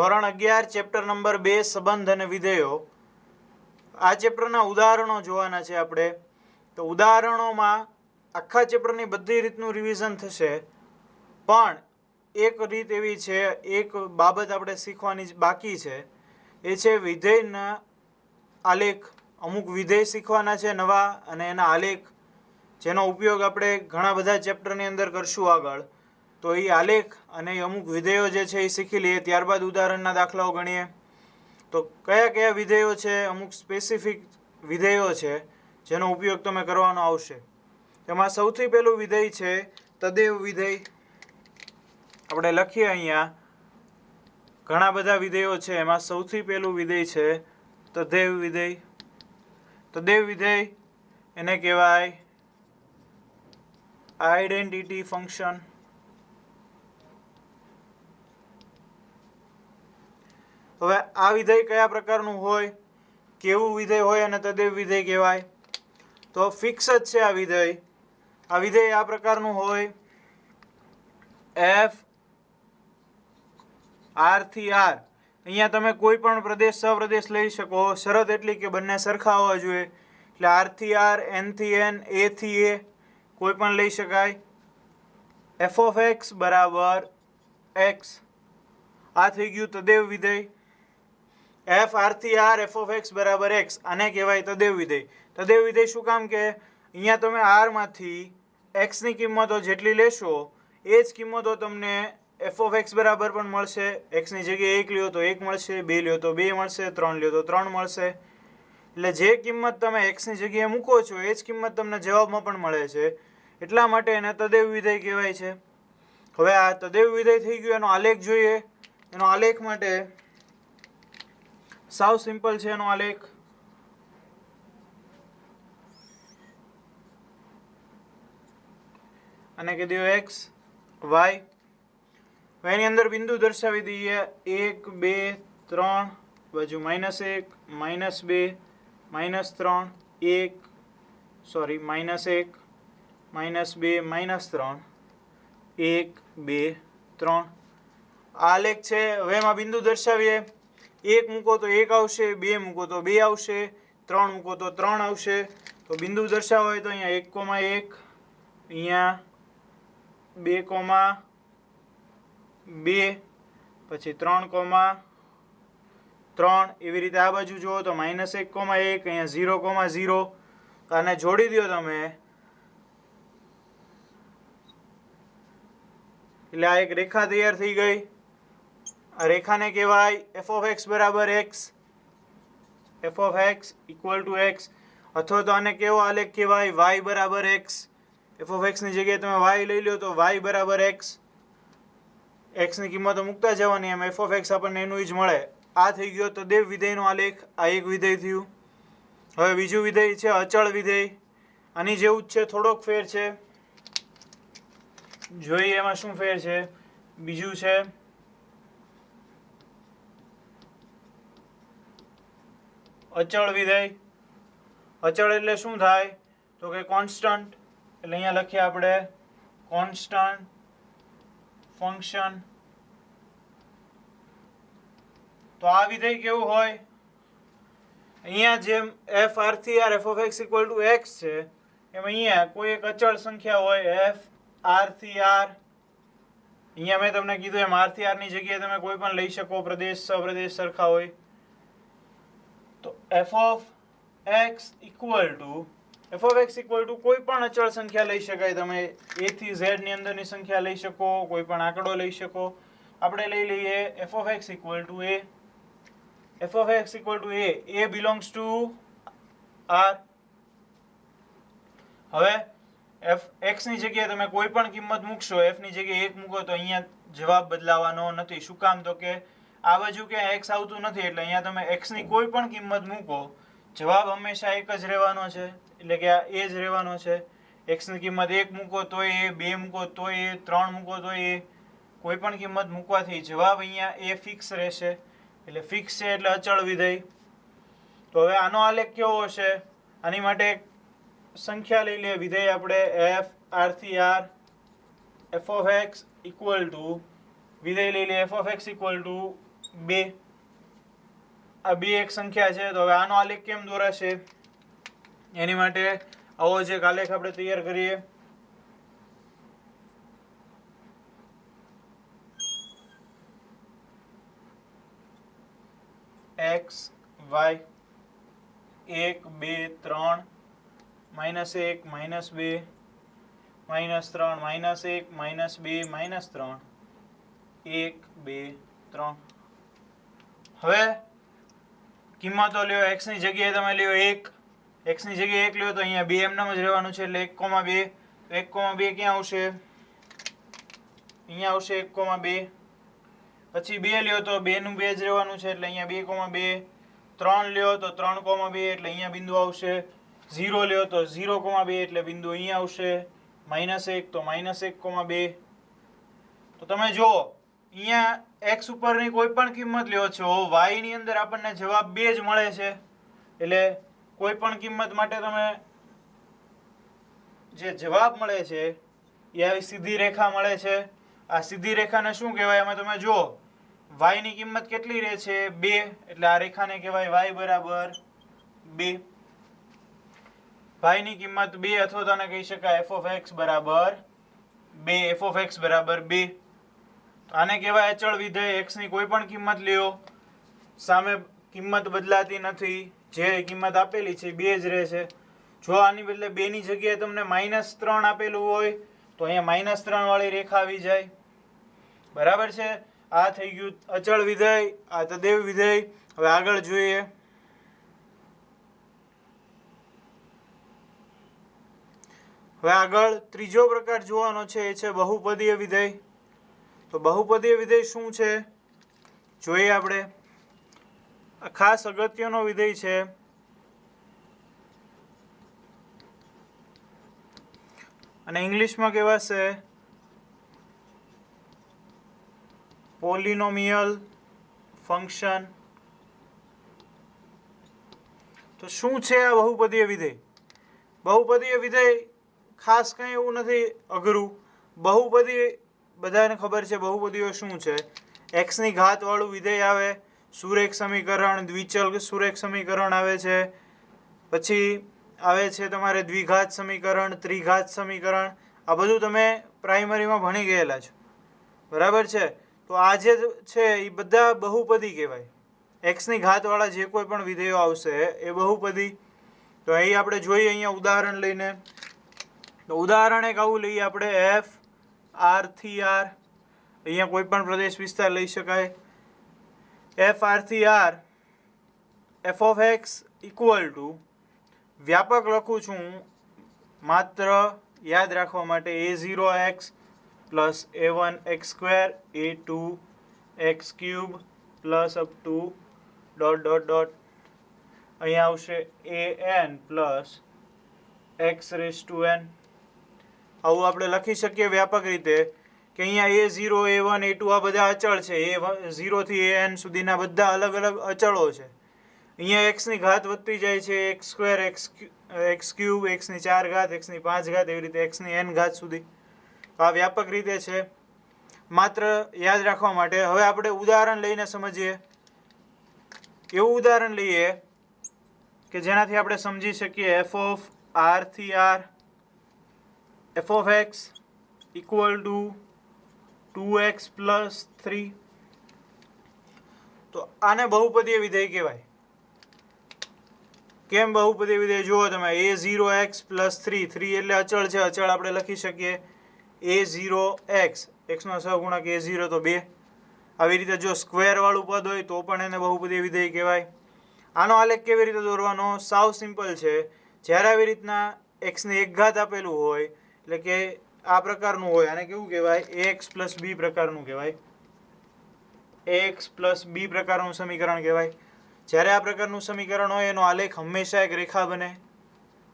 ધોરણ 11 chapter number 2 સંબંધ અને વિધેયો. આ ચેપ્ટરના ઉદાહરણો જોવાના છે આપણે. તો ઉદાહરણોમાં આખા ચેપ્ટરની બધી રીતનું રિવિઝન થશે, પણ એક રીત એવી છે, એક બાબત આપણે શીખવાની બાકી છે, એ છે વિધેયના આલેખ. અમુક વિધેય શીખવાના છે નવા, અને એના આલેખ, જેનો ઉપયોગ આપણે ઘણા બધા ચેપ્ટરની અંદર કરશું આગળ. તો એ આલેખ અને અમુક વિધેયો જે છે એ શીખી લઈએ, ત્યારબાદ ઉદાહરણના દાખલાઓ ગણીએ. તો કયા કયા વિધેયો છે, અમુક સ્પેસિફિક વિધેયો છે જેનો ઉપયોગ તમે કરવાનો આવશે. તેમાં સૌથી પહેલું વિધેય છે તદેવ વિધેય. આપણે લખીએ અહીંયા, ઘણા બધા વિધેયો છે, એમાં સૌથી પહેલું વિધેય છે તદેવ વિધેય. તદેવ વિધેય એને કહેવાય આઈડેન્ટિટી ફંક્શન. હવે આ વિધેય કયા પ્રકારનું હોય, કેવું વિધેય હોય અને તદેવ વિધેય કહેવાય? તો ફિક્સ જ છે આ વિધેય. આ વિધેય આ પ્રકારનું હોય, એફ આર થી આર. અહીંયા તમે કોઈ પણ પ્રદેશ સપ્રદેશ લઈ શકો, શરત એટલી કે બંને સરખા હોવા જોઈએ. એટલે આર થી આર, એન થી એન, એ થી એ કોઈ પણ લઈ શકાય. એફ ઓફ એક્સ બરાબર એક્સ, આ થઈ ગયું તદેવ વિધેય. એફ આર થી આર, એફ ઓફ એક્સ બરાબર એક્સ, આને કહેવાય તદેવ વિધેય. તદેવ વિધેય શું કામ કે અહીંયા તમે આરમાંથી એક્સની કિંમતો જેટલી લેશો એ જ કિંમતો તમને એફ ઓફ એક્સ બરાબર પણ મળશે. એક્સની જગ્યાએ 1 લ્યો તો 1 મળશે, 2 લ્યો તો 2 મળશે, 3 લ્યો તો 3 મળશે. એટલે જે કિંમત તમે એક્સની જગ્યાએ મૂકો છો એ જ કિંમત તમને જવાબમાં પણ મળે છે. એટલા માટે એને તદેવ વિધેય કહેવાય છે. હવે આ તદેવ વિધેય થઈ ગયું, એનો આલેખ જોઈએ. એનો આલેખ માટે સાવ સિમ્પલ છે એનો આલેખ. અને કહી દો એક્સ વાય. એની અંદર બિંદુ દર્શાવી દઈએ, 1 2 3, બાજુ -1 -2 -3 1 સોરી -1 -2 -3 1 2 3. આ આલેખ છે. હવે એમાં બિંદુ દર્શાવીએ. 1 મૂકો તો 1 આવશે, 2 મૂકો તો 2 આવશે, 3 મૂકો તો 3 આવશે. તો બિંદુ દર્શાવવા હોય તો અહીંયા 1,1, અહીંયા 2,2, પછી 3,3. એવી રીતે આ બાજુ જુઓ તો -1,1, અહીંયા 0,0. આને જોડી દો તમે એટલે આ એક રેખા તૈયાર થઈ ગઈ. આ રેખાને કહેવાય એફ ઓફ એક્સ બરાબર x, F of x equal to x. અથવા તો આને કેવો આલેખ કહેવાય, વાય બરાબર એક્સ. એફ ઓફ એક્સની જગ્યાએ તમે વાય લઈ લો તો વાય બરાબર એક્સ. એક્સની કિંમતો મૂકતા જવાની, એમ એફ ઓફ એક્સ આપણને એનું જ મળે. આ થઈ ગયો તદેવ વિધેયનો આલેખ. આ એક વિધેય થયું. હવે બીજું વિધેય છે અચળ વિધેય. આની જેવું જ છે, થોડોક ફેર છે. જોઈએ એમાં શું ફેર છે. બીજું છે અચળ વિધેય. અચળ એટલે શું થાય તો કે કોન્સ્ટન્ટ. એટલે અહીંયા લખીએ આપણે કોન્સ્ટન્ટ ફંક્શન. તો આ વિધેય કેવું હોય, અહીંયા જેમ એફ આર થી R F of x equal to X છે, એમ અહીંયા કોઈ એક અચળ સંખ્યા હોય એફ આર થી આર. અહીંયા મેં તમને કીધું એમ આર થી આર ની જગ્યાએ તમે કોઈ પણ લઈ શકો, પ્રદેશ સપ્રદેશ સરખા હોય. તો F of x equal two કોઈ પણ અચળ સંખ્યા લઈ શકાય. તમે a થી z ની અંદરની સંખ્યા લઈ શકો, કોઈ પણ આંકડો લઈ શકો. આપણે લઈ લઈએ F of x equal two a. F of x equal two a belongs to r. હવે એફ એક્સ ની જગ્યાએ તમે કોઈ પણ કિંમત મૂકશો, એફ ની જગ્યાએ 1 મૂકો તો અહીંયા જવાબ બદલાવાનો નથી. શું કામ તો કે આ બાજુ ક્યાંય એક્સ આવતું નથી, એટલે અહીંયા તમે એક્સ ની કોઈ પણ કિંમત મૂકો, જવાબ હંમેશા એક જ રહેવાનો છે. એટલે કે આ એ જ રહેવાનો છે. એક્સ ની કિંમત 1 મૂકો તો એ, 2 મૂકો તો એ, 3 મૂકો તો એ, કોઈ પણ કિંમત મૂકવાથી જવાબ અહીંયા એ ફિક્સ રહેશે. એટલે ફિક્સ છે એટલે અચળ વિધેય. તો હવે આનો આલેખ કેવો હશે, આની માટે સંખ્યા લઈ લે વિધેય આપણે એફ આર થી R F of x equal to વિધેય લઈ લે F of x equal to 2 આ બે એક સંખ્યા છે. તો હવે આનો આલેખ કેમ દોરાશે એની માટે આવો જે આલેખ આપણે તૈયાર કરીએ. x y 1 2 3 -1 -2 -3 -1 -2 -3 1 2 3. હવે કિંમતો લ્યો. x ની જગ્યાએ તમે લ્યો 1, x ની જગ્યાએ 1 લ્યો તો અહીંયા 2 એમનામ જ રહેવાનું છે એટલે 1,2. 1,2 ક્યાં આવશે? અહીંયા આવશે 1,2. પછી 2 લ્યો તો 2 નું 2 જ રહેવાનું છે એટલે અહીંયા 2,2. 3 લ્યો તો 3,2 એટલે અહીંયા બિંદુ આવશે. 0 લ્યો તો 0,2 એટલે બિંદુ અહીંયા આવશે. -1 તો -1,2. તો તમે જુઓ અહીંયા x ઉપરની કોઈ પણ કિંમત લ્યો છો, y ની અંદર આપણને જવાબ 2 જ મળે છે. એટલે કોઈ પણ કિંમત માટે તમે જે જવાબ મળે છે એ આવી સીધી રેખા મળે છે. આ સીધી રેખાને શું કહેવાય? એમાં તમે જુઓ y ની કિંમત કેટલી રહે છે? 2. એટલે આ રેખાને કહેવાય y બરાબર 2. y ની કિંમત 2 અથવા તો આને કહી શકાય f of x બરાબર 2. f of x બરાબર 2. આને કહેવાય અચળ વિધેય. x ની કોઈ પણ કિંમત લ્યો, સામે કિંમત બદલાતી નથી, જે કિંમત આપેલી છે 2 જ રહે છે. જો આની બદલે 2 ની જગ્યાએ તમને -3 આપેલું હોય તો અહીંયા -3 વાળી રેખા આવી જાય. બરાબર છે? આ થઈ ગયું અચળ વિધેય, આ તદેવ વિધેય. હવે આગળ જોઈએ. હવે આગળ ત્રીજો પ્રકાર જોવાનો છે, એ છે બહુપદીય વિધેય. તો બહુપદીય વિધેય શું છે જોઈએ આપણે. આ ખાસ અગત્યનો વિધેય છે. અને ઇંગ્લિશમાં કહેવાશે પોલિનોમિયલ ફંક્શન. તો શું છે આ બહુપદીય વિધેય? બહુપદીય વિધેય ખાસ કંઈ એવું નથી અઘરું. બહુપદી બધાને ખબર છે. બહુપદીઓ શું છે? x ની ઘાત વાળું વિધેય આવે, સુરેખ સમીકરણ, દ્વિચલ સુરેખ સમીકરણ આવે છે, પછી આવે છે તમારે દ્વિઘાત સમીકરણ, ત્રિઘાત સમીકરણ. આ બધું તમે પ્રાઇમરીમાં ભણી ગયેલા છો. બરાબર છે? તો આ જે છે એ બધા બહુપદી કહેવાય. x ની ઘાત વાળા જે કોઈ પણ વિધેયો આવશે એ બહુપદી. તો અહીં આપણે જોઈએ અહીંયા ઉદાહરણ લઈને. તો ઉદાહરણ એક આવું લઈએ આપણે, f r થી r. અહીંયા કોઈ પણ પ્રદેશ વિસ્તાર લઈ શકાય. f r થી r f of x equal two, વ્યાપક લખું છું માત્ર યાદ રાખવા માટે, a0x plus a1x2 a2x³ plus up to ... અહીંયા આવશે an પ્લસ x⁴n. આવું આપણે લખી શકીએ વ્યાપક રીતે કે અહીંયા a0 a1 a2 આ બધા અચળ છે. a0 થી an સુધીના બધા અલગ અલગ અચળો છે. અહીંયા x ની ઘાત વધતી જાય છે, x2 x³ x ની 4 ઘાત x ની 5 ઘાત એવી રીતે x ની n ઘાત સુધી. આ વ્યાપક રીતે છે, માત્ર યાદ રાખવા માટે. હવે આપણે ઉદાહરણ લઈને સમજીએ. એવું ઉદાહરણ લઈએ કે જેનાથી આપણે સમજી શકીએ. f of r થી r f of x equal to 2x plus 3. તો આને બહુપદીય વિધેય કહેવાય. કેમ બહુપદીય વિધેય? જુઓ તમે, a0x પ્લસ 3. 3 એટલે અચળ છે, અચળ આપણે લખી શકીએ a0x. x નો સહગુણક a0 તો 2. આવી રીતે જો સ્ક્વેર વાળું પદ હોય તો પણ એને બહુપદીય વિધેય કહેવાય. આનો આલેખ કેવી રીતે દોરવાનો? સાવ સિમ્પલ છે. જ્યારે આવી રીતના x ની એક ઘાત આપેલું હોય, એટલે કે આ પ્રકારનું હોય, આને કેવું કહેવાય? ax પ્લસ b પ્રકારનું કહેવાય. ax પ્લસ b પ્રકારનું સમીકરણ કહેવાય. જ્યારે આ પ્રકારનું સમીકરણ હોય એનો આલેખ હંમેશા એક રેખા બને.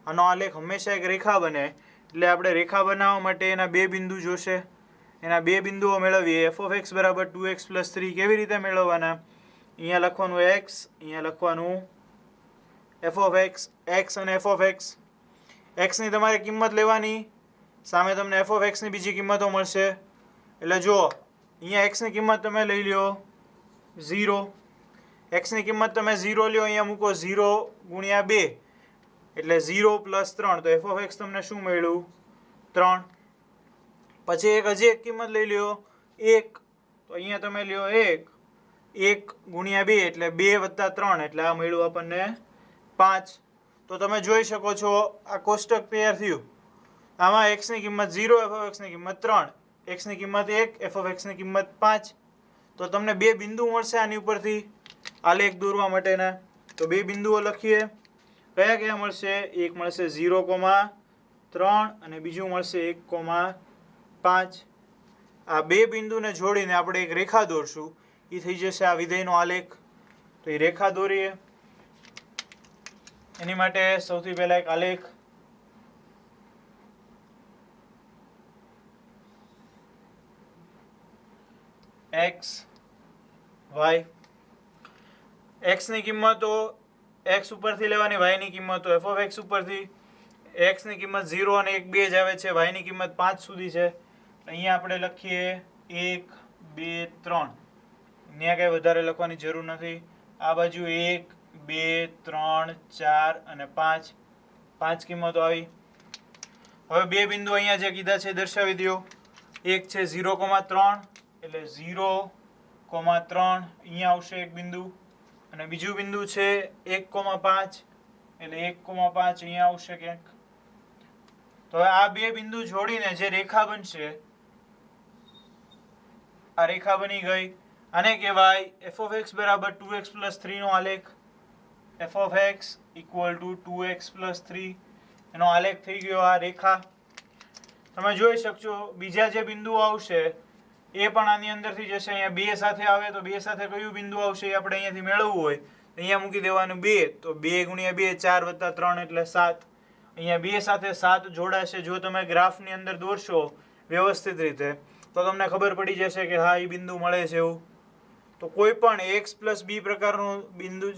આનો આલેખ હંમેશા એક રેખા બને. એટલે આપણે રેખા બનાવવા માટે એના બે બિંદુ જોશે. એના બે બિંદુઓ મેળવીએ. f of x બરાબર 2x પ્લસ 3 કેવી રીતે મેળવવાના? અહીંયા લખવાનું x, અહીંયા લખવાનું f of x. x અને f of x. x ની તમારે કિંમત લેવાની, સામે તમને f of x ની બીજી કિંમતો મળશે. એટલે જો અહીંયા x ની કિંમત તમે લઈ લ્યો 0. એક્સની કિંમત તમે 0 લ્યો, અહીંયા મૂકો 0 ગુણ્યા 2 એટલે 0 પ્લસ 3, તો એફ ઓફ એક્સ તમને શું મળ્યું? 3. પછી એક હજી એક કિંમત લઈ લ્યો 1, તો અહીંયા તમે લ્યો 1 ગુણ્યા 2 એટલે 2 વત્તા 3 એટલે આ મળ્યું આપણને 5. તો તમે જોઈ શકો છો આ કોષ્ટક તૈયાર થયું. આમાં એક્સની કિંમત 0, એફ ઓફ એક્સની કિંમત 3, એક્સની કિંમત 1, એફ ઓફ એક્સની કિંમત 5. તો તમને 2 બિંદુ મળશે આની ઉપરથી આલેખ દોરવા માટેના. તો 2 બિંદુઓ લખીએ. કયા કયા મળશે? એક મળશે 0,3 અને બીજું મળશે 1,5. આ 2 બિંદુને જોડીને આપણે એક રેખા દોરશું, એ થઈ જશે આ વિધેયનો આલેખ. તો એ રેખા દોરીએ. એની માટે સૌથી પહેલા એક આલેખ. X Y. એક્સની કિંમતો એક્સ ઉપરથી લેવાની, વાયની કિંમતો એફ ઓફ એક્સ ઉપરથી. એક્સની કિંમત 0 અને 1 2 જ આવે છે, વાયની કિંમત 5 સુધી છે. અહીંયા આપણે લખીએ 1 2 3. અહીંયા કંઈ વધારે લખવાની જરૂર નથી. આ બાજુ 1 2 3 4 અને 5, 5 કિંમતો આવી. હવે 2 બિંદુ અહીંયા જે કીધા છે દર્શાવી દો. એક છે 0,3 એટલે 0,3 અહીંયા આવશે એક બિંદુ, અને બીજું બિંદુ છે 1,5 એટલે 1,5 અહીંયા આવશે ક્યાંક. તો હવે આ 2 બિંદુ જોડીને જે રેખા બનશે, આ રેખા બની ગઈ. આને કહેવાય એફ ઓફ એક્સ બરાબર 2x + 3 નો આલેખ. F of x equal to 2x + 3 એનો આલેખ થઈ ગયો આ રેખા. તમે જોઈ શકશો બીજા જે બિંદુઓ આવશે એ પણ આની અંદરથી જશે. અહીંયા 2 સાથે આવે તો 2 સાથે કયું બિંદુ આવશે એ આપણે અહીંયાથી મેળવવું હોય અહીંયા મૂકી દેવાનું 2. તો 2 ગુણ્યા 2 4 વત્તા 3 એટલે 7. અહીંયા 2 સાથે 7 જોડાશે. જો તમે ગ્રાફની અંદર દોરશો વ્યવસ્થિત રીતે તો તમને ખબર પડી જશે કે હા એ બિંદુ મળે છે એવું. તો કોઈ પણ x + b પ્રકારનું બિંદુ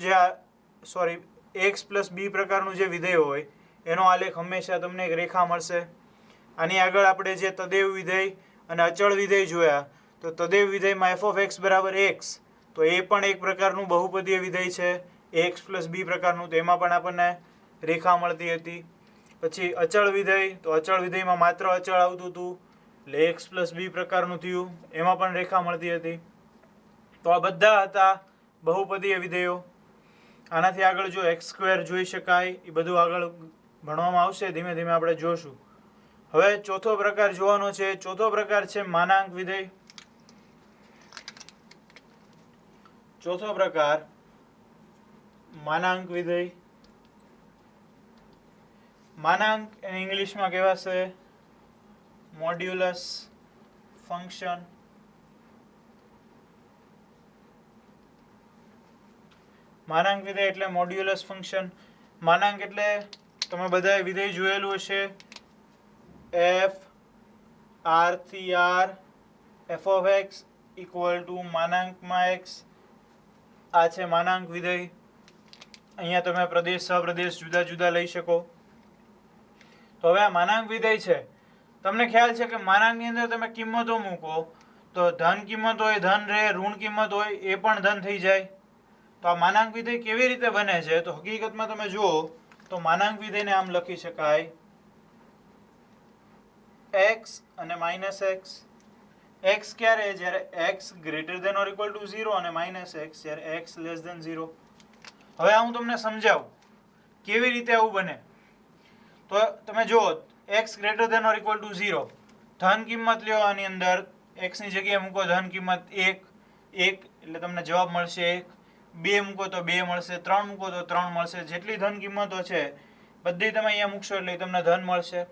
x + b પ્રકારનું જે વિધેય હોય એનો આલેખ હંમેશા તમને એક રેખા મળશે. આની આગળ આપણે જે તદેવ વિધેય અને અચળ વિધેય જોયા, તો તદેવ વિધેયમાં એફ ઓફ એક્સ બરાબર x, તો એ પણ એક પ્રકારનું બહુપદીય વિધેય છે x + b પ્રકારનું. તો એમાં પણ આપણને રેખા મળતી હતી. પછી અચળ વિધેય, તો અચળ વિધેયમાં માત્ર અચળ આવતું હતું એટલે x + b પ્રકારનું થયું, એમાં પણ રેખા મળતી હતી. તો આ બધા હતા બહુપદીય વિધેયો. આનાથી આગળ જો x² જોઈ શકાય, એ બધું આગળ ભણવામાં આવશે, ધીમે ધીમે આપણે જોશું. હવે ચોથો પ્રકાર જોવાનો છે. ચોથો પ્રકાર છે માનાંક વિધેય. ચોથો પ્રકાર માનાંક વિધેય. માનાંક ઇંગ્લિશમાં કહેવાશે મોડ્યુલસ ફંક્શન. માનાંક વિધેય એટલે મોડ્યુલસ ફંક્શન. માનાંક એટલે તમે બધાએ વિધેય જોયેલું હશે, f r થી r f of x equal to માનાંકમાં x. આ છે માનાંક વિધેય. અહીંયા તમે પ્રદેશ સહપ્રદેશ જુદા જુદા લઈ શકો. તો હવે આ માનાંક વિધેય છે. તમને ખ્યાલ છે કે માનાંકની અંદર તમે કિંમતો મૂકો તો ધન કિંમત હોય ધન રહે, ઋણ કિંમત હોય એ પણ ધન થઈ જાય. તો આ માનાંક વિધેય કેવી રીતે બને છે? તો હકીકતમાં તમે જુઓ તો માનાંક વિધેયને આમ લખી શકાય x અને -x. x ક્યારે? જ્યારે x > 0 અને -x જ્યારે x < 0. હવે હું તમને સમજાવું કેવી રીતે આવું બને. તો તમે જુઓ x > 0, ધન કિંમત લ્યો, આની અંદર x ની જગ્યાએ મૂકો ધન કિંમત 1 એટલે તમને જવાબ મળશે 1. 2 મૂકો તો 2 મળશે, 3 મૂકો તો 3 મળશે. જેટલી ધન કિંમતો છે બધી તમે અહીંયા મૂકશો એટલે તમને ધન મળશે.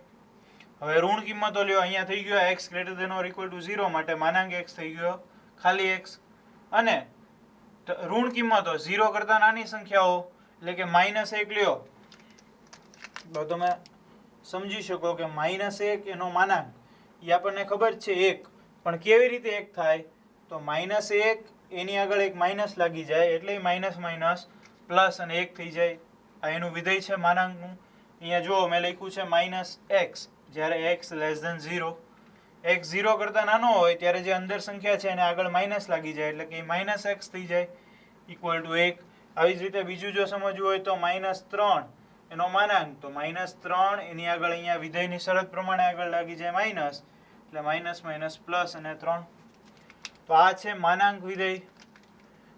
હવે ઋણ કિંમતો લ્યો, અહીંયા થઈ ગયો x > 0 માટે માનાંક x થઈ ગયો ખાલી x. અને ઋણ કિંમતો 0 કરતા નાની સંખ્યાઓ એટલે કે -1 લ્યો તો તમે સમજી શકો કે -1 એનો માનાંક એ આપણને ખબર છે 1, પણ કેવી રીતે 1 થાય? તો -1 એની આગળ એક માઇનસ લાગી જાય એટલે માઇનસ પ્લસ અને 1 થઈ જાય. આ એનું વિધેય છે માનાંકનું. અહીંયા જુઓ મેં લખ્યું છે -x જ્યારે x < 0. x 0 કરતાં નાનો હોય ત્યારે જે અંદર સંખ્યા છે એને આગળ માઇનસ લાગી જાય એટલે કે માઇનસ એક્સ થઈ જાય ઇક્વલ ટુ 1. આવી જ રીતે બીજું જો સમજવું હોય તો -3 એનો માનાંક તો -3 એની આગળ અહીંયા વિધેયની શરત પ્રમાણે આગળ લાગી જાય માઇનસ એટલે માઇનસ માઇનસ પ્લસ અને 3. તો આ છે માનાંક વિધેય.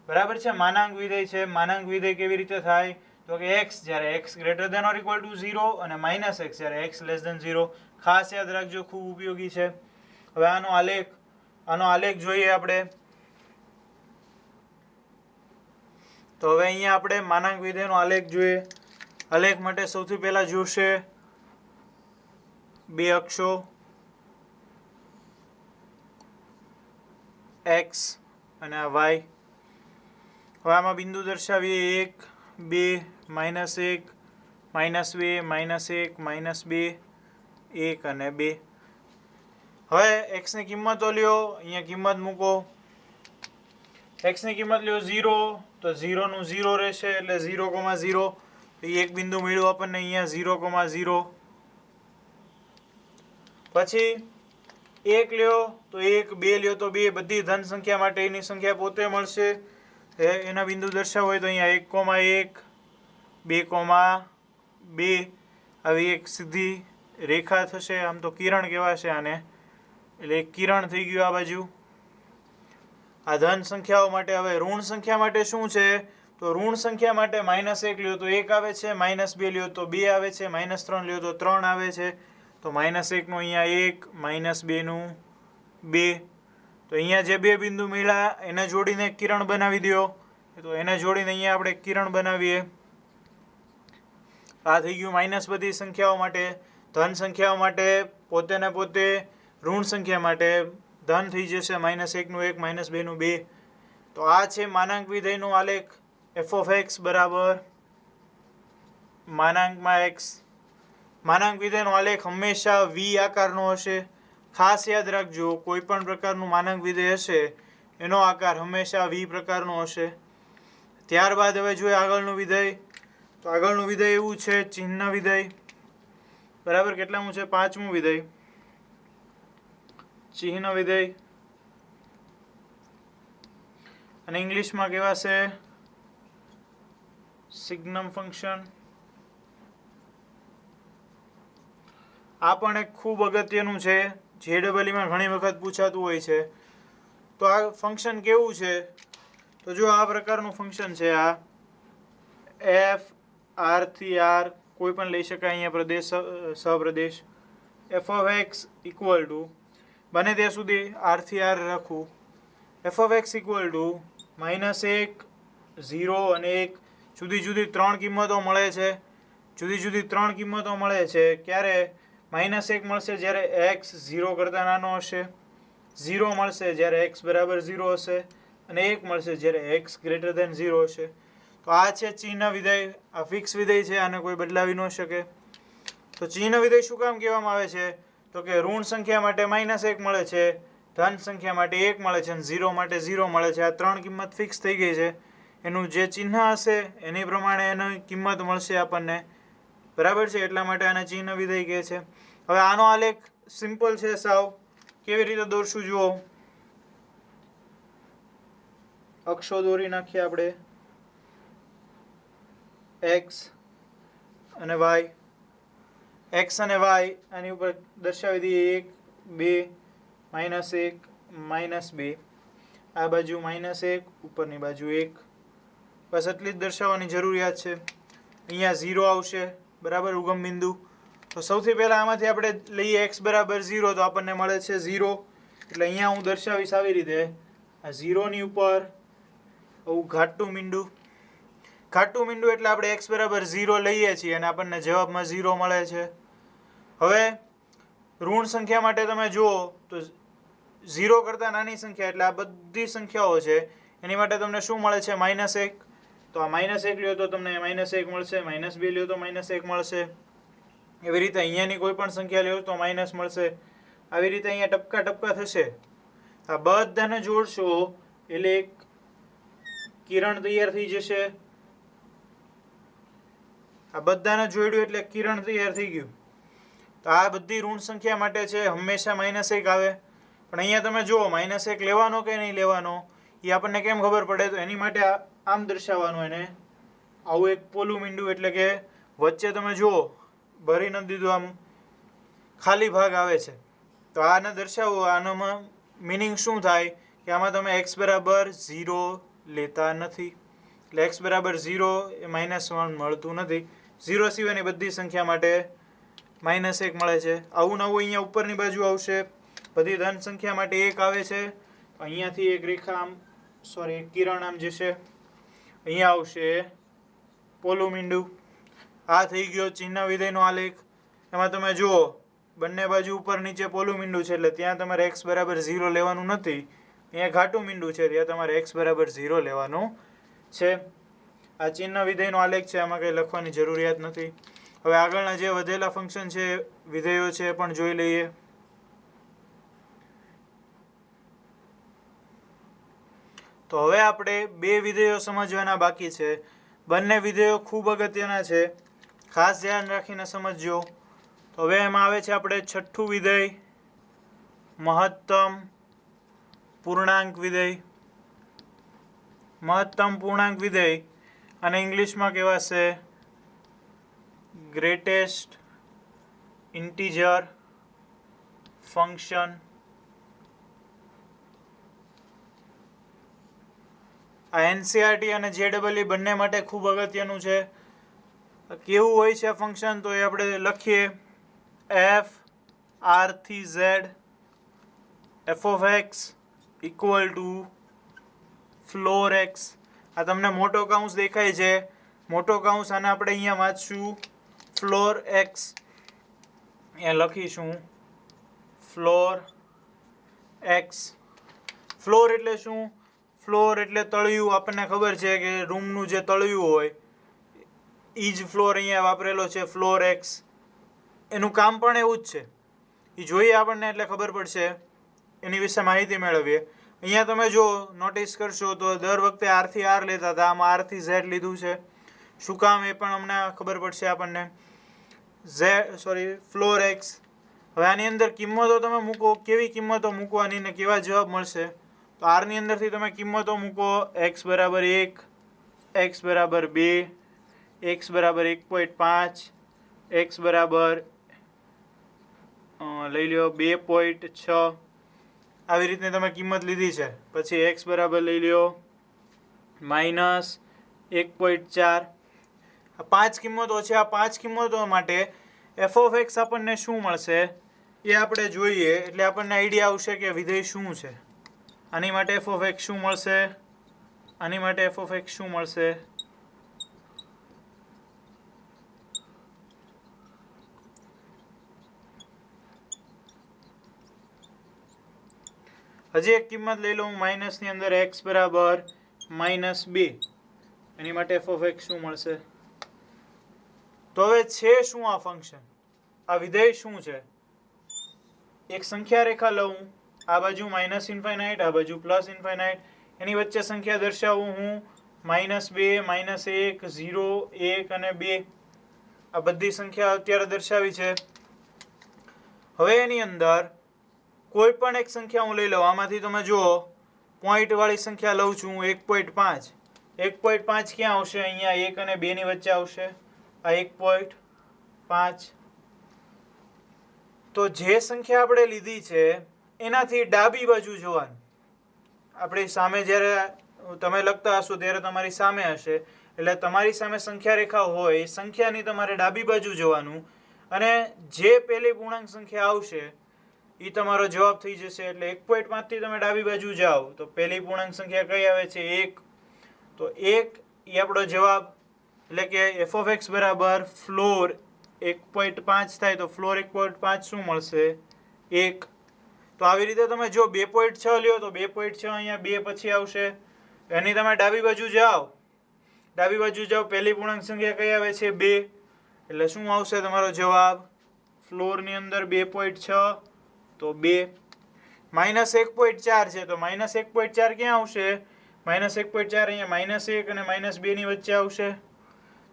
બરાબર છે, માનાંક વિધેય છે. માનાંક વિધેય કેવી રીતે થાય તો કે x જ્યારે x greater than or equal to 0 અને -x જ્યારે x લેસ ધેન 0. ખાસ યાદ રાખજો, ખૂબ ઉપયોગી છે. હવે આનો આલેખ જોઈએ આપણે. તો હવે અહીંયા આપણે માનાંક વિધેયનો આલેખ જોઈએ. આલેખ માટે સૌથી પહેલા જોશે બે અક્ષો x અને આ y. હવે આમાં બિંદુ દર્શાવીએ 1 2 -1 -2 -1 -2 1 અને 2. હવે x ની કિંમતો લ્યો, અહીંયા કિંમત મૂકો. x ની કિંમત લ્યો 0 તો 0 નું 0 રહેશે એટલે 0,0. તો એક બિંદુ મળ્યું આપણને અહીંયા 0,0. પછી 1 લ્યો તો 1, 2 લ્યો તો 2. બધી ધન સંખ્યા માટે એની સંખ્યા પોતે મળશે. એના બિંદુ દર્શાવવા હોય તો અહીંયા 1,1 2,2 આવી એક સીધી રેખા થશે. આમ તો કિરણ કહેવાશે આને, એટલે એક કિરણ થઈ ગયું આ બાજુ. આ ધન સંખ્યાઓ માટે. હવે ઋણ સંખ્યા માટે શું છે તો ઋણ સંખ્યા માટે -1 લ્યો તો 1 આવે છે, -2 લ્યો તો 2 આવે છે, -3 લ્યો તો 3 આવે છે. તો -1 નું અહીંયા 1, -2 નું 2. તો અહીંયા જે બે બિંદુ મળ્યા એને જોડીને એક કિરણ બનાવી દો. તો એને જોડીને અહીંયા આપણે કિરણ બનાવીએ. આ થઈ ગયું માઇનસ બધી સંખ્યાઓ માટે. ધન સંખ્યાઓ માટે પોતે ને પોતે, ઋણ સંખ્યા માટે ધન થઈ જશે -1 નું 1, -2 નું 2. તો આ છે માનાંક વિધેયનો આલેખ. f of x બરાબર માનાંકમાં x. માનાંક વિધેયનો આલેખ હંમેશા v આકારનો હશે. ખાસ યાદ રાખજો, કોઈ પણ પ્રકારનું માનાંક વિધેય હશે એનો આકાર હંમેશા v પ્રકારનો હશે. ત્યારબાદ હવે જોઈએ આગળનું વિધેય. તો આગળનું વિધેય એવું છે ચિહ્ન વિધેય. બરાબર, કેટલામું છે? 5મું વિધેય, ચિહ્ન વિધેય. અને ઇંગ્લિશમાં કહેવાશે સિગ્નમ ફંક્શન. આ પણ એક ખૂબ અગત્યનું છે, JEE-માં ઘણી વખત પૂછાતું હોય છે. તો આ ફંક્શન કેવું છે તો જો આ પ્રકારનું ફંક્શન છે. આ f r થી r કોઈ પણ લઈ શકાય. અહીંયા પ્રદેશ સહપ્રદેશ. f of x equal two બને ત્યાં સુધી r થી r રાખવું. f of x equal two -1 0 અને 1. જુદી જુદી 3 કિંમતો મળે છે. જુદી જુદી 3 કિંમતો મળે છે. ક્યારે? -1 મળશે જ્યારે x 0 કરતાં નાનો હશે, 0 મળશે જ્યારે x બરાબર 0 હશે, અને 1 મળશે જ્યારે x ગ્રેટર ધેન 0 હશે. તો આ છે ચિહ્ન વિધેય. આ ફિક્સ વિધેય છે, આને કોઈ બદલાવી ન શકે. તો ચિહ્ન વિધેય શું કામ કહેવામાં આવે છે તો કે ઋણ સંખ્યા માટે -1 મળે છે, ધન સંખ્યા માટે 1 મળે છે અને 0 માટે 0 મળે છે. આ 3 કિંમત ફિક્સ થઈ ગઈ છે. એનું જે ચિહ્ન હશે એની પ્રમાણે એની કિંમત મળશે આપણને. બરાબર છે, એટલા માટે આને ચિહ્ન વિધેય કહે છે. હવે આનો આલેખ સિમ્પલ છે સાવ. કેવી રીતે દોરશું જુઓ. અક્ષો દોરી નાખીએ આપણે. x અને y. x અને y આની ઉપર દર્શાવી દઈએ 1 2 -1 -2. આ બાજુ -1, ઉપરની બાજુ 1. બસ એટલી જ દર્શાવવાની જરૂરિયાત છે. અહીંયા 0 આવશે, બરાબર, ઉગમ બિંદુ. તો સૌથી પહેલાં આમાંથી આપણે લઈએ x બરાબર 0 તો આપણને મળે છે 0. એટલે અહીંયા હું દર્શાવીશ આવી રીતે. આ 0ની ઉપર આવું ઘાટું મીંડું. ઘાટું મીંડું એટલે આપણે x બરાબર 0 લઈએ છીએ અને આપણને જવાબમાં 0 મળે છે. હવે ઋણ સંખ્યા માટે તમે જુઓ તો 0 કરતાં નાની સંખ્યા એટલે આ બધી સંખ્યાઓ છે એની માટે તમને શું મળે છે? -1. તો આ -1 લ્યો તો તમને -1 મળશે, -2 લ્યો તો -1 મળશે. એવી રીતે અહીંયાની કોઈ પણ સંખ્યા લ્યો તો માઇનસ મળશે. આવી રીતે અહીંયા ટપકા ટપકા થશે. આ બધાને જોડશો એટલે એક કિરણ તૈયાર થઈ જશે. આ બધાને જોડ્યું એટલે કિરણ તૈયાર થઈ ગયું. તો આ બધી ઋણ સંખ્યા માટે છે હંમેશા -1 આવે. પણ અહીંયા તમે જુઓ -1 લેવાનો કે નહીં લેવાનો એ આપણને કેમ ખબર પડે? તો એની માટે આમ દર્શાવવાનું એને, આવું એક પોલું મીંડું, એટલે કે વચ્ચે તમે જુઓ ભરી નથી દીધું, આમ ખાલી ભાગ આવે છે. તો આને દર્શાવવું, આનામાં મિનિંગ શું થાય કે આમાં તમે x બરાબર 0 લેતા નથી. એટલે x બરાબર 0 એ -1 મળતું નથી. 0 સિવાયની બધી સંખ્યા માટે -1 મળે છે. આવું નવું અહીંયા ઉપરની બાજુ આવશે. બધી ધન સંખ્યા માટે 1 આવે છે. અહીંયાથી એક રેખા આમ, એક કિરણ આમ જશે, અહીંયા આવશે પોલું મીંડું. આ થઈ ગયો ચિહ્ન વિધેયનો આલેખ. એમાં તમે જુઓ બંને બાજુ ઉપર નીચે પોલું મીંડું છે, એટલે ત્યાં તમારે x બરાબર 0 લેવાનું નથી. અહીંયા ઘાટું મીંડું છે, ત્યાં તમારે x બરાબર 0 લેવાનું છે. આ ચિહ્ન વિધેયનો આલેખ છે, આમાં કંઈ લખવાની જરૂરિયાત નથી. હવે આગળના જે વધેલા ફંક્શન છે, વિધેયો છે, પણ જોઈ લઈએ. તો હવે આપણે બે વિધેયો સમજવાના બાકી છે. બંને વિધેયો ખૂબ અગત્યના છે, ખાસ ધ્યાન રાખીને સમજજો. તો હવે એમાં આવે છે આપણે છઠ્ઠું વિધેય, મહત્તમ પૂર્ણાંક વિધેય. મહત્તમ પૂર્ણાંક વિધેય અને ઇંગ્લિશમાં કહેવાશે ગ્રેટેસ્ટ ઇન્ટીજર ફંક્શન. આ એનસીઆરટી અને જેડબલઈ બંને માટે ખૂબ અગત્યનું છે. કેવું હોય છે આ ફંક્શન? તો એ આપણે લખીએ f r થી z f of x equal two floor x. આ તમને મોટો કૌંસ દેખાય છે, મોટો કૌંસ, આને આપણે અહીંયા વાંચશું ફ્લોર x. અહીંયા લખીશું ફ્લોર x. ફ્લોર એટલે શું? ફ્લોર એટલે તળિયું. આપણને ખબર છે કે રૂમનું જે તળિયું હોય એ જ ફ્લોર અહીંયા વાપરેલો છે, ફ્લોર x. એનું કામ પણ એવું જ છે. એ જોઈએ આપણને એટલે ખબર પડશે, એની વિશે માહિતી મેળવીએ. અહીંયા તમે જો નોટિસ કરશો તો દર વખતે r થી r લેતા હતા, આમાં r થી z લીધું છે. શું કામ એ પણ હમણાં ખબર પડશે આપણને. Floor x. હવે આની અંદર કિંમતો તમે મૂકો, કેવી કિંમતો મૂકવાની ને કેવા જવાબ મળશે? તો r ની અંદરથી તમે કિંમતો મૂકો, x બરાબર 1, x બરાબર 2, x બરાબર 1.5, x બરાબર લઈ લ્યો 2.6. આવી રીતની તમે કિંમત લીધી છે. પછી x બરાબર લઈ લ્યો -1.4. આ 5 કિંમતો છે. આ 5 કિંમતો માટે f of x આપણને શું મળશે એ આપણે જોઈએ, એટલે આપણને આઈડિયા આવશે કે વિધેય શું છે. આની માટે f of x શું મળશે, આની માટે f of x શું મળશે. હજી એક કિંમત લઈ લઉં માઇનસની અંદર, x બરાબર -2. એની માટે f of x શું મળશે. તો હવે છે શું આ ફંક્શન, આ વિધેય શું છે? એક સંખ્યા રેખા લઉં, આ બાજુ -∞, આ બાજુ +∞. એની વચ્ચે સંખ્યા દર્શાવું હું -2, -1, 0, 1 અને 2. આ બધી સંખ્યા અત્યારે દર્શાવી છે. હવે એની અંદર કોઈ પણ એક સંખ્યા હું લઈ લઉં. આમાંથી તમે જુઓ પોઈન્ટ વાળી સંખ્યા લઉં છું હું 1.5. 1.5 ક્યાં આવશે? અહીંયા 1 અને 2 ની વચ્ચે આવશે. આ 1.5. તો જે સંખ્યા આપણે લીધી છે એનાથી ડાબી બાજુ જોવાનું. આપણી સામે જ્યારે તમે લખતા હશો ત્યારે તમારી સામે હશે, એટલે તમારી સામે સંખ્યા રેખા હોય એ સંખ્યાની તમારે ડાબી બાજુ જોવાનું, અને જે પહેલી પૂર્ણાંક સંખ્યા આવશે એ તમારો જવાબ થઈ જશે. એટલે 1.5 થી તમે ડાબી બાજુ જાઓ તો પહેલી પૂર્ણાંક સંખ્યા કઈ આવે છે? 1. તો 1 એ આપણો જવાબ. એટલે કે f of x બરાબર ફ્લોર 1.5 થાય, તો ફ્લોર 1.5 શું મળશે? 1. તો આવી રીતે તમે જો 2.6 લ્યો તો 2.6 અહીંયા 2 પછી આવશે. એની તમે ડાબી બાજુ જાઓ, ડાબી બાજુ જાઓ, પહેલી પૂર્ણાંક સંખ્યા કઈ આવે છે? 2. એટલે શું આવશે તમારો જવાબ? ફ્લોરની અંદર 2.6 તો 2. -1.4 છે તો -1.4 ક્યાં આવશે? -1.4 અહીંયા -1 અને -2 ની વચ્ચે આવશે.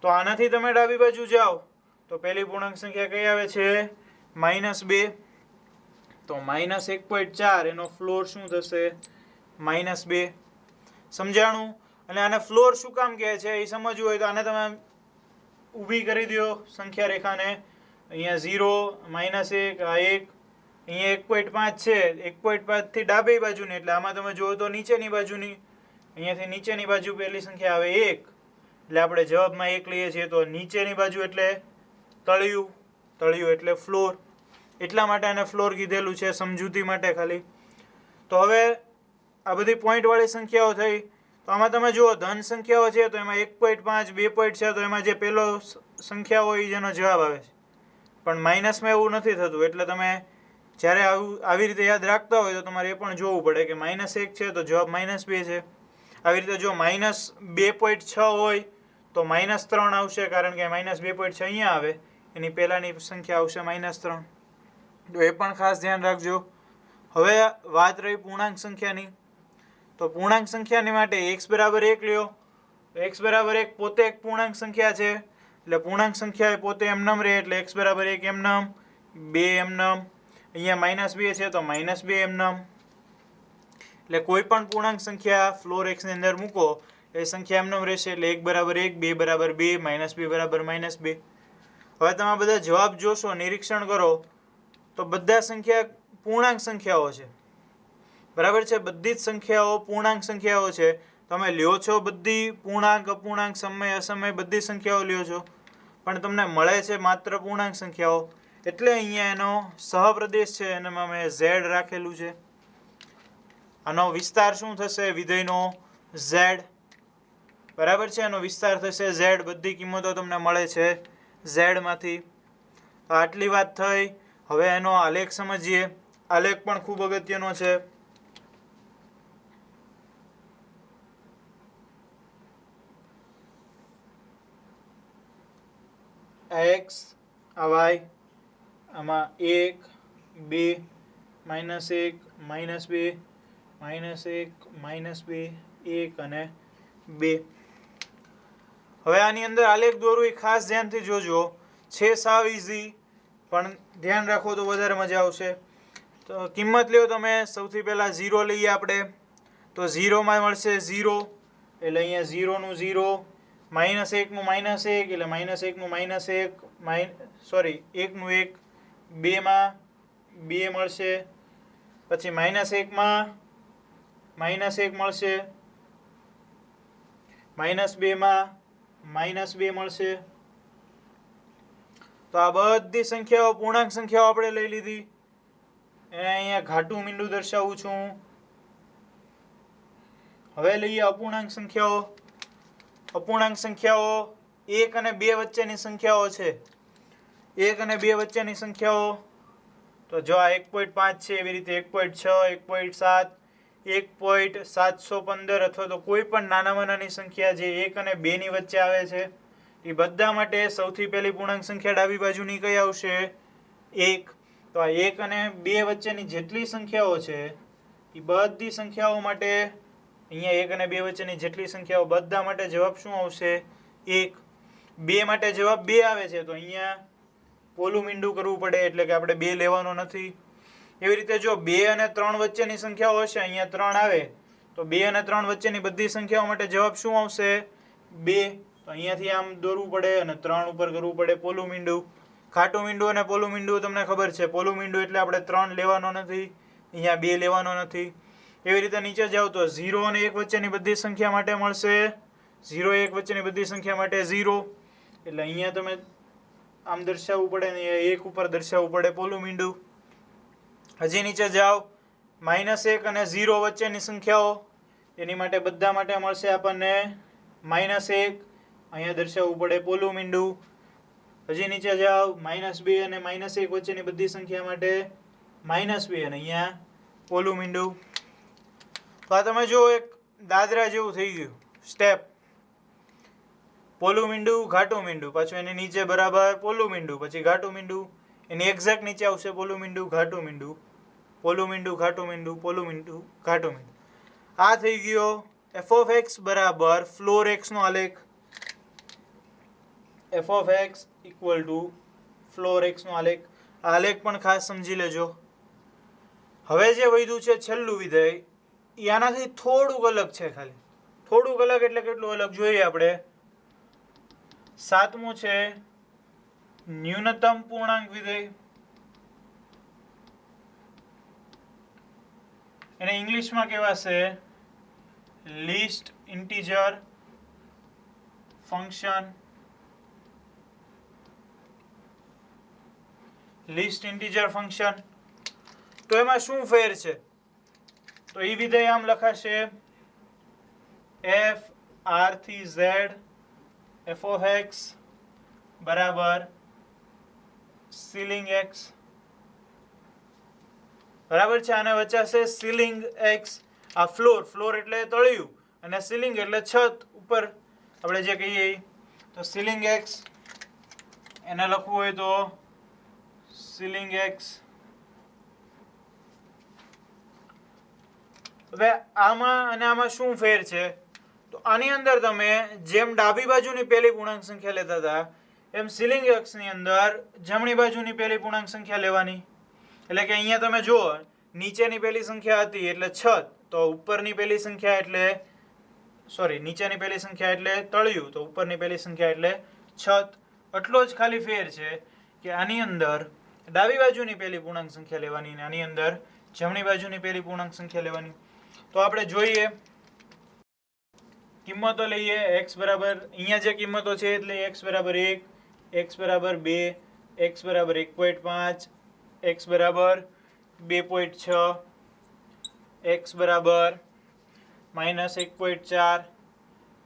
તો આનાથી તમે ડાબી બાજુ જાઓ તો પહેલી પૂર્ણાંક સંખ્યા કઈ આવે છે? -2 તો -1.4 એનો ફ્લોર શું થશે -2 સમજાણું. અને આને ફ્લોર શું કામ કહે છે એ સમજવું હોય તો આને તમે ઊભી કરી દો સંખ્યા રેખાને. અહીંયા 0 -1 આ 1 અહીંયા 1.5 છે. 1.5 થી ડાબી બાજુની એટલે આમાં તમે જુઓ તો નીચેની બાજુની અહીંયાથી નીચેની બાજુ પહેલી સંખ્યા આવે 1 એટલે આપણે જવાબમાં 1 લઈએ છીએ. તો નીચેની બાજુ એટલે તળિયું, તળિયું એટલે ફ્લોર, એટલા માટે આને ફ્લોર કીધેલું છે સમજૂતી માટે ખાલી. તો હવે આ બધી પોઈન્ટવાળી સંખ્યાઓ થઈ. તો આમાં તમે જુઓ ધન સંખ્યાઓ છે તો એમાં 1.5 2.6 તો એમાં જે પહેલો સંખ્યા હોય એ જેનો જવાબ આવે છે. પણ માઇનસમાં એવું નથી થતું એટલે તમે જ્યારે આવી રીતે યાદ રાખતા હોય તો તમારે એ પણ જોવું પડે કે -1 છે તો જવાબ -2 છે. આવી રીતે જો -2.6 હોય તો -3 આવશે કારણ કે -2.6 અહીંયા આવે એની પહેલાંની સંખ્યા આવશે -3. તો એ પણ ખાસ ધ્યાન રાખજો. હવે વાત રહી પૂર્ણાંક સંખ્યાની. તો પૂર્ણાંક સંખ્યાની માટે x બરાબર 1 લ્યો. x બરાબર 1 પોતે એક પૂર્ણાંક સંખ્યા છે એટલે પૂર્ણાંક સંખ્યા એ પોતે એમનેમ રહે એટલે x બરાબર 1 એમનેમ, 2 એમનેમ, અહીંયા -2 છે તો -2 એમનેમ. એટલે કોઈ પણ પૂર્ણાંક સંખ્યા ફ્લોર x ની અંદર મૂકો એ સંખ્યા એમનેમ રહેશે એટલે 1 બરાબર 1, 2 બરાબર 2, -2 બરાબર -2. હવે તમે બધા જવાબ જોશો, નિરીક્ષણ કરો તો બધા સંખ્યા પૂર્ણાંક સંખ્યાઓ છે. બરાબર છે, બધી જ સંખ્યાઓ પૂર્ણાંક સંખ્યાઓ છે. તમે લ્યો છો બધી પૂર્ણાંક, અપૂર્ણાંક, સમય, અસમય બધી સંખ્યાઓ લ્યો છો પણ તમને મળે છે માત્ર પૂર્ણાંક સંખ્યાઓ. એટલે અહીંયા એનો સહપ્રદેશ છે એનામાં મેં z રાખેલું છે. આનો વિસ્તાર શું થશે વિધેયનો z. બરાબર છે, એનો વિસ્તાર થશે z. બધી કિંમતો તમને મળે છે z માંથી. તો આટલી વાત થઈ. હવે એનો આલેખ સમજીએ. આલેખ પણ ખૂબ અગત્યનો છે. x આ y આમાં 1 2 -1 -2 -1 -2 1 અને 2. હવે આની અંદર આલેખ દોરવું એ ખાસ ધ્યાનથી જોજો. છે સાવ ઇઝી પણ ધ્યાન રાખો તો વધારે મજા આવશે. તો કિંમત લ્યો તમે. સૌથી પહેલાં 0 લઈએ આપણે તો 0માં મળશે 0 એટલે અહીંયા 0 નું 0, -1 નું -1 એટલે -1 નું -1, સોરી 1 નું 1, 2માં 2 મળશે, પછી -1 માં -1 મળશે, -2 માં -2 મળશે. તો આ બધી સંખ્યાઓ પૂર્ણાંક સંખ્યાઓ આપણે લઈ લીધી. એને અહીંયા ઘાટું મીંડું દર્શાવું છું. હવે લઈએ અપૂર્ણાંક સંખ્યાઓ. અપૂર્ણાંક સંખ્યાઓ 1 અને 2 વચ્ચેની સંખ્યાઓ છે. 1 અને 2 વચ્ચેની સંખ્યાઓ તો જો આ 1.5 છે એવી રીતે 1.6, 1.7, 1.715 અથવા તો કોઈ પણ નાનામાં નાની સંખ્યા જે 1 અને 2 ની વચ્ચે આવે છે એ બધા માટે સૌથી પહેલી પૂર્ણાંક સંખ્યા ડાબી બાજુની કઈ આવશે 1. તો આ 1 અને 2 વચ્ચેની જેટલી સંખ્યાઓ છે એ બધી સંખ્યાઓ માટે અહીંયા 1 અને 2 વચ્ચેની જેટલી સંખ્યાઓ બધા માટે જવાબ શું આવશે 1. 2 માટે જવાબ 2 આવે છે તો અહીંયા પોલું મીંડું કરવું પડે એટલે કે આપણે 2 લેવાનો નથી. એવી રીતે જો 2 અને 3 વચ્ચેની સંખ્યાઓ હશે અહીંયા 3 આવે તો 2 અને 3 વચ્ચેની બધી સંખ્યાઓ માટે જવાબ શું આવશે 2. તો અહીંયાથી આમ દોરવું પડે અને 3 ઉપર કરવું પડે પોલું મીંડું. ખાટું મીંડું અને પોલું મીંડું તમને ખબર છે. પોલું મીંડું એટલે આપણે 3 લેવાનો નથી, અહીંયા 2 લેવાનો નથી. એવી રીતે નીચે જાવ તો 0 અને 1 વચ્ચેની બધી સંખ્યા માટે મળશે 0 1 વચ્ચેની બધી સંખ્યા માટે 0 એટલે અહીંયા તમે આમ દર્શાવવું પડે ને 1 ઉપર દર્શાવવું પડે પોલું મીંડું. હજી નીચે જાઓ -1 અને 0 વચ્ચેની સંખ્યાઓ એની માટે બધા માટે મળશે આપણને -1 અહીંયા દર્શાવવું પડે પોલું મીંડું. હજી નીચે જાઓ -2 અને -1 વચ્ચેની બધી સંખ્યા માટે -2 અને અહીંયા પોલું મીંડું. તો આ તમે જો એક દાદરા જેવું થઈ ગયું સ્ટેપ. પોલું મીંડું, ઘાટું મીંડું, પાછું એની નીચે બરાબર પોલું મીંડું, પછી ઘાટું મીંડું, એની એક્ઝેક્ટ નીચે આવશે પોલું મીંડું, ઘાટું મીંડું, પોલું મીંડું, ઘાટું મીંડું, પોલું મીંડું, ઘાટું મીંડું. આ થઈ ગયો f of x બરાબર ફ્લોર x નો આલેખ. f of x equal to floor x નો આલેખ. આલેખ પણ ખાસ સમજી લેજો. હવે જે વધ્યું છે છેલ્લું વિધેય એ આનાથી થોડુંક અલગ છે. ખાલી થોડુંક અલગ એટલે કેટલું અલગ જોઈએ આપણે. સાતમું છે ન્યૂનતમ પૂર્ણાંક વિધેય. એને ઇંગ્લિશમાં કહેવાશે least integer function. Least integer function. તો એમાં શું ફેર છે? તો એ વિધેય આમ લખાશે f r થી z f of x બરાબર સીલિંગ x. બરાબર છે. આને વચાશે સીલિંગ x. આ ફ્લોર એટલે તળિયું અને સીલિંગ એટલે છત ઉપર આપણે જે કહીએ. તો સીલિંગ x એને લખવું હોય તો સીલિંગ x. હવે આમાં અને આમાં શું ફેર છે? તો આની અંદર તમે જેમ ડાબી બાજુની પહેલી પૂર્ણાંક સંખ્યા લેતા હતા એમ સીલિંગ x ની અંદર જમણી બાજુની પહેલી પૂર્ણાંક સંખ્યા લેવાની. એટલે કે અહીંયા તમે જુઓ નીચેની પહેલી સંખ્યા હતી એટલે છત, તો ઉપરની પહેલી સંખ્યા એટલે નીચેની પહેલી સંખ્યા એટલે તળિયું, તો ઉપરની પહેલી સંખ્યા એટલે છત. એટલો જ ખાલી ફેર છે કે આની અંદર ડાબી બાજુની પહેલી પૂર્ણાંક સંખ્યા લેવાની અને આની અંદર જમણી બાજુની પહેલી પૂર્ણાંક સંખ્યા લેવાની. તો આપણે જોઈએ કિંમતો લઈએ. x બરાબર અહીંયા જે કિંમતો છે એટલે x બરાબર 1, x બરાબર 2, x બરાબર 1.5, x બરાબર 2.6, x બરાબર -1.4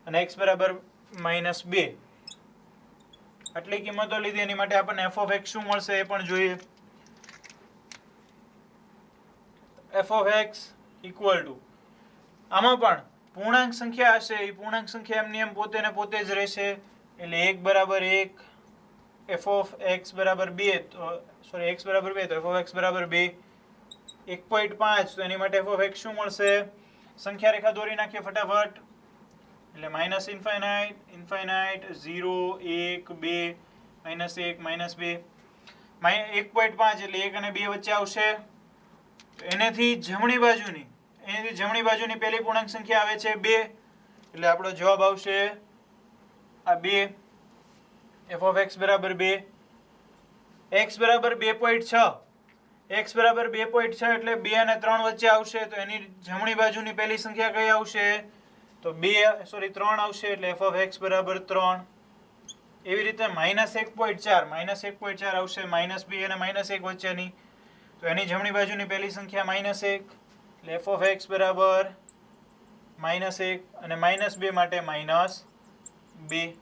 અને x બરાબર -2. આટલી કિંમતો લીધી. એની માટે આપણને f of x શું મળશે એ પણ જોઈએ. f of x equal two આમાં પણ પૂર્ણાંક સંખ્યા હશે એ પૂર્ણાંક સંખ્યા એમની એમ પોતે ને પોતે જ રહેશે. એટલે 1 બરાબર 1, f of x બરાબર 2, તો x બરાબર 2 તો f of x બરાબર 2. 1.5 તો એની માટે f of x શું મળશે? સંખ્યા રેખા દોરી નાખીએ ફટાફટ. એટલે -∞, ∞, 0, 1, 2, -1, -2. 1.5 એટલે 1 અને 2 વચ્ચે આવશે. તો એનેથી જમણી બાજુની પહેલી પૂર્ણાંક સંખ્યા આવે છે 2. એટલે આપણો જવાબ આવશે આ 2. f of x બરાબર 2. x બરાબર 2.6. x બરાબર 2.6 એટલે 2 અને 3 વચ્ચે આવશે. તો એની જમણી બાજુની પહેલી સંખ્યા કઈ આવશે? તો 3 આવશે. એટલે f of x બરાબર 3. એવી રીતે -1.4 આવશે. -2 અને -1 વચ્ચેની. તો એની જમણી બાજુની પહેલી સંખ્યા -1. એટલે f of x બરાબર -1 અને -2 માટે -2.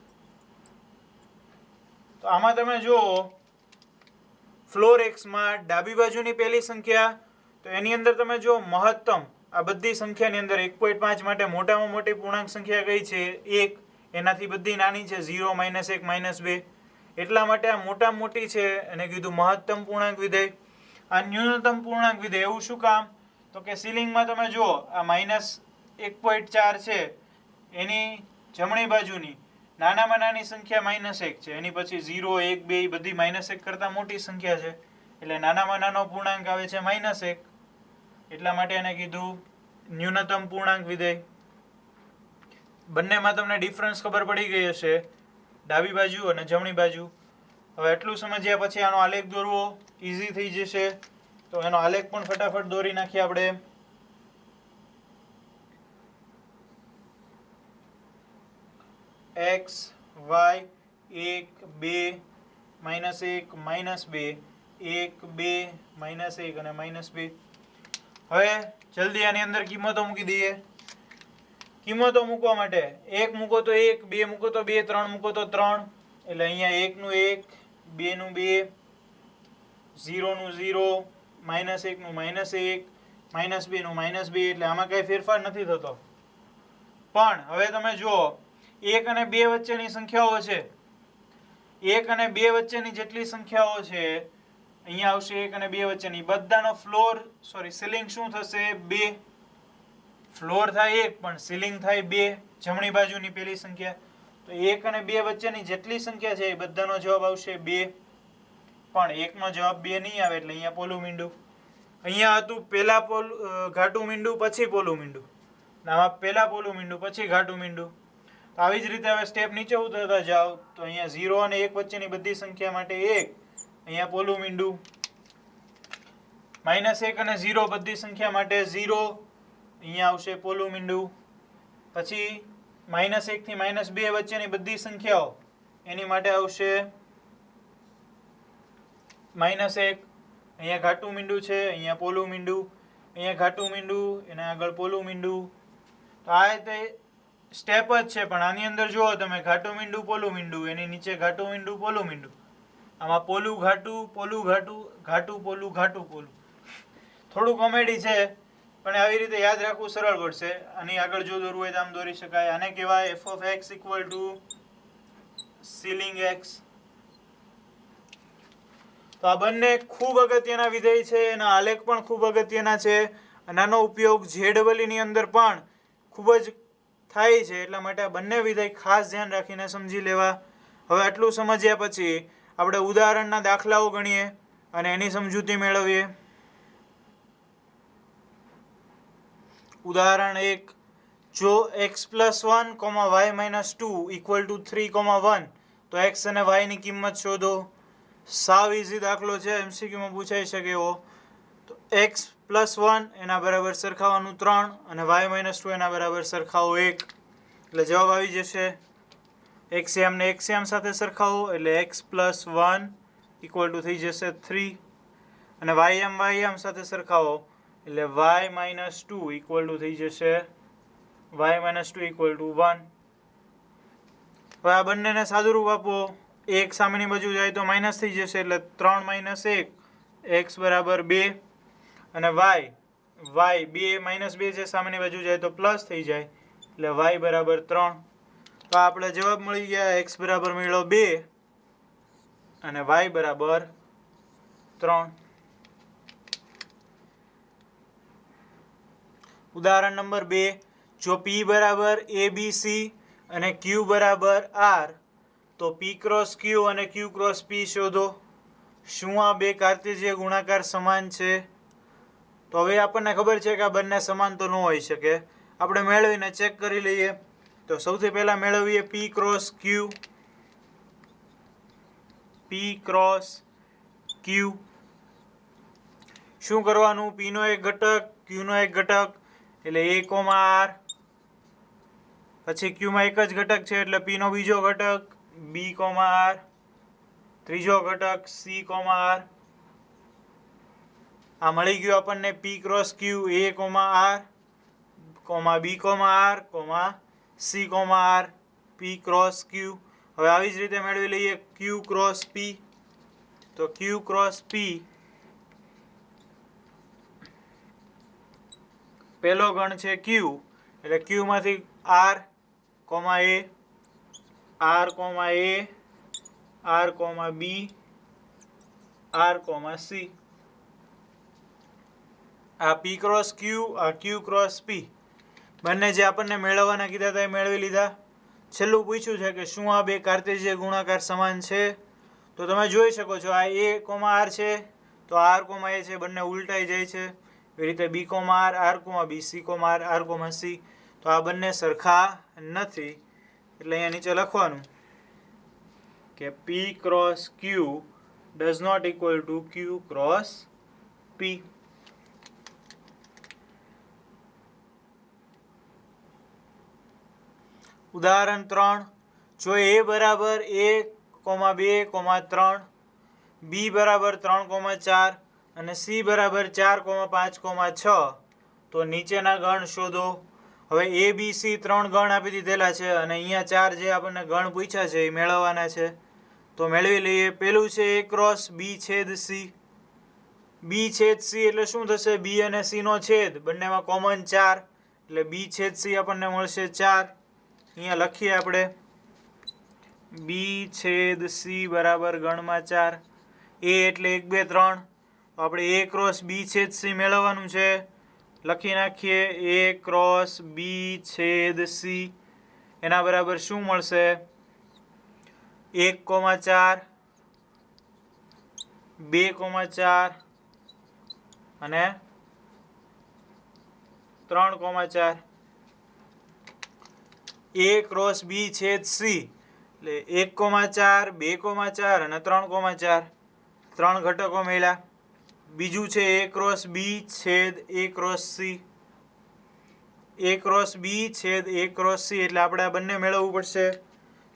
તો આમાં તમે જુઓ ફ્લોર x માં ડાબી બાજુની પહેલી સંખ્યા, તો એની અંદર તમે જો મહત્તમ આ બધી સંખ્યાની અંદર 1.5 માટે મોટામાં મોટી પૂર્ણાંક સંખ્યા કઈ છે? 1. એનાથી બધી નાની છે 0, -1, -2. એટલા માટે આ મોટામાં મોટી છે એને કીધું મહત્તમ પૂર્ણાંક વિધેય. આ ન્યૂનતમ પૂર્ણાંક વિધેય. એવું શું કામ? તો કે સીલિંગમાં તમે જુઓ આ -1.4 છે એની જમણી બાજુની નાનામાં નાની સંખ્યા -1 છે. એની પછી 0, 1, 2 બધી -1 કરતાં મોટી સંખ્યા છે. એટલે નાનામાં નાનો પૂર્ણાંક આવે છે -1. એટલા માટે એને કીધું ન્યૂનતમ પૂર્ણાંક વિધેય. બંનેમાં તમને ડિફરન્સ ખબર પડી ગઈ હશે, ડાબી બાજુ અને જમણી બાજુ. હવે એટલું સમજ્યા પછી આનો આલેખ દોરવો ઈઝી થઈ જશે. તો એનો આલેખ પણ ફટાફટ દોરી નાખીએ આપણે. x, y, 1, 2, -1, -2, 1, 2, -1 અને -2. હવે જલ્દી આની અંદર કિંમતો મૂકી દઈએ. કિંમતો મૂકવા માટે 1 મૂકો તો 1, 2 મૂકો તો 2, 3 મૂકો તો 3. એટલે અહીંયા 1 નું 1, 2 નું 2, 0 નું 0, -1 નું -1, -2 નું -2. એટલે આમાં કઈ ફેરફાર નથી થતો. પણ હવે તમે જુઓ 1 અને 2 વચ્ચેની સંખ્યાઓ છે. 1 અને 2 વચ્ચેની જેટલી સંખ્યાઓ છે અહીંયા આવશે 1 અને 2 વચ્ચેની બધાનો સીલિંગ શું થશે? 2. ફ્લોર થાય 1 પણ સીલિંગ થાય 2. જમણી બાજુની પહેલી સંખ્યા. તો 1 અને 2 વચ્ચેની જેટલી સંખ્યા છે એ બધાનો જવાબ આવશે 2. પણ 1 નો જવાબ 2 નહીં આવે એટલે અહીંયા પોલું મીંડું. અહીંયા હતું પહેલા ઘાટું મીંડું પછી પોલું મીંડું, આમાં પહેલા પોલું મીંડું પછી ઘાટું મીંડું. તો આવી જ રીતે હવે સ્ટેપ નીચે ઉતરતા જાઓ તો અહીંયા 0 અને 1 વચ્ચેની બધી સંખ્યા માટે 1, અહીંયા પોલું મીંડું. -1 અને 0 બધી સંખ્યા માટે 0, અહીંયા આવશે પોલું મીંડું. પછી -1 થી -2 વચ્ચેની બધી સંખ્યાઓ એની માટે આવશે -1, અહીંયા ઘાટું મીંડું છે, અહીંયા પોલું મીંડું, અહીંયા ઘાટું મીંડું, એના આગળ પોલું મીંડું. તો આ રીતે સ્ટેપ જ છે, પણ આની અંદર જુઓ તમે ઘાટું મીંડું પોલું મીંડું, એની નીચે ઘાટું મીંડું પોલું મીંડું, આમાં પોલું ઘાટું પોલું ઘાટું ઘાટું પોલું ઘાટું પોલું. થોડું કોમેડી છે, પણ આવી રીતે યાદ રાખવું સરળ પડશે. આની આગળ જો દોરવું હોય તો આમ દોરી શકાય. આને કહેવાય f of x equal to ceiling x. તો આ બંને ખૂબ અગત્યના વિધેય છે, એના આલેખ પણ ખૂબ અગત્યના છે, અને આનો ઉપયોગ ZEE ની અંદર પણ ખૂબ જ થાય છે. એટલા માટે આ બંને વિધેય ખાસ ધ્યાન રાખીને સમજી લેવા. હવે આટલું સમજ્યા પછી આપણે ઉદાહરણના દાખલાઓ ગણીએ અને એની સમજૂતી મેળવીએ. ઉદાહરણ 1, જો x + 1, y - 2 = 3, 1 તો x અને y ની કિંમત શોધો. સાવ ઇઝી દાખલો છે, MCQ માં પૂછાઈ શકે એવો. તો x + 1 એના બરાબર સરખાવવાનું 3 અને y - 2 એના બરાબર સરખાવો 1, એટલે જવાબ આવી જશે. એક્સયામ ને એક્સયામ સાથે સરખાવો એટલે x + 1 = થઈ જશે 3, અને વાયયામ સાથે સરખાવો એટલે y - 2 થઈ જશે y - 2 = 1. હવે આ બંનેને સાદુરૂપ આપો. 1 સામેની બાજુ જાય તો માઇનસ થઈ જશે એટલે 3 - 1 x = 2, અને y 2 છે, સામેની બાજુ જાય તો પ્લસ થઈ જાય એટલે y = 3. તો આપણે જવાબ મળી ગયા. x બરાબર મળ્યો 2 અને y બરાબર 3. ઉદાહરણ નંબર 2, જો p બરાબર abc અને q બરાબર r તો p × q અને q × p શોધો. શું આ બે કાર્ટેશિય ગુણાકાર સમાન છે? તો હવે આપણને ખબર છે કે આ બંને સમાન તો ન હોઈ શકે. આપણે મેળવીને ચેક કરી લઈએ. તો સૌથી પહેલા મેળવીએ p × q. p × q શું કરવાનું? p નો એક ઘટક, q નો એક ઘટક એટલે a, r. પછી q માં એક જ ઘટક છે એટલે p નો બીજો ઘટક b, r. ત્રીજો ઘટક c, r. આ મળી ગયું આપણને p × q a, r, b, r, c, r, p × q. હવે આવી જ રીતે મેળવી લઈએ q × p. તો q × p પહેલો ગણ છે q એટલે q માંથી r, a, r, b, r, c. આ p × q, આ q × p બંને જે આપણને મેળવવાના કીધા હતા એ મેળવી લીધા. છેલ્લું પૂછ્યું છે કે શું આ બે કાર્ટેશિય ગુણાકાર સમાન છે? તો તમે જોઈ શકો છો આ a, r છે તો r, a છે બંને ઉલટાઈ જાય છે. એવી રીતે b, r, b, c, r, c તો આ બંને સરખા નથી. એટલે અહીંયા નીચે લખવાનું કે p × q does not equal to q × p. ઉદાહરણ 3, જો a બરાબર 1, 2, 3, b બરાબર 3, 4 અને c બરાબર 4, 5, 6 તો નીચેના ગણ શોધો. હવે a, b, c 3 ગણ આપી દીધેલા છે અને અહીંયા 4 જે આપણને ગણ પૂછ્યા છે એ મેળવવાના છે. તો મેળવી લઈએ. પેલું છે a × b / c. b / c એટલે શું થશે? b અને c નો છેદ, બંનેમાં કોમન 4 એટલે b / c આપણને મળશે 4. અહીંયા લખીએ આપણે b / c બરાબર ગણમાં 4. a એટલે 1, 2, 3. તો આપણે a × b / c મેળવવાનું છે. લખી નાખીએ a × b / c એના બરાબર શું મળશે? 1, 4 2,4 અને 3,4. A ક્રોસ B છેદ C એટલે 1,4 2,4 અને 3,4 ત્રણ ઘટકો મળ્યા. બીજું છે A ક્રોસ B છેદ A cross C. A cross B છેદ A ક્રોસ C એટલે આપણે આ બંને મેળવવું પડશે.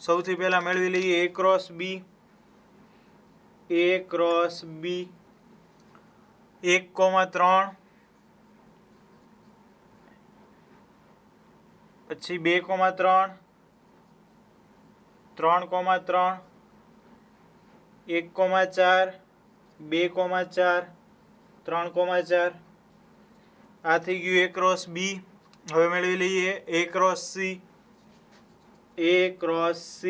સૌથી પહેલા મેળવી લઈએ A cross B. A cross B 1,3 પછી 2,3 3,3 1,4 2,4 3,4 આ થઈ ગયું A ક્રોસ B. હવે મેળવી લઈએ A cross C. A cross C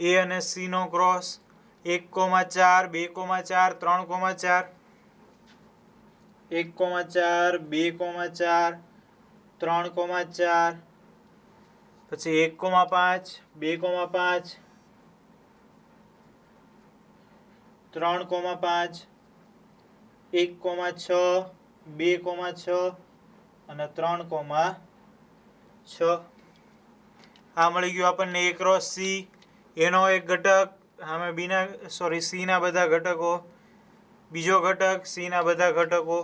A અને C નો ક્રોસ 1,4 2,4 3,4 1,4 2,4 3,4 પછી 1,5 2,5 3,5 1,6 2,6 અને 3,6 આ મળી ગયું આપણને A ક્રોસ C. એનો એક ઘટક સામે C ના બધા ઘટકો, બીજો ઘટક C ના બધા ઘટકો.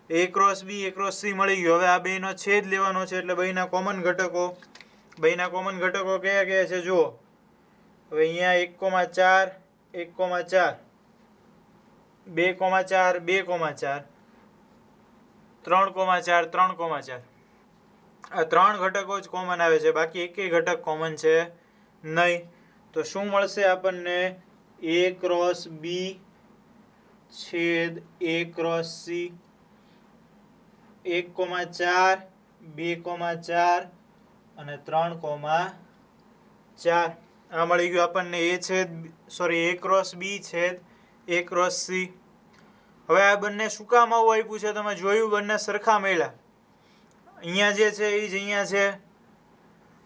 A cross B A cross C મળી ગયું. હવે આ બેનો છેદ લેવાનો છે એટલે બેના કોમન ઘટકો. બેના કોમન ઘટકો કયા કયા છે જુઓ. હવે અહીંયા 1,4 1,4 2,4 2,4 3,4 3,4 આ ત્રણ ઘટકો જ કોમન આવે છે, બાકી એકેય ઘટક કોમન છે નહીં. તો શું મળશે આપણને? A ક્રોસ B છેદ A ક્રોસ C 1,4 2,4 અને 3,4 આ મળી ગયું આપણને A ક્રોસ B છેદ A ક્રોસ C. હવે આ બંને શું કામ આવું આપ્યું છે તમે જોયું? બંને સરખા મળ્યા. અહીંયા જે છે એ જ અહીંયા છે.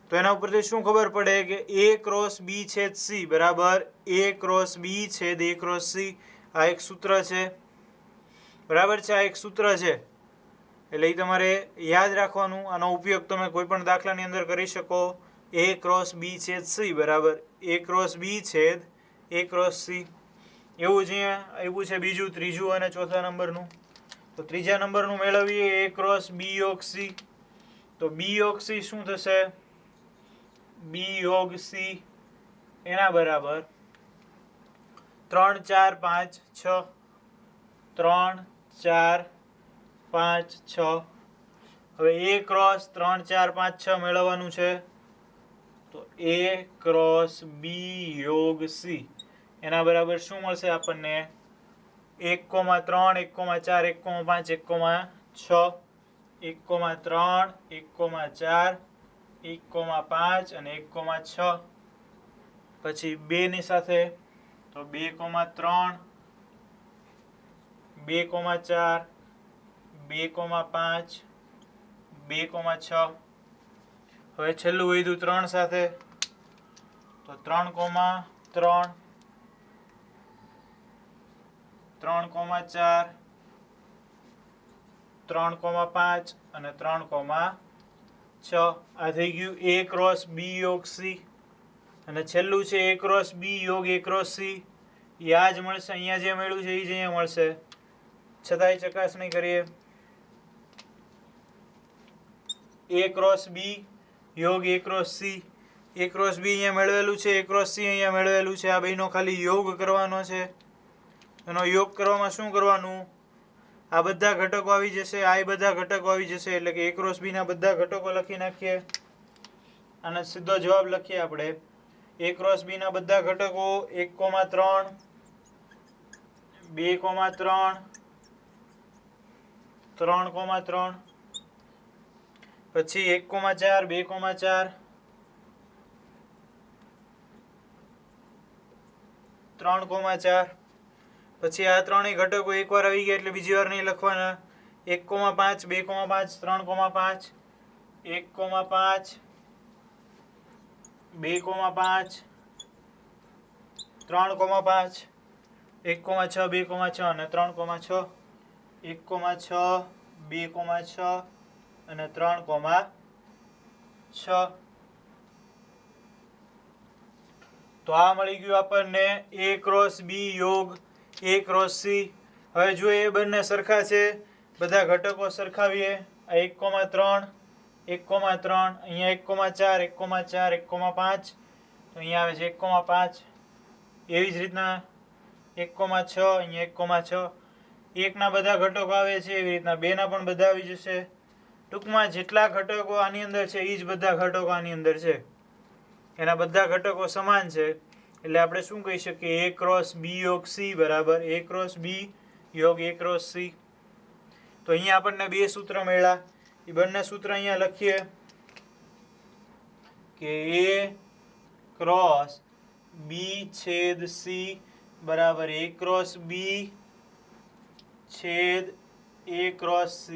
તો એના ઉપરથી શું ખબર પડે કે A ક્રોસ B છેદ C બરાબર A ક્રોસ B છેદ A ક્રોસ C. આ એક સૂત્ર છે, બરાબર છે? આ એક સૂત્ર છે એટલે એ તમારે યાદ રાખવાનું. આનો ઉપયોગ તમે કોઈ પણ દાખલાની અંદર કરી શકો. A ક્રોસ B છેદ C બરાબર A ક્રોસ B છેદ A ક્રોસ C. એવું જ અહીંયા આવ્યું છે બીજું, ત્રીજું અને ચોથા નંબરનું. તો ત્રીજા નંબરનું મેળવીએ A ક્રોસ B યોગ C. તો B યોગ C શું થશે? B યોગ C એના બરાબર 3 4 5 6 3 4 5 6. હવે A ક્રોસ 3 4 5 6 મેળવવાનું છે. તો A ક્રોસ B યોગ C એના બરાબર શું મળશે આપણને? 1,3 1,4 1,5 1,6 1,3 1,4 1,5 અને 1,6 પછી 2 ની સાથે તો 2,3 2,4 2,5 2,6. હવે છેલ્લું વધ્યું 3 સાથે તો 3,3 3,4 3,5 અને 3,6 આ થઈ ગયું A ક્રોસ B યોગ C. અને છેલ્લું છે A ક્રોસ B યોગ A ક્રોસ C. એ આ જ મળશે. અહીંયા જે મળ્યું છે એ જ અહીંયા મળશે. છતાંય ચકાસણી કરીએ. A ક્રોસ B યોગ A cross C. A cross B અહીંયા મેળવેલું છે, A ક્રોસ C અહીંયા મેળવેલું છે. આ બેનો ખાલી યોગ કરવાનો છે. એનો યોગ કરવામાં શું કરવાનું? આ બધા ઘટકો આવી જશે, આ બધા ઘટકો આવી જશે એટલે કે A ક્રોસ B ના બધા ઘટકો લખી નાખીએ. આનો સીધો જવાબ લખીએ આપણે. A ક્રોસ B ના બધા ઘટકો 1,3 2,3 3,3 પછી 1,4 2,4 3,4 પછી આ ત્રણેય ઘટકો એકવાર આવી ગયા એટલે બીજી વાર નહીં લખવાના. 1,5 2,5 3,5 1,5 2,5 3,5 1,6 2,6 અને 3,6 1,6 2,6 અને 3,6 તો આ મળી ગયું આપણને A ક્રોસ B યોગ A ક્રોસ C. હવે જો એ બંને સરખા છે, બધા ઘટકો સરખાવીએ. આ 1,3 1,3 અહીંયા 1,4 1,4 1,5 તો અહીંયા આવે છે 1,5. એવી જ રીતના 1,6 અહીંયા 1,6 એકના બધા ઘટકો આવે છે, એવી રીતના બેના પણ બધા આવી જશે. ટૂંકમાં જેટલા ઘટકો આની અંદર છે એ જ બધા ઘટકો આની અંદર છે, એના બધા ઘટકો સમાન છે. એટલે આપણે શું કહી શકીએ? A ક્રોસ B યોગ C બરાબર A ક્રોસ B યોગ A ક્રોસ C. તો અહીંયા આપણને બે સૂત્ર મળ્યા. એ બંને સૂત્ર અહીંયા લખીએ કે A ક્રોસ B છેદ C બરાબર A ક્રોસ B છેદ A ક્રોસ C.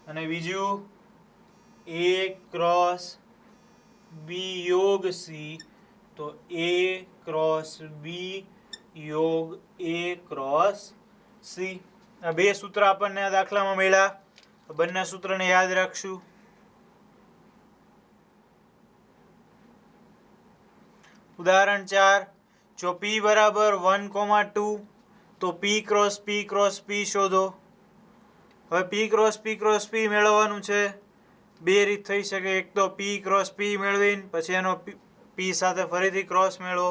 અને બીજું A ક્રોસ B યોગ C તો A ક્રોસ B યોગ A ક્રોસ C. આ બે સૂત્ર આપણને આ દાખલામાં મળ્યા. બંને સૂત્રને યાદ રાખશું. ઉદાહરણ 4, જો P બરાબર 1,2 તો P cross P cross P શોધો. હવે P cross P cross P મેળવવાનું છે. બે રીત થઈ શકે. એક તો P ક્રોસ P મેળવીને પછી એનો P સાથે ફરીથી ક્રોસ મેળવો,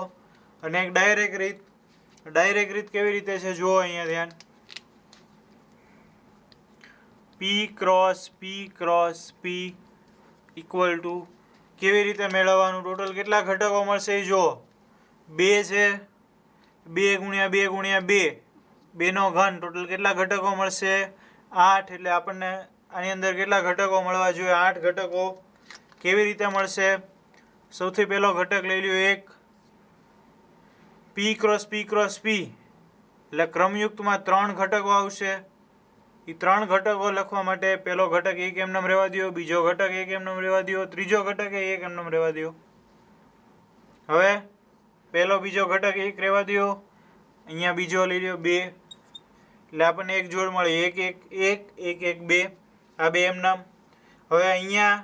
અને એક ડાયરેક્ટ રીત. ડાયરેક્ટ રીત કેવી રીતે છે જુઓ અહીંયા ધ્યાન. P cross P cross P equal to કેવી રીતે મેળવવાનું? ટોટલ કેટલા ઘટકો મળશે એ જુઓ. 2 છે, 2 ગુણ્યા 2 ગુણ્યા 2, 2નો ઘન. ટોટલ કેટલા ઘટકો મળશે? 8. એટલે આપણને આની અંદર કેટલા ઘટકો મળવા જોઈએ? 8 ઘટકો. કેવી રીતે મળશે? સૌથી પહેલો ઘટક લઈ લ્યો 1. P cross P cross P એટલે ક્રમયુક્તમાં 3 ઘટકો આવશે. એ 3 ઘટકો લખવા માટે પહેલો ઘટક 1 એમનેમ રહેવા દો, બીજો ઘટક 1 એમનેમ રહેવા દો, ત્રીજો ઘટક 1 એમનેમ રહેવા દો. હવે પહેલો બીજો ઘટક 1 રહેવા દો, અહીંયા બીજો લઈ લ્યો 2. એટલે આપણને એક જોડ મળે 1 1 1 1 1 2. આ બે એમનેમ. હવે અહીંયા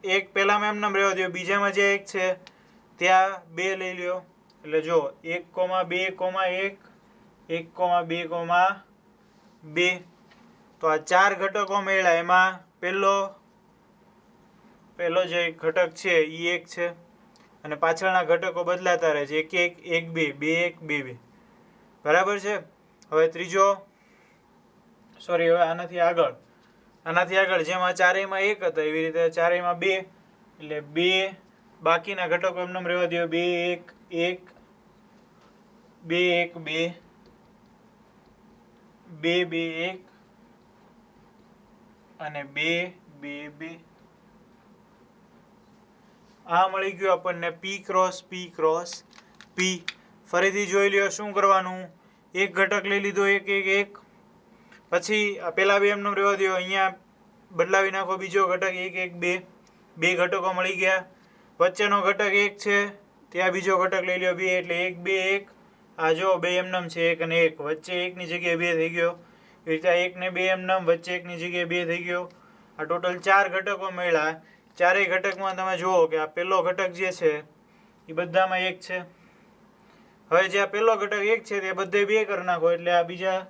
એક પહેલામાં એમનેમ રહેવા દો, બીજામાં જે 1 છે ત્યાં 2 લઈ લ્યો. એટલે જો 1,2,1 1,2,2. તો આ 4 ઘટકો મળ્યા. એમાં પહેલો જે ઘટક છે એ 1 છે, અને પાછળના ઘટકો બદલાતા રહે છે. 1 1 1 2 2 1 2 2. બરાબર છે. હવે ત્રીજો હવે આનાથી આગળ જેમ આ ચારેયમાં 1 હતા એવી રીતે ચારેયમાં 2. એટલે 2 બાકીના ઘટકો એમને રહેવા દો. 2 1 1 2 1 2 2 2 1 અને 2 2 2. આ મળી ગયું આપણને P cross P cross P. ફરીથી જોઈ લ્યો શું કરવાનું. એક ઘટક લઈ લીધો 1 1 1. પછી આ પેલા બે એમનો રહેવા દો. અહીંયા બદલાવી નાખો બીજો ઘટક 1 1 2. બે ઘટકો મળી ગયા. વચ્ચેનો ઘટક 1 છે, ત્યાં બીજો ઘટક લઈ લ્યો 2. એટલે 1 2 1. આ જો બે એમનેમ છે 1 અને 1. વચ્ચે 1 ની જગ્યાએ 2 થઈ ગયો. એ રીતે 1 ને 2 એમનેમ, વચ્ચે 1 ની જગ્યાએ 2 થઈ ગયો. આ ટોટલ 4 ઘટકો મળ્યા. ચારેય ઘટકમાં તમે જુઓ કે આ પહેલો ઘટક જે છે એ બધામાં 1 છે. હવે જે આ પહેલો ઘટક 1 છે તે બધે 2 કરી નાખો, એટલે આ બીજા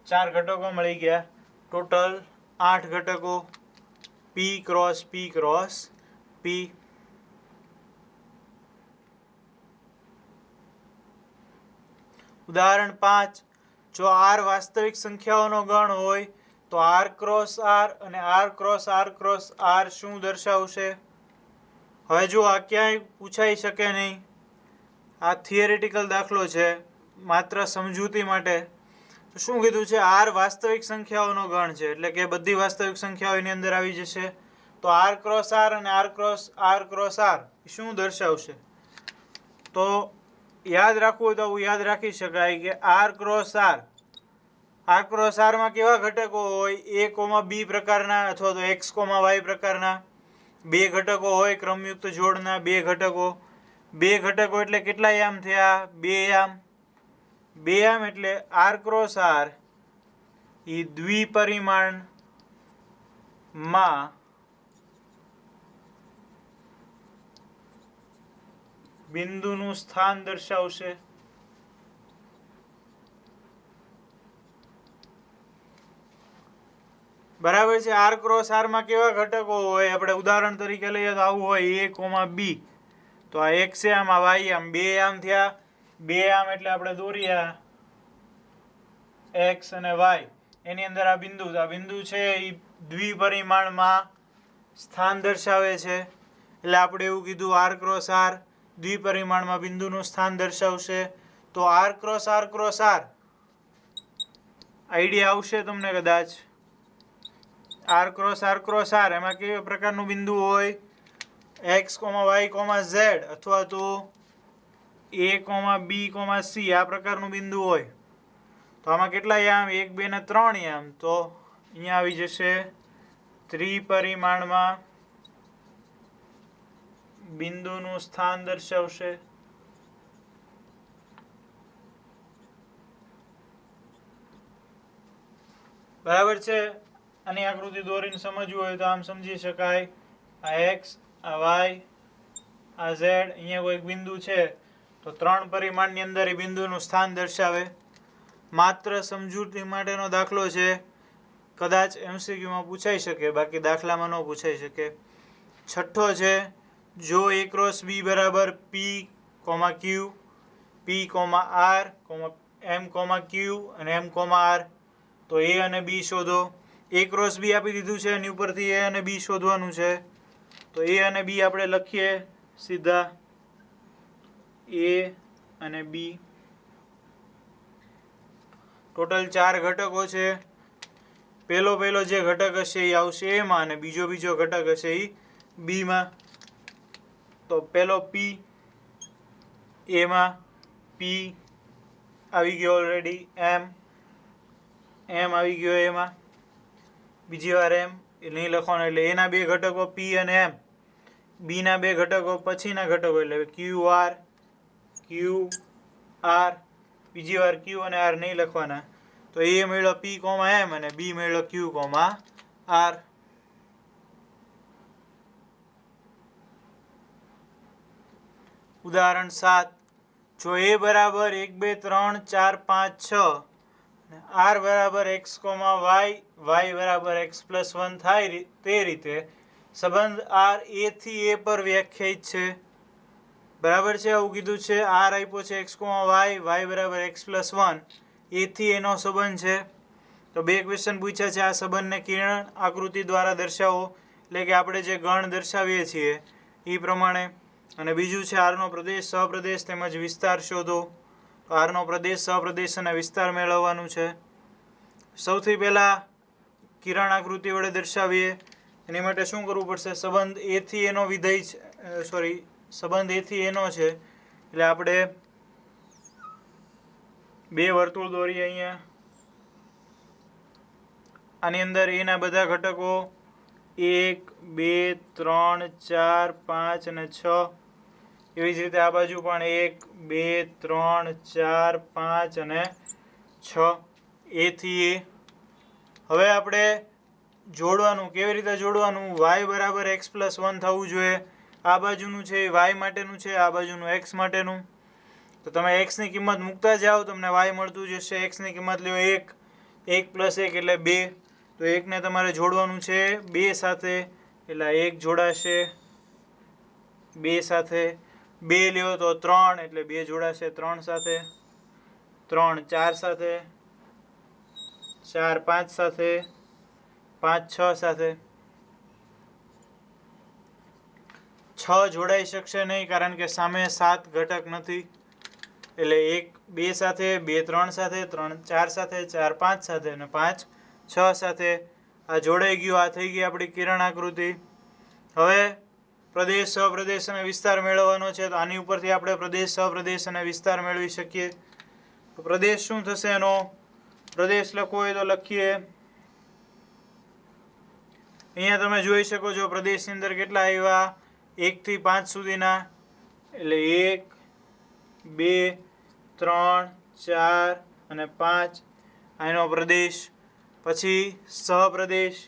4 ઘટકો મળી ગયા. ટોટલ 8 ઘટકો. P cross P cross P. ઉદાહરણ 5, જો R વાસ્તવિક સંખ્યાઓનો ગણ હોય તો R ક્રોસ R અને R cross R cross R શું દર્શાવશે? હવે જો આ ક્યાંય પૂછાઈ શકે નહીં. આ થિયરેટિકલ દાખલો છે, માત્ર સમજૂતી માટે. તો શું કીધું છે? R વાસ્તવિક સંખ્યાઓનો ગણ છે, એટલે કે બધી વાસ્તવિક સંખ્યાઓ એની અંદર આવી જશે. તો R ક્રોસ R અને R ક્રોસ R શું દર્શાવશે? તો યાદ રાખવું હોય તો આવું યાદ રાખી શકાય કે R ક્રોસ R માં કેવા ઘટકો હોય? A, B પ્રકારના અથવા તો X, Y પ્રકારના. બે ઘટકો હોય ક્રમયુક્ત જોડના. બે ઘટકો એટલે કેટલા યામ થયા? 2 યામ. બે આમ એટલે આર ક્રોસ આર એ દ્વિપરિમાણમાં બિંદુનું સ્થાન દર્શાવશે. બરાબર છે. આર ક્રોસ આર માં કેવા ઘટકો હોય? આપણે ઉદાહરણ તરીકે લઈએ તો આવું હોય a, b. તો આ x છે, આમાં y, આમ બે આમ થયા. બે આમ એટલે આપણે દોર્યા x અને y. એની અંદર આ બિંદુ છે એ દ્વિપરિમાણમાં સ્થાન દર્શાવે છે. એટલે આપણે એવું કીધું આર ક્રોસ આર દ્વિપરિમાણમાં બિંદુનું સ્થાન દર્શાવશે. તો આર ક્રોસ આર આઈડિયા આવશે તમને કદાચ. આર ક્રોસ આર એમાં કેવા પ્રકારનું બિંદુ હોય? x, y, z અથવા તો a, b, c આ પ્રકારનું બિંદુ હોય. તો આમાં કેટલા યામ? 1, 2 ને 3 યામ. તો અહીંયા આવી જશે ત્રિપરિમાણમાં બિંદુનું સ્થાન દર્શાવશે. બરાબર છે. આની આકૃતિ દોરીને સમજવું હોય તો આમ સમજી શકાય. આ x, આ y, આ z, અહીંયા કોઈ બિંદુ છે તો 3 પરિમાણની અંદર એ બિંદુનું સ્થાન દર્શાવે. માત્ર સમજૂતી માટેનો દાખલો છે. કદાચ MCQમાં પૂછાઈ શકે, બાકી દાખલામાં ન પૂછાઈ શકે. છઠ્ઠો છે, જો a ક્રોસ b બરાબર p, q, p, r, m, q અને m, r, તો a અને b શોધો. a ક્રોસ b આપી દીધું છે, એની ઉપરથી a અને b શોધવાનું છે. તો a અને b આપણે લખીએ સીધા. a અને b ટોટલ 4 ઘટકો છે. પહેલો જે ઘટક હશે એ આવશે a માં, અને બીજો ઘટક હશે એ b માં. તો પહેલો p, a માં p આવી ગયો ઓલરેડી. m આવી ગયો a માં. બીજી વાર m એ નહીં લખવાનું, એટલે a ના 2 ઘટકો p અને m. b ના 2 ઘટકો પછીના ઘટકો એટલે q, r. બીજી વાર q અને r નહીં લખવાના. તો a મળ્યો p, m અને b મળ્યો q, r. ઉદાહરણ 7, જો a બરાબર 1, 2, 3, 4, 5, 6 અને r બરાબર x, y બરાબર x+1 થાય તે રીતે સંબંધ r a થી a પર વ્યાખ્યાયિત છે. બરાબર છે, આવું કીધું છે. r આપ્યો છે x, y બરાબર x+1, a થી એનો સંબંધ છે. તો 2 ક્વેશ્ચન પૂછ્યા છે. આ સંબંધને કિરણ આકૃતિ દ્વારા દર્શાવો, એટલે કે આપણે જે ગણ દર્શાવીએ છીએ એ પ્રમાણે. અને બીજું છે આરનો પ્રદેશ, સહપ્રદેશ તેમજ વિસ્તાર શોધો. તો આરનો પ્રદેશ, સહપ્રદેશ અને વિસ્તાર મેળવવાનું છે. સૌથી પહેલા કિરણ આકૃતિ વડે દર્શાવીએ. એની માટે શું કરવું પડશે? સંબંધ a થી એનો સંબંધ a થી એનો છે, એટલે આપણે 2 વર્તુળ દોરીએ અહીંયા. આની અંદર a ના બધા ઘટકો 1, 2, 3, 4, 5 અને 6. એવી જ રીતે આ બાજુ પણ 1, 2, 3, 4, 5 અને 6 a થી a. હવે આપણે જોડવાનું કેવી રીતે જોડવાનું? y બરાબર x+1 થવું જોઈએ. આ બાજુનું છે એ y માટેનું છે, આ બાજુનું x માટેનું. તો તમે x ની કિંમત મૂકતા જાઓ, તમને y મળતું જશે. x ની કિંમત લ્યો 1, 1 + 1 એટલે 2. તો 1 ને તમારે જોડવાનું છે 2 સાથે, એટલે 1 જોડાશે 2 સાથે. 2 લ્યો તો 3 એટલે 2 જોડાશે 3 સાથે. 3 4 સાથે, 4 5 સાથે, 5 6 સાથે. 6 જોડાઈ શકશે નહીં, કારણ કે સામે 7 ઘટક નથી. એટલે 1 2 સાથે, 2 3 સાથે, 3 4 સાથે, 4 5 સાથે અને 5 6 સાથે. આ જોડાઈ ગયું. આ થઈ ગઈ આપણી કિરણ આકૃતિ. હવે પ્રદેશ, સહપ્રદેશ અને વિસ્તાર મેળવવાનો છે. તો આની ઉપરથી આપણે પ્રદેશ, સહપ્રદેશ અને વિસ્તાર મેળવી શકીએ. તો પ્રદેશ શું થશે? એનો પ્રદેશ લખવો હોય તો લખીએ. અહીંયા તમે જોઈ શકો છો પ્રદેશની અંદર કેટલા આવ્યા? 1 થી 5 સુધીના. એટલે 1, 2, 3, 4 અને 5 આનો પ્રદેશ. પછી સહપ્રદેશ.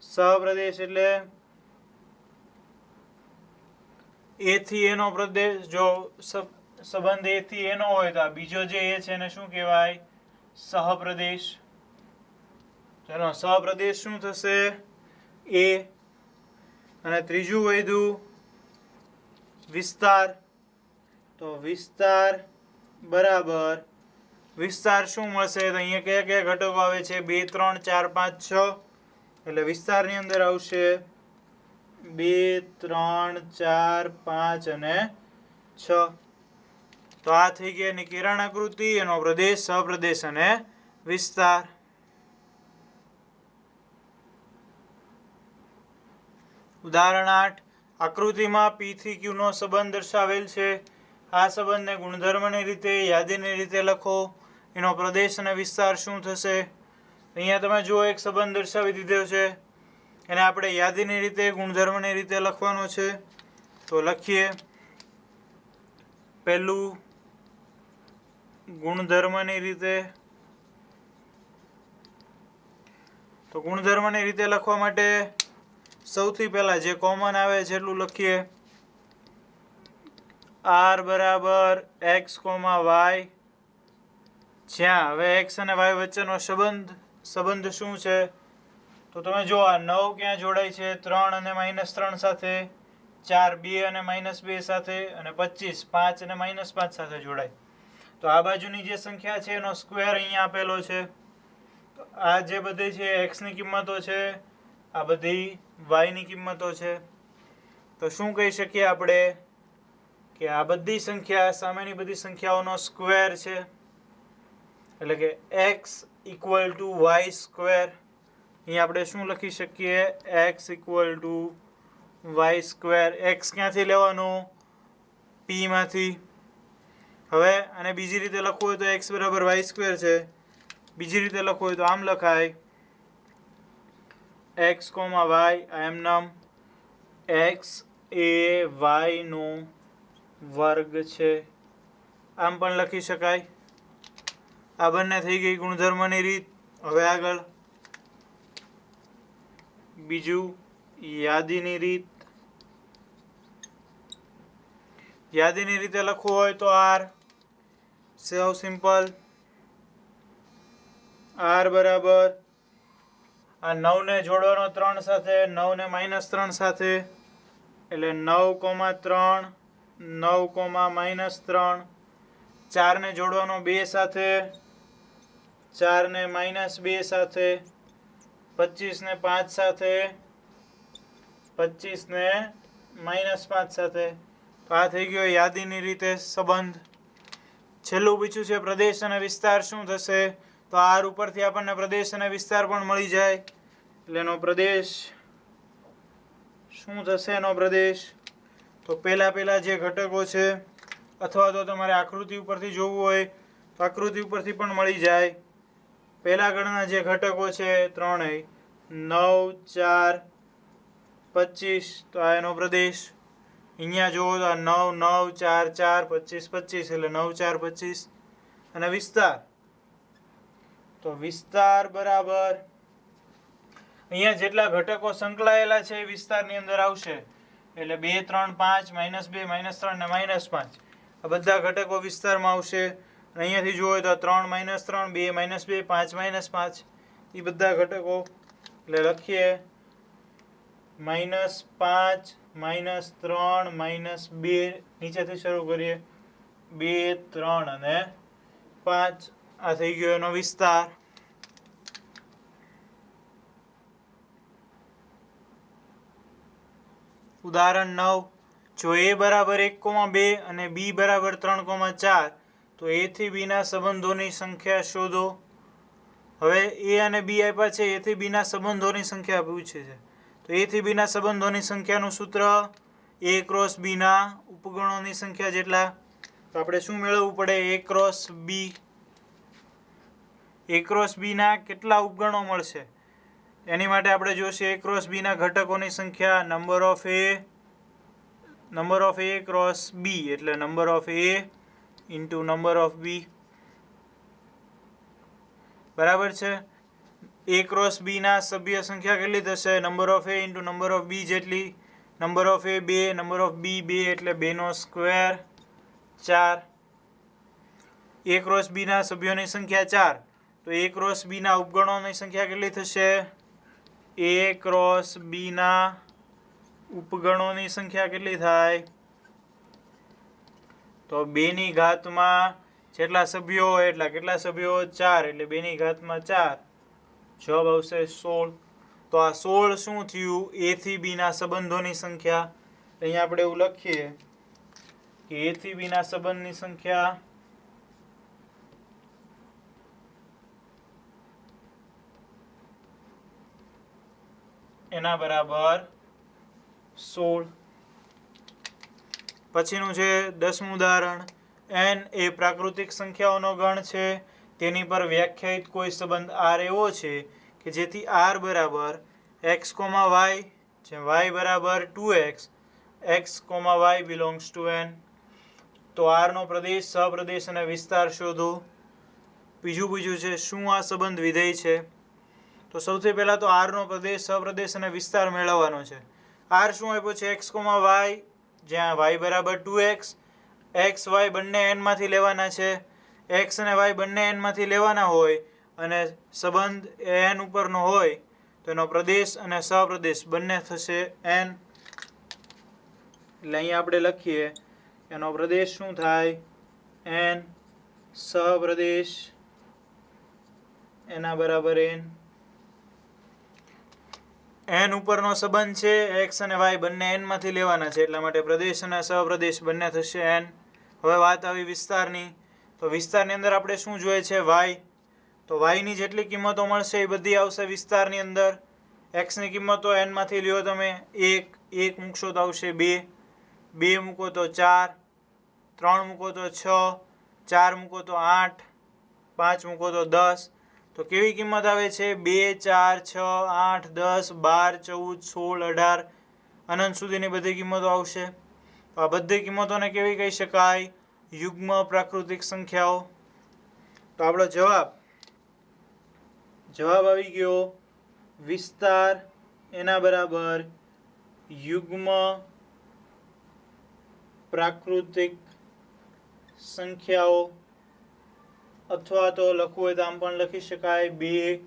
સહપ્રદેશ એટલે એ થી એનો પ્રદેશ. જો સંબંધ એ થી એનો હોય તો આ બીજો જે એ છે એને શું કહેવાય? સહપ્રદેશ. ચાલો સહપ્રદેશ શું થશે? એ. અને ત્રીજું વધ્યું વિસ્તાર. તો વિસ્તાર બરાબર વિસ્તાર શું મળશે? તો અહીંયા કયા કયા ઘટકો આવે છે? 2 3 4 5 6. એટલે વિસ્તારની અંદર આવશે 2 3 4 5 અને 6. તો આ થઈ ગઈ એની કિરણ આકૃતિ, એનો પ્રદેશ, સહપ્રદેશ અને વિસ્તાર. ઉદાહરણ 8. આકૃતિમાં P થી Q નો સંબંધ દર્શાવેલ છે. આ સંબંધને ગુણધર્મની રીતે, યાદીની રીતે લખો. એનો પ્રદેશ અને વિસ્તાર શું થશે? અહીંયા તમે જુઓ એક સંબંધ દર્શાવી દીધો છે. એને આપણે યાદીની રીતે, ગુણધર્મની રીતે લખવાનો છે. તો લખીએ. પહેલું ગુણધર્મની રીતે. તો ગુણધર્મની રીતે લખવા માટે સૌથી પહેલા જે કોમન આવે છે એટલું લખીએ. r બરાબર x, y. જ્યાં હવે x અને y વચ્ચેનો સંબંધ શું છે? તો તમે જો આ 9 ક્યાં જોડાય છે? 3 અને -3 સાથે, 4 2 અને -2 સાથે, અને 25 5 અને -5 સાથે જોડાય. તો આ બાજુની જે સંખ્યા છે એનો સ્ક્વેર અહીંયા આપેલો છે. તો આ જે બધી છે x ની કિંમતો છે, આ બધી y ની કિંમતો છે. તો શું કહી શકીએ આપણે? કે આ બધી સંખ્યા, સામેની બધી સંખ્યાઓનો સ્ક્વેર છે. એટલે કે x = y સ્ક્વેર. અહીં આપણે શું લખી શકીએ? x = y square. x ક્યાંથી લેવાનું? p માંથી. હવે આને બીજી રીતે લખવું હોય તો x બરાબર y સ્ક્વેર છે. બીજી રીતે લખવું હોય તો આમ લખાય x, y. એમ નામ x એ y નો વર્ગ છે. આમ પણ લખી શકાય. આ બંને થઈ ગઈ ગુણધર્મની રીત. હવે આગળ બીજું યાદીની રીત. યાદીની રીતે લખવું હોય તો r. સેવ સિમ્પલ. r બરાબર આ 9 ને જોડવાનો 3 સાથે, 9 ને -3 સાથે, એટલે 9,3 9,-3. 4 ને જોડવાનો 2 સાથે, 4 ને -2 સાથે, 25 ને 5 સાથે, 25 ને -5 સાથે. તો આ થઈ ગયો યાદીની રીતે સંબંધ. છેલ્લું પૂછ્યું છે પ્રદેશ અને વિસ્તાર શું થશે? તો r ઉપરથી આપણને પ્રદેશ અને વિસ્તાર પણ મળી જાય. એટલે એનો પ્રદેશ શું થશે? એનો પ્રદેશ તો પહેલા જે ઘટકો છે, અથવા તો તમારે આકૃતિ ઉપરથી જોવું હોય તો આકૃતિ ઉપરથી પણ મળી જાય. પહેલા ગણના જે ઘટકો છે ત્રણેય, 9 4 25. તો આ એનો પ્રદેશ. અહીંયા જુઓ તો 9 9 4 4 25 25, એટલે 9 4 25. અને વિસ્તાર, તો વિસ્તાર બરાબર અહીંયા જેટલા ઘટકો સંકળાયેલા છે એ વિસ્તારની અંદર આવશે. એટલે 2 3 5 -2 -3 ને -5 આ બધા ઘટકો વિસ્તારમાં આવશે. અને અહીંયાથી જુઓ તો 3 -3 2 -2 5 -5 એ બધા ઘટકો. એટલે લખીએ -5 -3 -2. નીચેથી શરૂ કરીએ 2 3 અને 5. આ થઈ ગયો એનો વિસ્તાર. ઉદાહરણ 9. જો a બરાબર 1,2 અને b બરાબર 3,4 તો a થી b ના સંબંધોની સંખ્યા શોધો. હવે a અને b આપ્યા છે, a થી b ના સંબંધોની સંખ્યા પૂછે છે. તો a થી b ના સંબંધોની સંખ્યાનું સૂત્ર a ક્રોસ b ના ઉપગણોની સંખ્યા જેટલા. તો આપણે શું મેળવવું પડે? a ક્રોસ b ના કેટલા ઉપગણો મળશે? એની માટે આપણે જોશે a ક્રોસ b ના ઘટકોની સંખ્યા. Number of a cross b એટલે number of a into number of b. બરાબર છે. A ક્રોસ B ના સભ્ય સંખ્યા કેટલી થશે? Number of A into number of B જેટલી. Number of A 2, number of B 2 એટલે 2 નો સ્ક્વેર 4. A ક્રોસ B ના સભ્યોની સંખ્યા 4, તો A ક્રોસ B ના ઉપગણોની સંખ્યા કેટલી થશે? A ક્રોસ B ના ઉપગણોની સંખ્યા કેટલી થાય? તો 2 ની ઘાતમાં જેટલા સભ્યો હોય એટલા. કેટલા સભ્યો? 4, એટલે 2 ની ઘાતમાં 4. જવાબ આવશે 16. તો આ 16 શું થયું? A થી B ના સંબંધોની સંખ્યા. અહીંયા આપણે એવું લખીએ કે A થી B ના સંબંધની સંખ્યા એના બરાબર 16. પછીનું છે 10મું ઉદાહરણ. n એ પ્રાકૃતિક સંખ્યાઓનો ગણ છે. તેની પર વ્યાખ્યાયિત કોઈ સંબંધ r એવો છે કે જેથી r બરાબર x, y, જે y બરાબર 2x, x, y belongs to n. તો r નો પ્રદેશ, સહપ્રદેશ અને વિસ્તાર શોધો. બીજું પૂછ્યું છે શું આ સંબંધ વિધેય છે? તો સૌથી પહેલા તો r નો પ્રદેશ, સહપ્રદેશ અને વિસ્તાર મેળવવાનો છે. r શું આપ્યો છે? x, y, જ્યાં y બરાબર 2x, x, y બંને n માંથી લેવાના છે. x અને y બંને n માંથી લેવાના હોય અને સંબંધ n ઉપરનો હોય તો એનો પ્રદેશ અને સહપ્રદેશ બંને થશે n. એટલે અહીંયા આપણે લખીએ એનો પ્રદેશ શું થાય? n, સહપ્રદેશ એના બરાબર n. n ઉપરનો સંબંધ છે, x અને y બંને n માંથી લેવાના છે, એટલા માટે પ્રદેશ અને સહપ્રદેશ બંને થશે n. હવે વાત આવી વિસ્તારની. તો વિસ્તારની અંદર આપણે શું જોઈએ છે? y. તો y ની જેટલી કિંમતો મળશે એ બધી આવશે વિસ્તારની અંદર. x ની કિંમતો n માંથી લ્યો તમે. 1 મૂકશો તો આવશે 2, 2 મૂકો તો 4, 3 મૂકો તો 6, 4 મૂકો તો 8, 5 મૂકો તો 10. તો કેવી કિંમત આવે છે? 2, 4, 6, 8, 10, 12, 14, 16, 18 અનંત સુધીની બધી કિંમતો આવશે. તો આ બધી કિંમતોને કેવી કહી શકાય? યુગ્મ પ્રાકૃતિક સંખ્યાઓ. તો આપણો જવાબ આવી ગયો વિસ્તાર એના બરાબર યુગ્મ પ્રાકૃતિક સંખ્યાઓ. અથવા તો લખવું હોય તો આમ પણ લખી શકાય 2,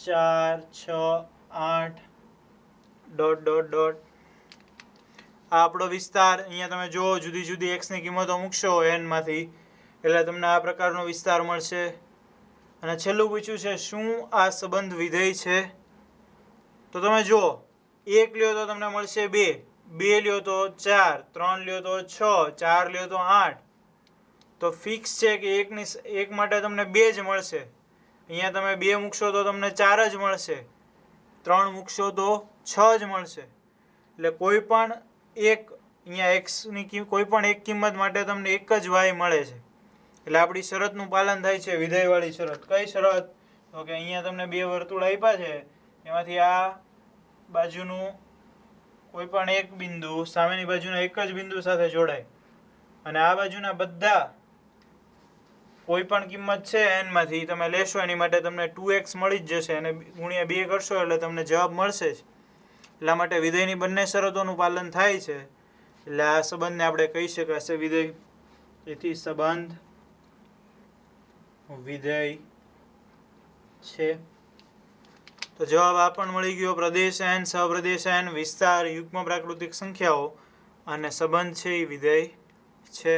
4, 6, 8 ... આ આપણો વિસ્તાર. અહીંયા તમે જુઓ જુદી જુદી x ની કિંમતો મૂકશો n માંથી એટલે તમને આ પ્રકારનો વિસ્તાર મળશે. અને છેલ્લું પૂછ્યું છે શું આ સંબંધ વિધેય છે? તો તમે જુઓ 1 લ્યો તો તમને મળશે 2, 2 લ્યો તો 4, 3 લ્યો તો 6, 4 લ્યો તો 8. તો ફિક્સ છે કે એક માટે તમને 2 જ મળશે. અહીંયા તમે 2 મૂકશો તો તમને 4 જ મળશે, 3 મૂકશો તો 6 જ મળશે. એટલે કોઈ પણ એક અહીંયા x ની કોઈ પણ એક કિંમત માટે તમને એક જ y મળે છે. એટલે આપણી શરતનું પાલન થાય છે, વિધેયવાળી શરત. કઈ શરત? તો કે અહીંયા તમને 2 વર્તુળ આપ્યા છે, એમાંથી આ બાજુનું કોઈ પણ એક બિંદુ સામેની બાજુના એક જ બિંદુ સાથે જોડાય અને આ બાજુના બધા કોઈ પણ કિંમત છે n માંથી તમે લેશો એની માટે તમને 2x મળી જ જશે અને ગુણ્યા 2 કરશો એટલે તમને જવાબ મળશે જ. એટલા માટે વિધેયની બંને શરતોનું પાલન થાય છે એટલે આ સંબંધને આપણે કહી શકાશે વિધેય. તેથી સંબંધ વિધેય છે. તો જવાબ આ પણ મળી ગયો. પ્રદેશ n, સહપ્રદેશ n, વિસ્તાર, યુગ્મ પ્રાકૃતિક સંખ્યાઓ અને સંબંધ છે એ વિધેય છે.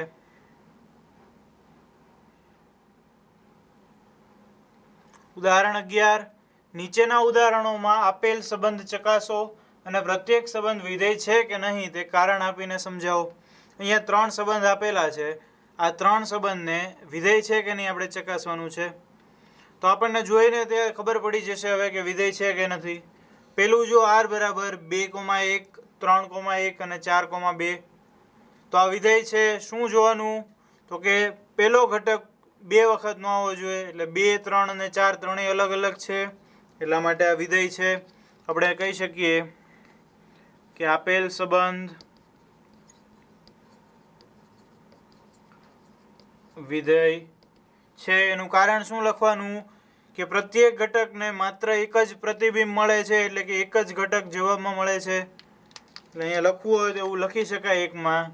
ઉદાહરણ 11. નીચેના ઉદાહરણોમાં આપેલ સંબંધ ચકાસો અને પ્રત્યેક સંબંધ વિધેય છે કે નહીં તે કારણ આપીને સમજાવો. અહીંયા 3 સંબંધ આપેલા છે. આ 3 સંબંધને વિધેય છે કે નહીં આપણે ચકાસવાનું છે. તો આપણને જોઈને તે ખબર પડી જશે હવે કે વિધેય છે કે નથી. પેલું જો r બરાબર 2,1, 3,1 અને 4,2. તો આ વિધેય છે. શું જોવાનું? તો કે પેલો ઘટક 2 વખત ન આવવો જોઈએ. એટલે 2, 3 અને 4 ત્રણેય અલગ અલગ છે, એટલા માટે આ વિધેય છે. આપણે કહી શકીએ કે આપેલ સંબંધ વિધેય છે. એનું કારણ શું લખવાનું? કે પ્રત્યેક ઘટકને માત્ર એક જ પ્રતિબિંબ મળે છે, એટલે કે એક જ ઘટક જવાબમાં મળે છે. એટલે અહીંયા લખવું હોય તો એવું લખી શકાય એકમાં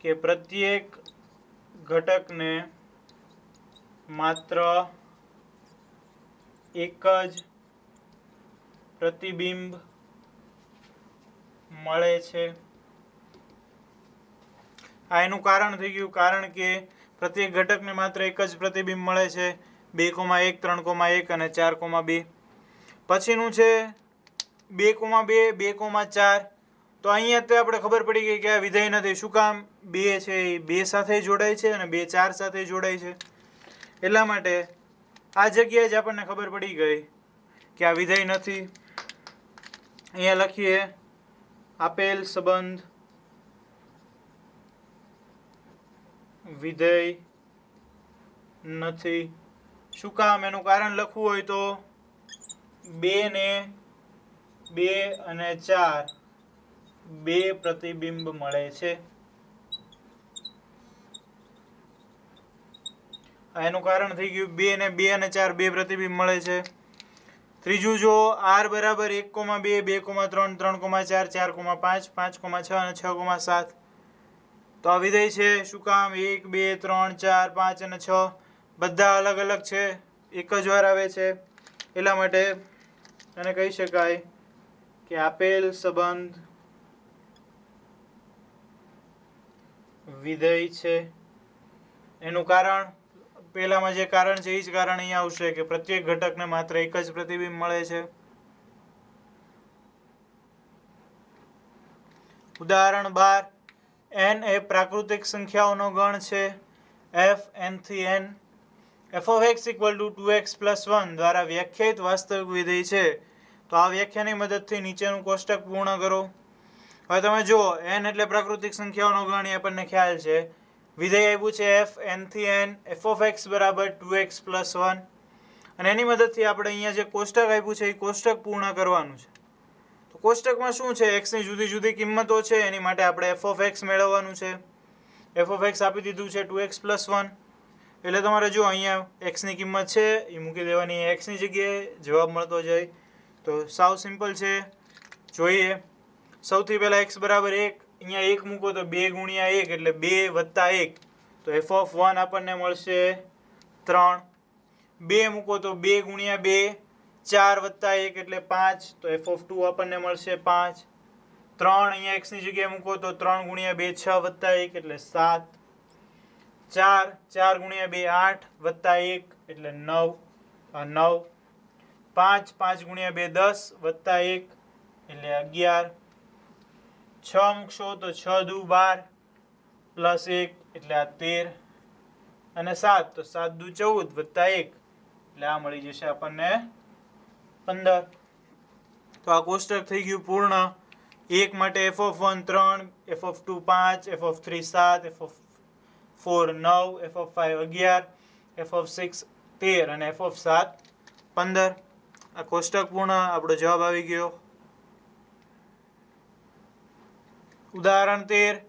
કે પ્રત્યેક ઘટકને માત્ર એક જ પ્રતિબિંબ મળે છે. આ એનું કારણ થઈ ગયું, કારણ કે પ્રત્યેક ઘટકને માત્ર એક જ પ્રતિબિંબ મળે છે. 2,1 3,1 અને 4,2. પછીનું છે 2,2 2,4. તો અહીંયા તે આપણે ખબર પડી ગઈ કે આ વિધેય નથી. શું કામ? 2 છે એ 2 સાથે જોડાય છે અને 2 4 સાથે જોડાય છે. એટલા માટે આ જગ્યાએ જ આપણને ખબર પડી ગઈ કે આ વિધેય નથી. અહીંયા લખીએ આપેલ સંબંધ વિધેય નથી. શું કામ? એનું કારણ લખવું હોય તો 2 ને 2 અને 4 2 પ્રતિબિંબ મળે છે. એનું કારણ થઈ ગયું 2 ને 2 અને 4 2 પ્રતિબિંબ મળે છે. ત્રીજું જો r બરાબર 1,2 2,3 3,4 4,5 5,6 અને 6,7. તો આ વિધેય છે. શું કામ? 1 2 3 4 5 અને 6 બધા અલગ અલગ છે, એક જ વાર આવે છે. એટલા માટે એને કહી શકાય કે આપેલ સંબંધ વિધેય છે. એનું કારણ પહેલામાં જે કારણ છે એ જ કારણ અહીંયા આવશે કે પ્રત્યેક ઘટકને માત્ર એક જ પ્રતિબિંબ મળે છે. ઉદાહરણ 12. n એ પ્રાકૃતિક સંખ્યાઓનો ગણ છે. f n થી n f of x equal to 2x plus 1 દ્વારા વ્યાખ્યાયિત વાસ્તવિક વિધેય છે. તો આ વ્યાખ્યાની મદદથી નીચેનું કોષ્ટક પૂર્ણ કરો. હવે તમે જુઓ, n એટલે પ્રાકૃતિક સંખ્યાઓનો ગણ, એ આપણને ખ્યાલ છે. વિધેય આપ્યું છે f n થી n, f of x બરાબર 2x plus 1, અને એની મદદથી આપણે અહીંયા જે કોષ્ટક આપ્યું છે એ કોષ્ટક પૂર્ણ કરવાનું છે. તો કોષ્ટકમાં શું છે? x ની જુદી જુદી કિંમતો છે, એની માટે આપણે f of x મેળવવાનું છે. f of x આપી દીધું છે 2x plus 1. એટલે તમારે જો અહીંયા x ની કિંમત છે એ મૂકી દેવાની x ની જગ્યાએ, જવાબ મળતો જાય. તો સાવ સિમ્પલ છે. જોઈએ. સૌથી પહેલા x બરાબર 1, અહીંયા 1 મૂકો તો 2 ગુણ્યા 1 એટલે 2 વત્તા 1, તો f of 1 આપણને મળશે 3. 2 મૂકો તો 2 ગુણ્યા 2 4 વત્તા 1 એટલે 5, તો f of 2 આપણને મળશે 5. 3 અહીંયા x ની જગ્યાએ મૂકો તો 3 ગુણ્યા 2 6 વત્તા 1 એટલે 7. 4 4 ગુણ્યા 2 8 વત્તા 1 એટલે 9 9. 5 5 ગુણ્યા 2 10 વત્તા 1 એટલે 11. 6 મૂકશો તો 6 દુ 12 પ્લસ 1 એટલે આ 13, અને 7 તો 7 દુ 14 વત્તા 1 એટલે આ મળી જશે આપણને 15. તો આ કોષ્ટક થઈ ગયું પૂર્ણ. 1 માટે f of 1 3, f of 2 5, f of 3 7, f of 4 9, f of 5 11, f of 6 13 અને f of 7 15. આ કોષ્ટક પૂર્ણ. આપણો જવાબ આવી ગયો. ઉદાહરણ 13.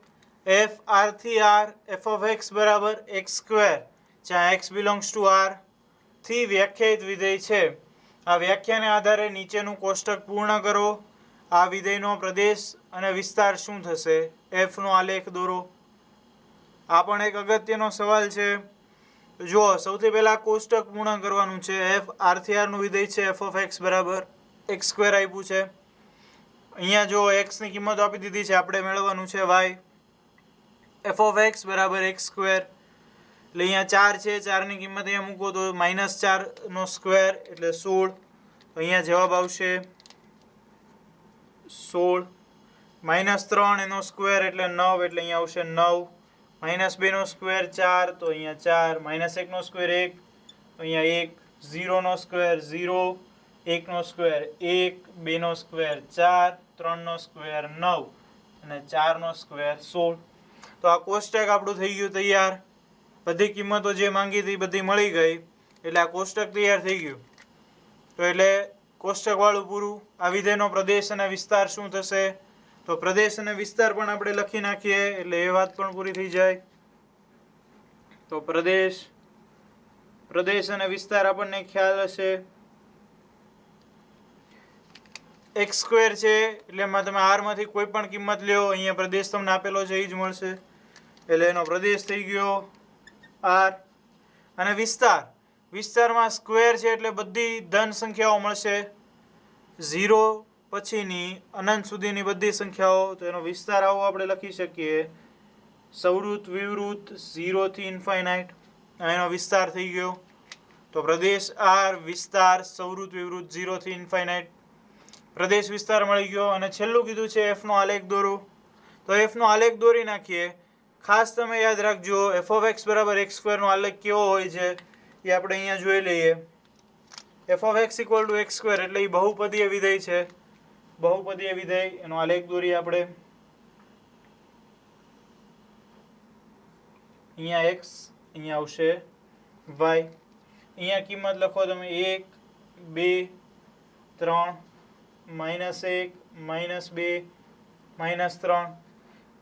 f r થી r f of x બરાબર x સ્ક્વેર, જ્યાં x belongs to r થી વ્યાખ્યાયિત વિધેય છે. આ વ્યાખ્યાને આધારે નીચેનું કોષ્ટક પૂર્ણ કરો. આ વિધેયનો પ્રદેશ અને વિસ્તાર શું થશે? f નો આલેખ દોરો. આ પણ એક અગત્યનો સવાલ છે. જો સૌથી પહેલા કોષ્ટક પૂર્ણ કરવાનું છે. f r થી r નું વિધેય છે. f of x બરાબર x સ્ક્વેર આપ્યું છે. અહીંયા જો x ની કિંમત આપી દીધી છે, આપણે મેળવવાનું છે y. f of x બરાબર x સ્ક્વેર, એટલે અહીંયા 4 છે, 4 ની કિંમત અહીંયા મૂકો તો -4 નો સ્ક્વેર એટલે 16. અહીંયા જવાબ આવશે 16. -3 એનો સ્ક્વેર એટલે 9, એટલે અહીંયા આવશે 9. -2 નો સ્ક્વેર 4, તો અહીંયા 4. -1 નો સ્ક્વેર 1, તો અહીંયા 1. 0 નો સ્ક્વેર 0, 1 નો સ્ક્વેર 1, 2 નો સ્ક્વેર 4, 3 નો સ્ક્વેર 9 અને 4 નો સ્ક્વેર 16. તો આ કોષ્ટક આપણું થઈ ગયું તૈયાર. બધી કિંમતો જે માંગી હતી બધી મળી ગઈ, એટલે આ કોષ્ટક તૈયાર થઈ ગયું. તો એટલે કોષ્ટક વાળું પૂરું. આ વિધેયનો પ્રદેશ અને વિસ્તાર શું થશે? તો પ્રદેશ અને વિસ્તાર પણ આપણે લખી નાખીએ, એટલે એ વાત પણ પૂરી થઈ જાય. તો પ્રદેશ પ્રદેશ અને વિસ્તાર આપણને ખ્યાલ હશે. એક્સ સ્ક્વેર છે એટલે એમાં તમે આર માંથી કોઈ પણ કિંમત લ્યો, અહીંયા પ્રદેશ તમને આપેલો છે એ જ મળશે, એટલે એનો પ્રદેશ થઈ ગયો આર. અને વિસ્તારમાં સ્ક્વેર છે એટલે બધી ધન સંખ્યાઓ મળશે, 0 પછીની અનંત સુધીની બધી સંખ્યાઓ. તો એનો વિસ્તાર આવો આપણે લખી શકીએ, સવૃત્ત વિવૃત્ત 0 થી ઇન્ફાઇનાઇટ. એનો વિસ્તાર થઈ ગયો. તો પ્રદેશ આર, વિસ્તાર સવૃત્ત વિવૃત્ત 0 થી ઇન્ફાઇનાઇટ, પ્રદેશ વિસ્તાર મળી ગયો. અને છેલ્લું કીધું છે એફ નો આલેખ દોરો. તો એફ નો આલેખ દોરી નાખીએ. ખાસ તમે યાદ રાખજો એફ ઓફ એક્સ બરાબર એક્સ સ્ક્વેર નો આલેખ કેવો હોય છે એ આપણે અહીંયા જોઈ લઈએ. F of x equal to x square એટલે એ બહુપદીય વિધેય છે. બહુપદીય વિધેય એનો આલેખ દોરીએ આપણે. અહીંયા એક્સ, અહીંયા આવશે વાય. અહીંયા કિંમત લખો તમે 1, 2, 3, -1, -2, -3.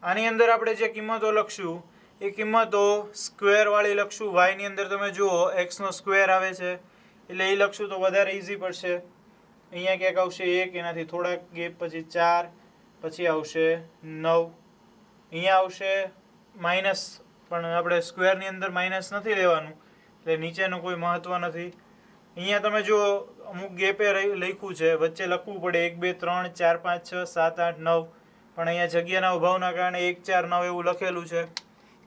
આની અંદર આપણે જે કિંમતો લખશું એ કિંમતો સ્ક્વેર વાળી લખશું. વાય ની અંદર તમે જુઓ એક્સ નો સ્ક્વેર આવે છે એટલે એ લખશું તો વધારે ઈઝી પડશે. અહીંયા ક્યાંક આવશે 1, એનાથી થોડાક ગેપ પછી 4, પછી આવશે 9. અહીંયા આવશે માઇનસ, પણ આપણે સ્ક્વેરની અંદર માઇનસ નથી લેવાનું એટલે નીચેનું કોઈ મહત્વ નથી. અહીંયા તમે જુઓ અમુક ગેપે લખ્યું છે, વચ્ચે લખવું પડે 1, 2, 3, 4, 5, 6, 7, 8, 9, પણ અહીંયા જગ્યાના અભાવના કારણે 1, 4, 9 એવું લખેલું છે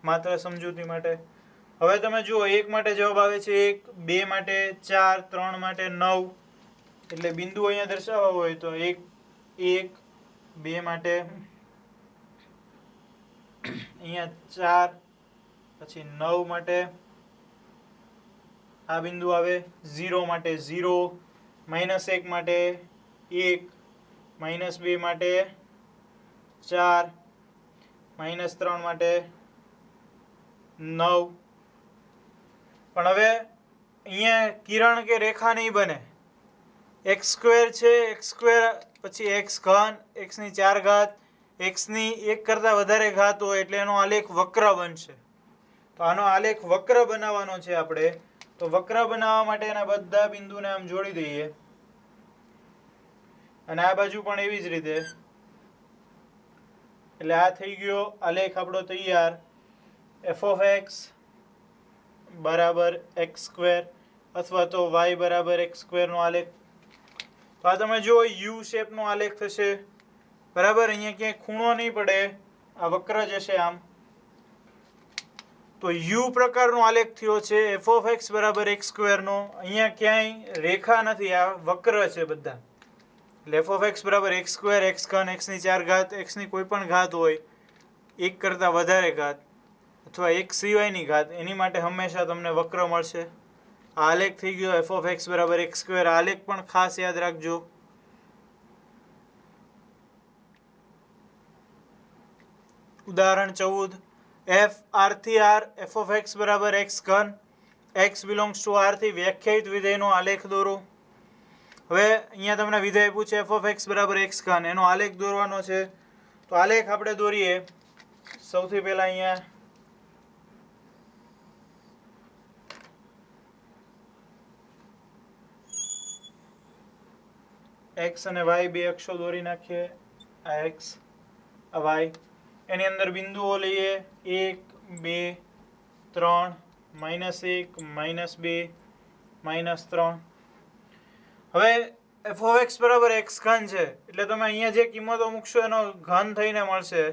માત્ર સમજૂતી માટે. હવે તમે જુઓ 1 માટે જવાબ આવે છે 1, 2 માટે 4, 3 માટે 9. એટલે બિંદુ અહીંયા દર્શાવવા હોય તો 1, 2 માટે અહીંયા 4, પછી 9 માટે આ બિંદુ આવે, 0 માટે 0, -1 માટે 1, -2 માટે 4, -3 માટે 9. પણ હવે અહીંયા કિરણ કે રેખા નહીં બને. એક્સ સ્ક્વેર છે, એક્સ સ્ક્વેર પછી એક્સ ઘન, એક્સ ની 4 ઘાત, એક્સ ની 1 કરતાં વધારે ઘાત હોય એટલે એનો આલેખ વક્ર બનશે. તો આનો આલેખ વક્ર બનાવવાનો છે આપણે. તો વક્ર બનાવવા માટે એના બધા બિંદુને આમ જોડી દઈએ, અને આ બાજુ પણ એવી જ રીતે. એટલે આ થઈ ગયો આલેખ આપણો તૈયાર. એફ ઓફ એક્સ બરાબર એક્સ સ્ક્વેર અથવા તો વાય બરાબર એક્સ સ્ક્વેર નો આલેખ. તો આ તમે જુઓ યુ શેપ નો આલેખ થશે. બરાબર, અહીંયા ક્યાંય ખૂણો નહીં પડે, આ વક્ર જશે આમ. તો યુ પ્રકારનો આલેખ થયો છે એફ ઓફ એક્સ બરાબર એક્સ સ્ક્વેરનો. અહીંયા ક્યાંય રેખા નથી, આ વક્ર છે બધા. એટલે એફ ઓફ એક્સ બરાબર એક્સ સ્ક્વેર, એક્સ ઘન, એક્સ ની 4 ઘાત, એક્સ ની કોઈ પણ ઘાત હોય, 1 કરતાં વધારે ઘાત અથવા 1 સિવાયની ઘાત, એની માટે હંમેશા તમને વક્ર મળશે. આ આલેખ થઈ ગયો એફ ઓફ એક્સ બરાબર એક્સ સ્ક્વેર. આલેખ પણ ખાસ યાદ રાખજો. ઉદાહરણ 14, એફ આર થી આર એફ ઓફ એક્સ બરાબર એક્સ ઘન, એક્સ બિલોંગ્સ ટુ આર થી વ્યાખ્યાયિત વિધેયનો આલેખ દોરો. હવે અહીંયા તમને વિધેય પૂછે એફ ઓફ એક્સ બરાબર એક્સ ઘન, એનો આલેખ દોરવાનો છે. તો આલેખ આપણે દોરીએ. સૌથી પહેલા અહીંયા એક્સ અને વાય બે અક્ષો દોરી નાખીએ. આ એક્સ, આ વાય. એની અંદર બિંદુઓ લઈએ 1, 2, 3, -1, -2, -3. હવે એફ ઓફ એક્સ બરાબર એક્સ ઘન છે એટલે તમે અહીંયા જે કિંમતો મૂકશો એનો ઘન થઈને મળશે.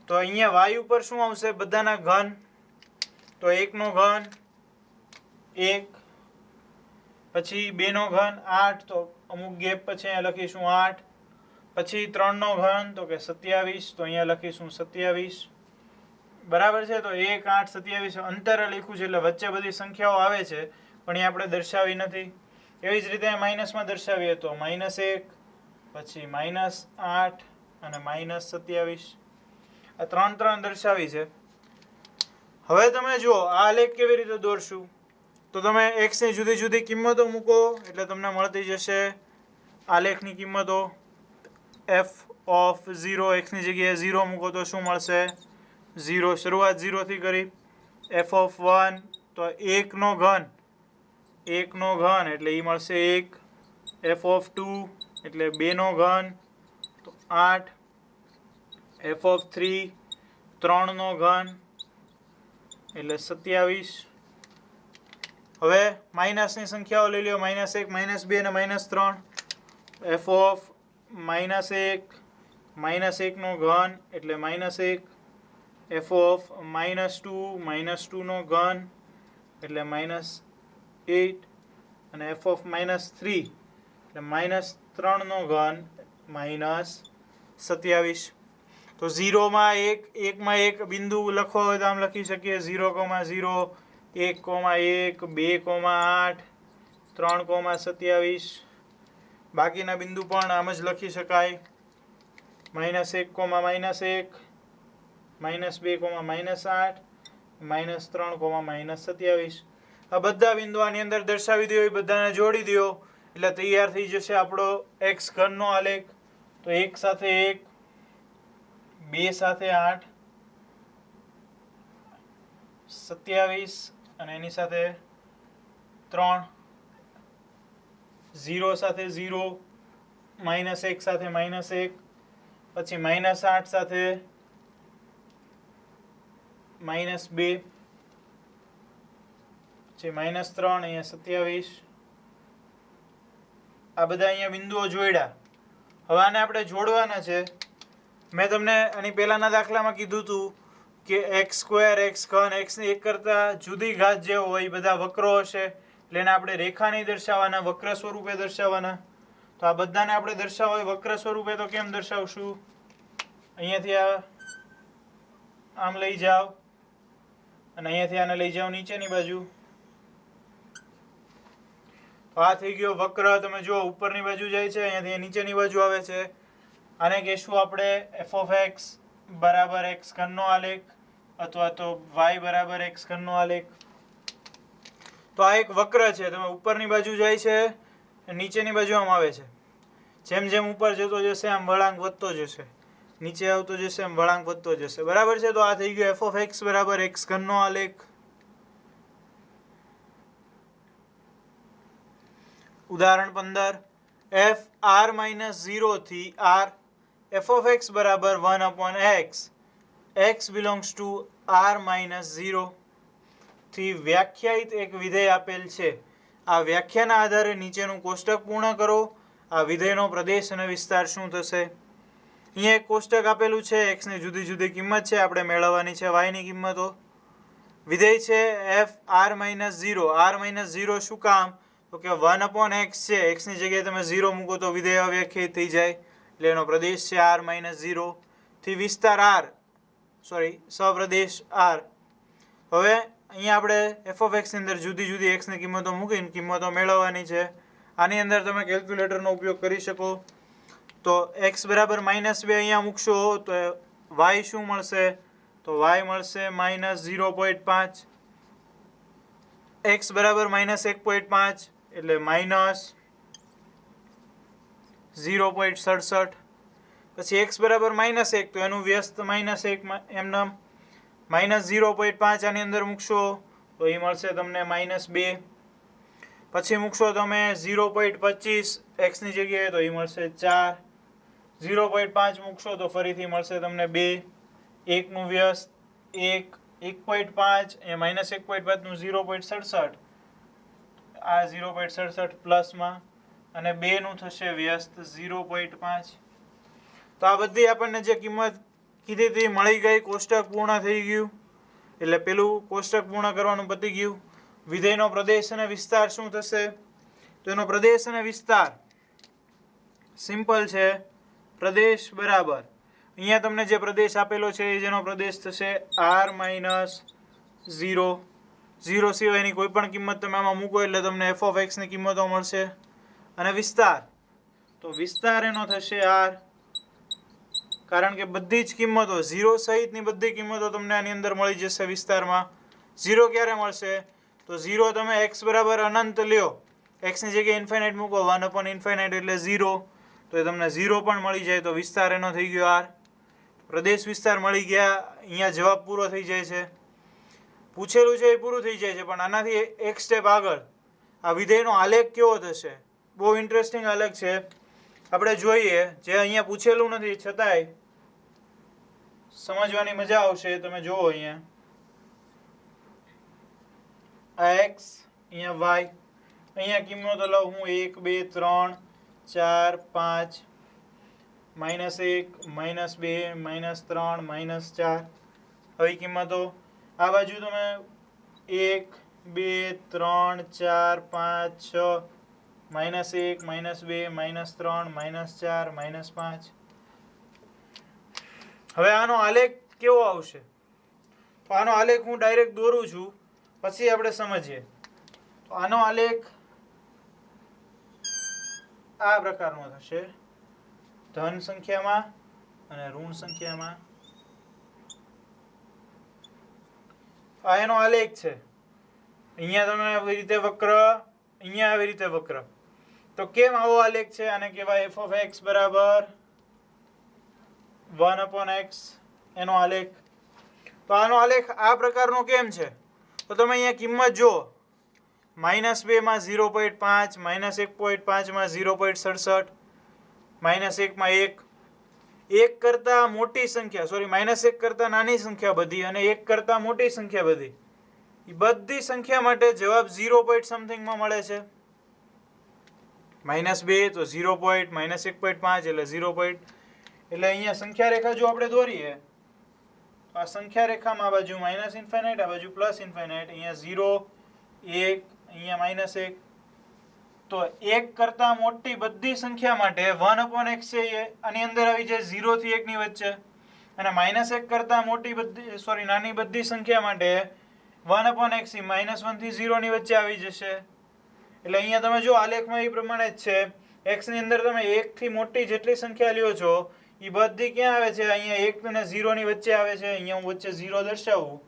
તો અહીંયા વાય ઉપર શું આવશે? બધાના ઘન. તો 1 નો ઘન 1, પછી 2 નો ઘન 8, તો અમુક ગેપ પછી અહીંયા લખીશું 8, પછી 3 નો ઘન તો કે 27, તો અહીંયા લખીશું 27. બરાબર છે. તો 1, 8, 27 અંતરે લખ્યું છે એટલે વચ્ચે બધી સંખ્યાઓ આવે છે પણ એ આપણે દર્શાવી નથી. એવી જ રીતે માઇનસમાં દર્શાવીએ તો -1, પછી -8 અને -27. આ 3 3 દર્શાવી છે. હવે તમે જુઓ આ આલેખ કેવી રીતે દોરશું. તો તમે એક્સ ની જુદી જુદી કિંમતો મૂકો એટલે તમને મળતી જશે આલેખની કિંમતો. એફ ઓફ 0 એક્સ ની જગ્યાએ 0 મૂકો તો શું મળશે? 0. શરૂઆત 0 થી કરી. એફ ઓફ 1 તો 1 નો ઘન 1નો ઘન એટલે એ મળશે 1, f ઓફ 2 એટલે 2નો ઘન તો 8, f ઓફ 3 3નો ઘન એટલે 27. હવે માઇનસની સંખ્યાઓ લઈ લો, -1, -2 અને -3. f ઓફ -1 -1નો ઘન એટલે -1, f ઓફ -2 -2નો ઘન એટલે -8 અને f ઓફ -3 એટલે -3નો ઘન -27. તો 0માં 1 માં 1 બિંદુ લખવા હોય તો આમ લખી શકીએ 0,0 1,1 2,8 3,27. બાકીના બિંદુ પણ આમ જ લખી શકાય -1, -1 -2, -8 -3, -27. આ બધા બિંદુ આની અંદર દર્શાવી દો, એ બધાને જોડી દો એટલે તૈયાર થઈ જશે આપણો x ઘનનો આલેખ. તો 1 સાથે 1, 2 સાથે 8, 27 અને એની સાથે 3, 0 સાથે 0, -1 સાથે -1, પછી -8 સાથે -2, પછી -3, અહીંયા 27. આ બધા અહીંયા બિંદુઓ જોડ્યા. હવે આને આપણે જોડવાના છે. મેં તમને આની પહેલાના દાખલામાં કીધું હતું કે x², x ઘન, x ની 1 કરતાં જુદી ઘાત જે હોય એ બધા વક્રો હશે એટલે એને આપણે રેખા નહીં દર્શાવવાના, વક્ર સ્વરૂપે દર્શાવવાના. તો આ બધાને આપણે દર્શાવવા હોય વક્ર સ્વરૂપે તો કેમ દર્શાવશું? અહીંયાથી આમ લઈ જાઓ અને અહીંયાથી આને લઈ જાઓ નીચેની બાજુ. તો આ થઈ ગયો વક્ર. તમે જુઓ ઉપરની બાજુ જાય છે, અહીંયાથી નીચેની બાજુ આવે છે. આને કહેશું આપણે f ઓફ x બરાબર x ઘનનો આલેખ અથવા તો y બરાબર x ઘનનો આલેખ. તો આ એક વક્ર છે. તમે ઉપરની બાજુ જાય છે, નીચેની બાજુ આમ આવે છે. જેમ જેમ ઉપર જતો જશે આમ વળાંક વધતો જશે, નીચે આવતો જશે એમ વળાંક વધતો જશે. બરાબર છે. તો આ થઈ ગયો f ઓફ x બરાબર x ઘનનો આલેખ. ઉદાહરણ 15, f r-0 થી r f of x બરાબર 1/x, x belongs to r-0 થી વ્યાખ્યાયિત એક વિધેય આપેલ છે. આ વ્યાખ્યાના આધારે નીચેનું કોષ્ટક પૂર્ણ કરો. આ વિધેયનો પ્રદેશ અને વિસ્તાર શું થશે? અહીંયા એક કોષ્ટક આપેલું છે. x ની જુદી જુદી કિંમત છે, આપણે મેળવવાની છે y ની કિંમતો. વિધેય છે f r-0. r-0 શું કામ? તો કે 1/x છે. x ની જગ્યાએ તમે 0 મૂકો તો વિધેય અવ્યાખ્યાયિત થઈ જાય એટલે એનો પ્રદેશ છે r-0 થી વિસ્તાર r, સપ્રદેશ r. હવે અહીંયા આપણે f of x ની અંદર જુદી જુદી x ની કિંમતો મૂકીને કિંમતો મેળવવાની છે. આની અંદર તમે કેલ્ક્યુલેટરનો ઉપયોગ કરી શકો. તો x બરાબર -2 અહીંયા મૂકશો તો y શું મળશે? તો y મળશે -0.5. x બરાબર -1.5 એટલે -0.67. પછી x બરાબર -1 તો એનું વ્યસ્ત -1 એમનામ -0.5 આની અંદર મૂકશો તો એ મળશે તમને -2. પછી મૂકશો તમે 0.25 x ની જગ્યાએ તો એ મળશે 4. 0.5 મૂકશો તો ફરીથી મળશે તમને 2. 1 નું વ્યસ્ત 1, 1.5 એ -1.5 નું 0.67, આ 0.67 પ્લસમાં અને 2 નું થશે વ્યસ્ત 0.5. તો આ બધી આપણને જે કિંમત કીધી હતી મળી ગઈ. કોષ્ટક પૂર્ણ થઈ ગયું એટલે પેલું કોષ્ટક પૂર્ણ કરવાનું પતી ગયું. વિધેયનો પ્રદેશ અને વિસ્તાર શું થશે? તો એનો પ્રદેશ અને વિસ્તાર સિમ્પલ છે. પ્રદેશ બરાબર અહીંયા તમને જે પ્રદેશ આપેલો છે એ જેનો પ્રદેશ થશે r-0. 0 સિવાયની કોઈ પણ કિંમત તમે આમાં મૂકો એટલે તમને f of x ની કિંમતો મળશે. અને વિસ્તાર, તો વિસ્તાર એનો થશે r. કારણ કે બધી જ કિંમતો 0 સહિતની બધી કિંમતો તમને આની અંદર મળી જશે વિસ્તારમાં. 0 ક્યારે મળશે? તો 0 તમે x બરાબર અનંત લ્યો, x ની જગ્યાએ ઇન્ફાઇનાઇટ મૂકો, 1/∞ એટલે 0, તો એ તમને 0 પણ મળી જાય. તો વિસ્તાર એનો થઈ ગયો r. પ્રદેશ વિસ્તાર મળી ગયા. અહીંયા જવાબ પૂરો થઈ જાય છે. પૂછેલું છે એ પૂરું થઈ જાય છે, પણ આનાથી એક સ્ટેપ આગળ આ વિધેયનો આલેખ કેવો થશે. બહુ ઇન્ટરેસ્ટિંગ આલેખ છે. આપણે જોઈએ, જે અહીંયા પૂછેલું નથી છતાંય સમજવાની મજા આવશે. તમે જુઓ અહીંયા આ x, અહીંયા y, અહીંયા કિંમતો લઉં હું 1 2 3 4 5 -1 -2 -3 -4. હવે કિંમતો આ બાજુ તમે 1 2 3 4 5 6 -1 -2 -3 -4 -5. હવે આનો આલેખ કેવો આવશે? તો આનો આલેખ હું ડાયરેક્ટ દોરું છું, પછી આપણે સમજીએ. તો આનો આલેખ આ પ્રકારનો થશે, ધન સંખ્યામાં અને ઋણ સંખ્યામાં. આ એનો આલેખ છે. અહીંયા તમે આવી રીતે વક્ર, અહીંયા આવી રીતે વક્ર. તો કેમ આવો આલેખ છે? આને કહેવાય f of x બરાબર 1/x એનો આલેખ. તો આનો આલેખ આ પ્રકારનો કેમ છે? તો તમે અહીંયા કિંમત જુઓ, -2 માં 0.5, -1.5 માં 0.67, -1 માં 1. 1 કરતાં મોટી સંખ્યા, સોરી -1 કરતાં નાની સંખ્યા બધી અને 1 કરતાં મોટી સંખ્યા બધી, એ બધી સંખ્યા માટે જવાબ 0 પોઈન્ટ સમથિંગમાં મળે છે. -2 તો 0 પોઈન્ટ, -1.5 એટલે 0 પોઈન્ટ. એટલે અહીંયા સંખ્યા રેખા જો આપણે દોરીએ, તો આ સંખ્યા રેખામાં આ બાજુ -∞, આ બાજુ +∞, અહીંયા 0 1, અહીંયા -1. તો 1 કરતાં મોટી બધી સંખ્યા માટે 1/x છે એ આની અંદર આવી જાય 0 થી 1 ની વચ્ચે, અને -1 કરતાં મોટી બધી, સોરી નાની બધી સંખ્યા માટે 1/x એ -1 થી 0 ની વચ્ચે આવી જશે. એટલે અહીંયા તમે જો આલેખમાં એ પ્રમાણે જ છે. x ની અંદર તમે 1 થી મોટી જેટલી સંખ્યા લ્યો છો એ બધી ક્યાં આવે છે? અહીંયા 1 અને 0 ની વચ્ચે આવે છે. અહીંયા હું વચ્ચે 0 દર્શાવું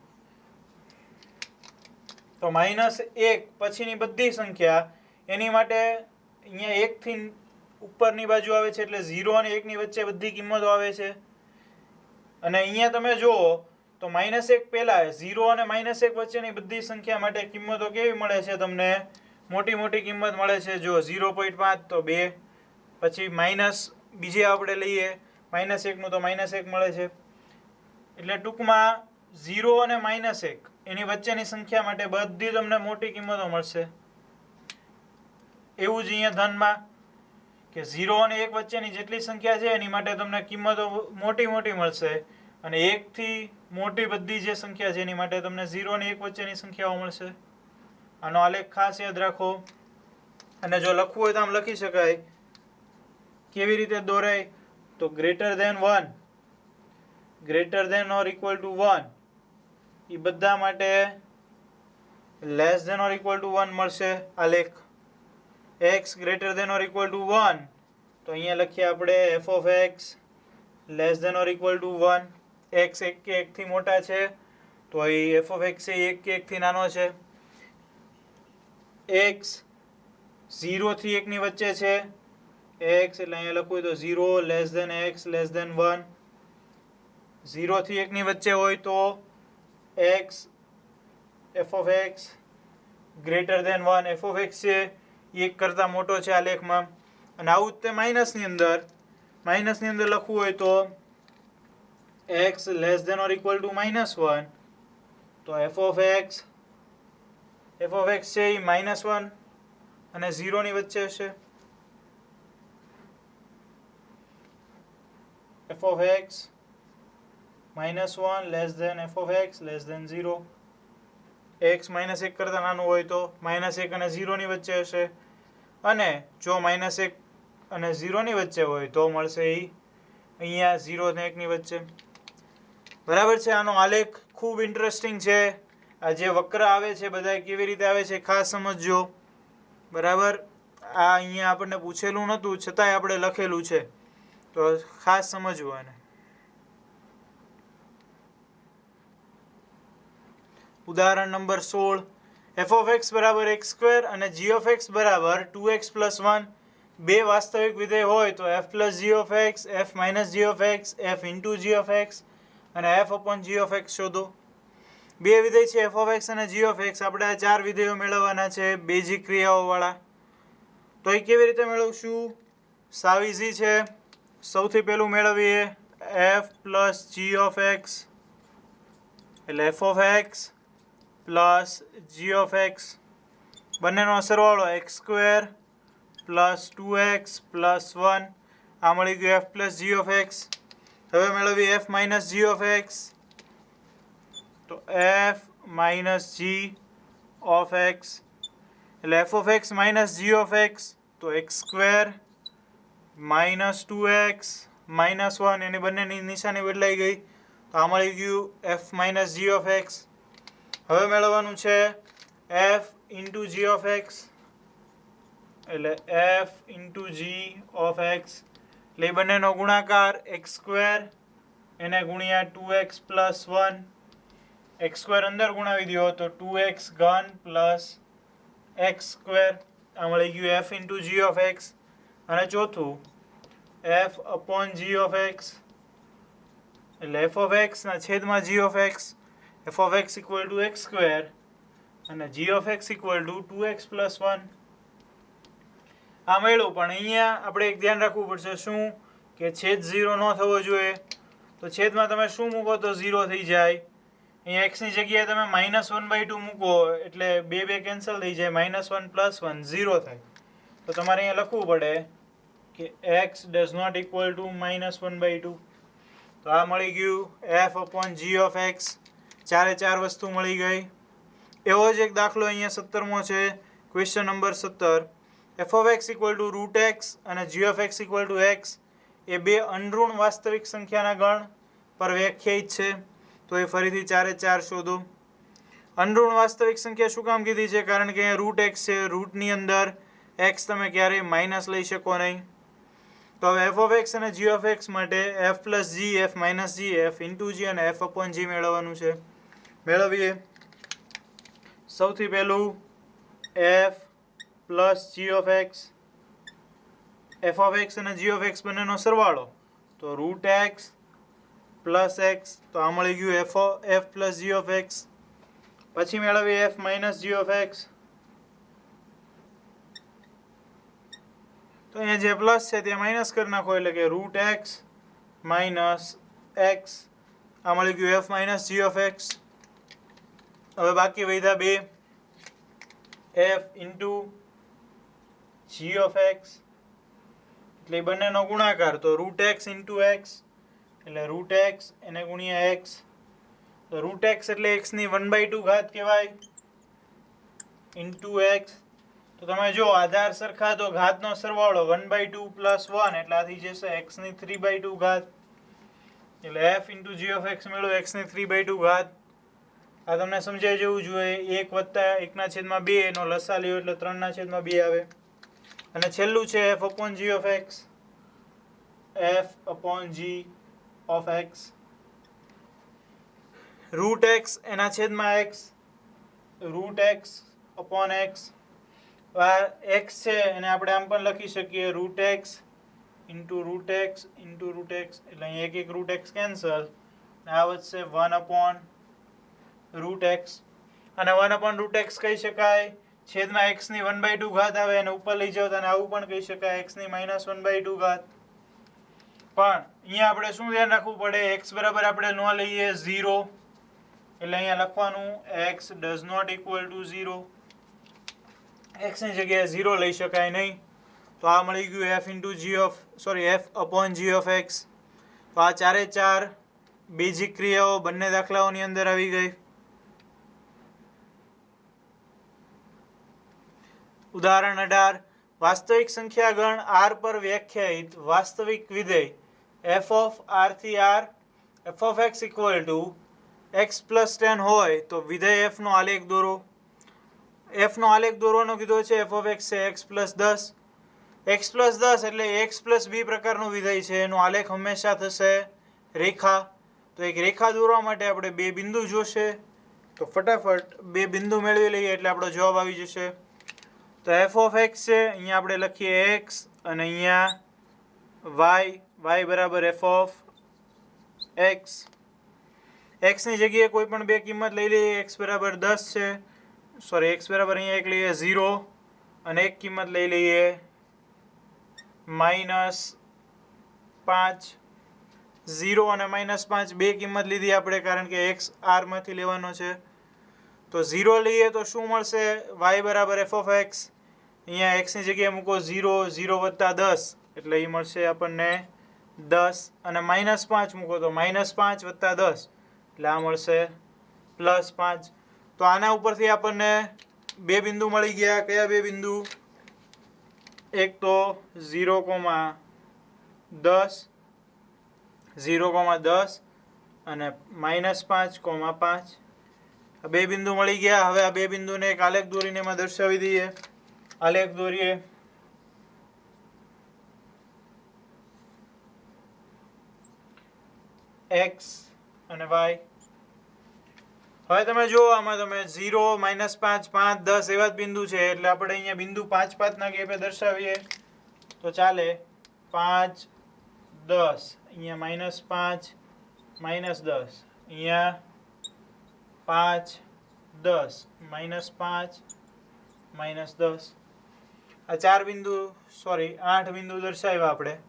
તો -1 પછીની બધી સંખ્યા એની માટે અહીંયા 1 થી ઉપરની બાજુ આવે છે, એટલે 0 અને 1 ની વચ્ચે બધી કિંમતો આવે છે. અને અહીંયા તમે જુઓ તો -1 પહેલા 0 અને -1 વચ્ચેની બધી સંખ્યા માટે કિંમતો કેવી મળે છે? તમને મોટી મોટી કિંમત મળે છે. જો 0.5 તો 2, પછી માઇનસ બીજે આપણે લઈએ -1 નું તો -1 મળે છે. એટલે ટૂંકમાં 0 અને -1 એની વચ્ચેની સંખ્યા માટે બધી તમને મોટી કિંમતો મળશે. એવું જ અહીંયા ધનમાં કે 0 અને 1 વચ્ચેની જેટલી સંખ્યા છે એની માટે તમને કિંમતો મોટી મોટી મળશે, અને 1 થી મોટી બધી જે સંખ્યા છે એની માટે તમને 0 અને 1 વચ્ચેની સંખ્યાઓ મળશે. આનો આલેખ ખાસ યાદ રાખો. અને જો લખવું હોય તો આમ લખી શકાય. કેવી રીતે દોરાય? તો >1 >or =1 એ બધા માટે < મળશે આલેખ. x > or =1 તો અહીંયા લખીએ આપણે f of x < or 1. x 1 કે 1 થી મોટા છે તો અહીં f of x એ 1 કે 1 થી નાનો છે. x 0 થી 1 ની વચ્ચે છે, x એટલે અહીંયા લખવું તો 0 < x < 1. 0 થી 1 ની વચ્ચે હોય તો x f of x < 1. f of x છે 1 કરતાં મોટો છે આ લેખમાં. અને આવું જ તે માઇનસની અંદર લખવું હોય તો x < or -1 તો f of x છે એ -1 અને 0 ની વચ્ચે હશે. f of x -1 f of x 0. x -1 કરતાં નાનું હોય તો -1 અને 0 ની વચ્ચે હશે, અને જો -1 અને 0 ની વચ્ચે હોય તો મળશે એ અહીંયા 0 અને 1 ની વચ્ચે. બરાબર છે. આનો આલેખ ખૂબ ઇન્ટરેસ્ટિંગ છે. આ જે વક્ર આવે છે બધા કેવી રીતે આવે છે ખાસ સમજજો. બરાબર. આ અહીંયા આપણને પૂછેલું નહોતું છતાંય આપણે લખેલું છે, તો ખાસ સમજવું આને. ઉદાહરણ નંબર 16. f of x બરાબર x² અને g of x બરાબર 2x + 1 બે વાસ્તવિક વિધેય હોય તો f + g of x, f - g of x, f * g of x અને f upon g of x શોધો. બે વિધેય છે એફ ઓફ એક્સ અને જી ઓફ એક્સ. આપણે આ ચાર વિધેયો મેળવવાના છે બેઝિક ક્રિયાઓવાળા. તો એ કેવી રીતે મેળવશું? સાવ ઇઝી છે. સૌથી પહેલું મેળવીએ f plus G of x, એટલે f of x plus G of x, બંનેનો સરવાળો x square plus 2x plus 1. આ મળી ગયું F plus G of x. હવે મેળવીએ F minus G of x. તો f minus G of x, એટલે f of x minus G of x, તો x square minus 2x minus 1, એની બંનેની નિશાની બદલાઈ ગઈ. તો આ મળી ગયું F minus G of x. હવે મેળવવાનું છે f into G of x, એટલે F into G of x, એટલે એ બંનેનો ગુણાકાર એક્સ સ્ક્વેર એને ગુણ્યા 2x પ્લસ 1. એક્સ સ્ક્વેર અંદર ગુણાવી દો તો 2x ઘન પ્લસ એક્સ સ્ક્વેર. આ મળી ગયું F into G of x. અને ચોથું f upon G of x, એટલે એફ ઓફ એક્સના છેદમાં g of x. F of x equal to x square અને જી of x equal to 2x plus 1. આ મળ્યું, પણ અહીંયા આપણે એક ધ્યાન રાખવું પડશે. શું કે છેદ 0 ન થવો જોઈએ. તો છેદમાં તમે શું મૂકો તો 0 થઈ જાય. અહીંયા એક્સની જગ્યાએ તમે -1/2 મૂકો એટલે બે કેન્સલ થઈ જાય. -1 પ્લસ 1 0 થાય. તો તમારે અહીંયા લખવું પડે કે x does not equal to -1/2. તો આ મળી ગયું F upon G of X. ચારે ચાર વસ્તુ મળી ગઈ. એવો જ એક દાખલો અહીંયા 17મો છે, question number 17. F of x equal to root x અને જી of x equal to x એ બે અનઋણ વાસ્તવિક સંખ્યાના ગણ પર વ્યાખ્યાયિત છે. તો એ ફરીથી ચારે ચાર શોધો. અનઋણ વાસ્તવિક સંખ્યા શું કામ કીધી છે? કારણ કે અહીંયા રૂટ એક્સ છે. રૂટની અંદર એક્સ તમે ક્યારેય માઇનસ લઈ શકો નહીં. તો હવે એફ ઓફ એક્સ અને જી ઓફ એક્સ માટે F plus G, F minus G, F into G અને એફ અપોન જી મેળવવાનું છે. મેળવીએ. સૌથી પહેલું F plus G of x. F of x અને જી ઓફ એક્સ બંનેનો સરવાળો તો રૂટ એક્સ પ્લસ એક્સ. તો આ મળી ગયું F plus G of X. પછી મેળવીએ F minus G of x. તો અહીંયા જે પ્લસ છે ત્યાં માઇનસ કરી નાખો, એટલે કે રૂટ એક્સ માઇનસ એક્સ. આ મળી ગયું F minus G of x. હવે બાકી વધ્યા બે F into G of x, એટલે બંનેનો ગુણાકાર તો રૂટ એક્સ ઇન્ટુ એક્સ, એટલે રૂટ એક્સ એને ગુણ્યા એક્સ. તો રૂટ એક્સ એટલે એક્સની 1/2 ઘાત કહેવાય ઇન્ટુ એક્સ. તો તમે જો આધાર સરખા તો ઘાતનો સરવાળો 1/2 પ્લસ 1 એટલે આ થઈ જશે એક્સની 3/2 ઘાત. એટલે F into G of X મેળવો એક્સની 3/2 ઘાત. આ તમને સમજાઈ જવું જોઈએ. 1 વત્તા 1/2 એનો લસા લ્યો એટલે 3/2 આવે. અને છેલ્લું છે F upon G of x. F upon G of X, root X એના છેદમાં X, root X upon X. આ એક્સ છે એને આપણે આમ પણ લખી શકીએ root X into root X into root X, એટલે અહીં એક રૂટ એક્સ કેન્સલ. આ વધશે 1 અપોન રૂટ એક્સ. અને 1 અપોન રૂટ એક્સ કહી શકાય. છેદમાં એક્સની 1/2 ઘાત આવે અને ઉપર લઈ જાઓ અને આવું પણ કહી શકાય એક્સની -1/2 ઘાત. પણ અહીંયા આપણે શું ધ્યાન રાખવું પડે? એક્સ બરાબર આપણે ન લઈએ 0, એટલે અહીંયા લખવાનું X does not equal to 0. એક્સની જગ્યાએ 0 લઈ શકાય નહીં. તો આ મળી ગયું F into F upon G of x. તો આ ચારે ચાર બેઝિક ક્રિયાઓ બંને દાખલાઓની અંદર આવી ગઈ. ઉદાહરણ 18. વાસ્તવિક સંખ્યા ગણ આર પર વ્યાખ્યાયિત વાસ્તવિક વિધેય એફ ઓફ આર થી R F of x equal to X plus 10 હોય તો વિધેય એફ નો આલેખ દોરો. એફ નો આલેખ દોરવાનો કીધો છે. એફ ઓફ એક્સ છે એક્સ પ્લસ 10. એક્સ પ્લસ 10 એટલે એક્સ પ્લસ બી પ્રકારનું વિધેય છે. એનો આલેખ હંમેશા થશે રેખા. તો એક રેખા દોરવા માટે આપણે બે બિંદુ જોશે. તો ફટાફટ બે બિંદુ મેળવી લઈએ એટલે આપણો જવાબ આવી જશે. તો એફ ઓફ એક્સ છે, અહીંયા આપણે લખીએ એક્સ અને અહીંયા વાય બરાબર એફ ઓફ એક્સ. એક્સની જગ્યાએ કોઈ પણ બે કિંમત લઈ લઈએ. એક્સ બરાબર 10 છે, સોરી એક્સ બરાબર અહીંયા એક લઈએ 0 અને એક કિંમત લઈ લઈએ -5. 0 અને -5 બે કિંમત લીધી આપણે, કારણ કે એક્સ આરમાંથી લેવાનો છે. તો 0 લઈએ તો શું મળશે? y બરાબર f ઓફ એક્સ. અહીંયા એક્સની જગ્યાએ મૂકો 0, 0 વત્તા 10 એટલે એ મળશે આપણને 10 અને -5 મૂકો તો -5 વત્તા 10 એટલે આ મળશે +5. તો આના ઉપરથી આપણને બે બિંદુ મળી ગયા. કયા બે બિંદુ? એક તો 0,10 અને -5,5 આ બે બિંદુ મળી ગયા. હવે આ બે બિંદુને એક આલેખ દોરીને એમાં દર્શાવી દઈએ. આલેખ દોરીએ. x અને y. હવે તમે જુઓ આમાં તમે 0, -5, 5, 10 એવા જ બિંદુ છે, એટલે આપણે અહીંયા બિંદુ 5, 5 ના ગેપે દર્શાવીએ તો ચાલે. 5, 10 અહીંયા -5, -10 અહીંયા 5, 10 -5, -10 આ ચાર બિંદુ, સોરી 8 બિંદુ દર્શાવ્યા આપણે.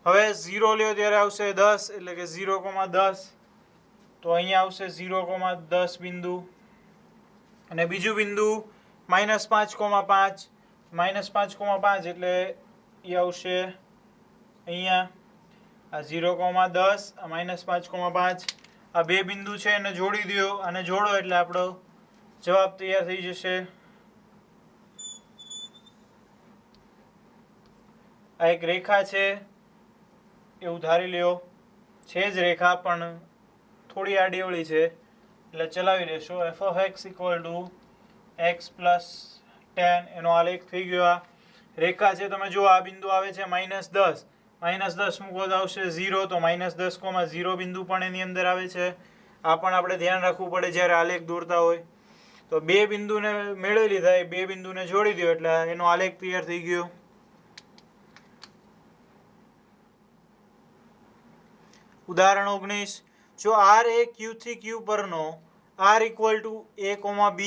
હવે 0 લ્યો ત્યારે આવશે 10 એટલે કે 0,10. તો અહીંયા આવશે 0,10 બિંદુ. અને બીજું બિંદુ -5,5 -5,5 એટલે એ આવશે અહીંયા આ 0,10 -5,5 આ બે બિંદુ છે એને જોડી દો અને જોડો એટલે આપણો જવાબ તૈયાર થઈ જશે. આ એક રેખા છે એવું ધારી લ્યો. છે જ રેખા પણ થોડી આડીઅવળી છે એટલે ચલાવી લેશો. f of x = x + 10 એનો આલેખ થઈ ગયો. આ રેખા છે. તમે જુઓ આ બિંદુ આવે છે -10 -10 મૂકો તો આવશે 0 તો -10,0 બિંદુ પણ એની અંદર આવે છે. આ પણ આપણે ધ્યાન રાખવું પડે જ્યારે આલેખ દોરતા હોય. તો બે બિંદુને મેળવી લીધા, એ બે બિંદુને જોડી દો એટલે એનો આલેખ તૈયાર થઈ ગયો. ઉદાહરણ 19. જો r એ q થી q પરનો r = a, b,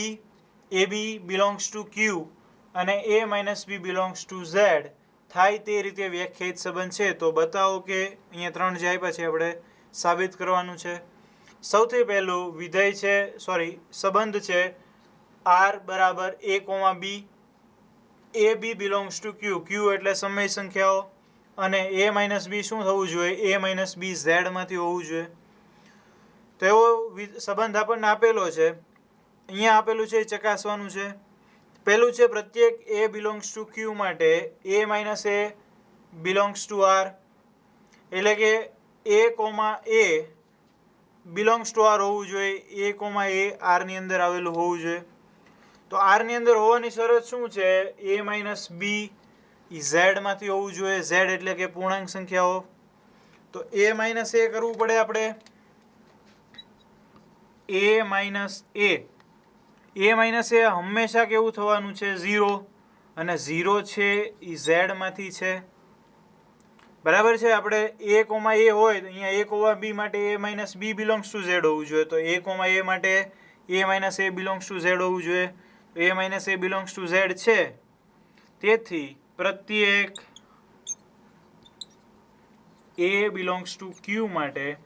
ab belongs to q અને a - b belongs to z થાય તે રીતે વ્યાખ્યાયિત સંબંધ છે, તો બતાવો કે અહીંયા ત્રણ જે આપ્યા છે આપણે સાબિત કરવાનું છે. સૌથી પહેલું વિધેય છે, સોરી સંબંધ છે r બરાબર a, b, ab belongs to q. q એટલે સમય સંખ્યાઓ અને a - b શું થવું જોઈએ? a - b z માંથી હોવું જોઈએ. તો એવો સંબંધ આપણને આપેલો છે. અહીંયા આપેલું છે, ચકાસવાનું છે. પહેલું છે પ્રત્યેક a belongs to q માટે a - a belongs to r એટલે કે a, a belongs to r હોવું જોઈએ. a, r ની અંદર આવેલું હોવું જોઈએ. તો r ની અંદર હોવાની શરત શું છે? a - b z માંથી હોવું જોઈએ. z એટલે કે પૂર્ણાંક સંખ્યાઓ. તો a - a કરવું પડે આપણે. a - હંમેશા કેવું થવાનું છે? 0 અને 0 છે એ z માંથી છે. બરાબર છે. આપણે a, હોય તો અહીંયા a, b માટે a - b belongs to z હોવું જોઈએ. તો a, માટે a - a belongs to z હોવું જોઈએ. a - a belongs to z છે. તેથી પ્રત્યેક a belongs to q માટે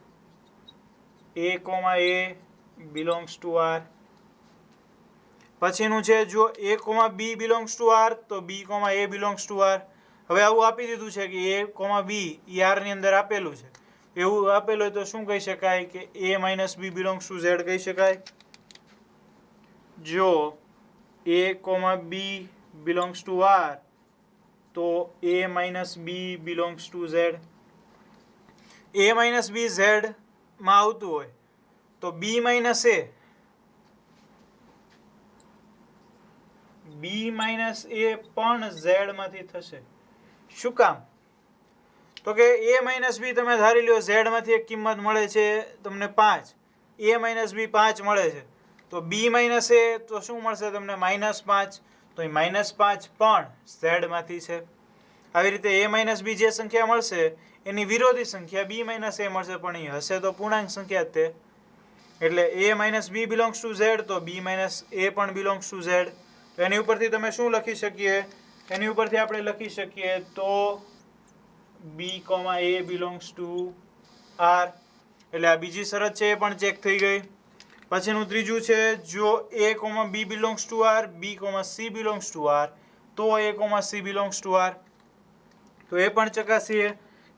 a, belongs to r. પછીનું છે જો a, b belongs to r તો b, a belongs to r. હવે આવું આપી દીધું છે કે a, b એ r ની અંદર આપેલું છે. એવું આપેલું હોય તો શું કહી શકાય? કે a - b belongs to z કહી શકાય. જો a, b belongs to r તો a - b belongs to z. a - b z માં આવતું હોય તો b - a પણ z માંથી થશે. શું કામ? તો કે a - b તમે ધારી લો z માંથી એક કિંમત મળે છે તમને 5, a - b 5 મળે છે. તો b - a તો શું મળશે તમને? -5. તો એ -5 પણ z માંથી છે. આવી રીતે a - b જે સંખ્યા મળશે એની વિરોધી સંખ્યા b - a મળશે, પણ એ હશે તો પૂર્ણાંક સંખ્યા જ તે. એટલે a minus B belongs to Z, તો બી માઇનસ એ પણ બિલોંગ્સ ટુ ઝેડ. તો એની ઉપરથી તમે શું લખી શકીએ? એની ઉપરથી આપણે લખી શકીએ તો b comma a belongs to R. એટલે આ બીજી શરત છે એ પણ ચેક થઈ ગઈ. પછીનું ત્રીજું છે, જો a comma b belongs to R, b comma c belongs to R, તો a comma c belongs to R. તો એ પણ ચકાસીએ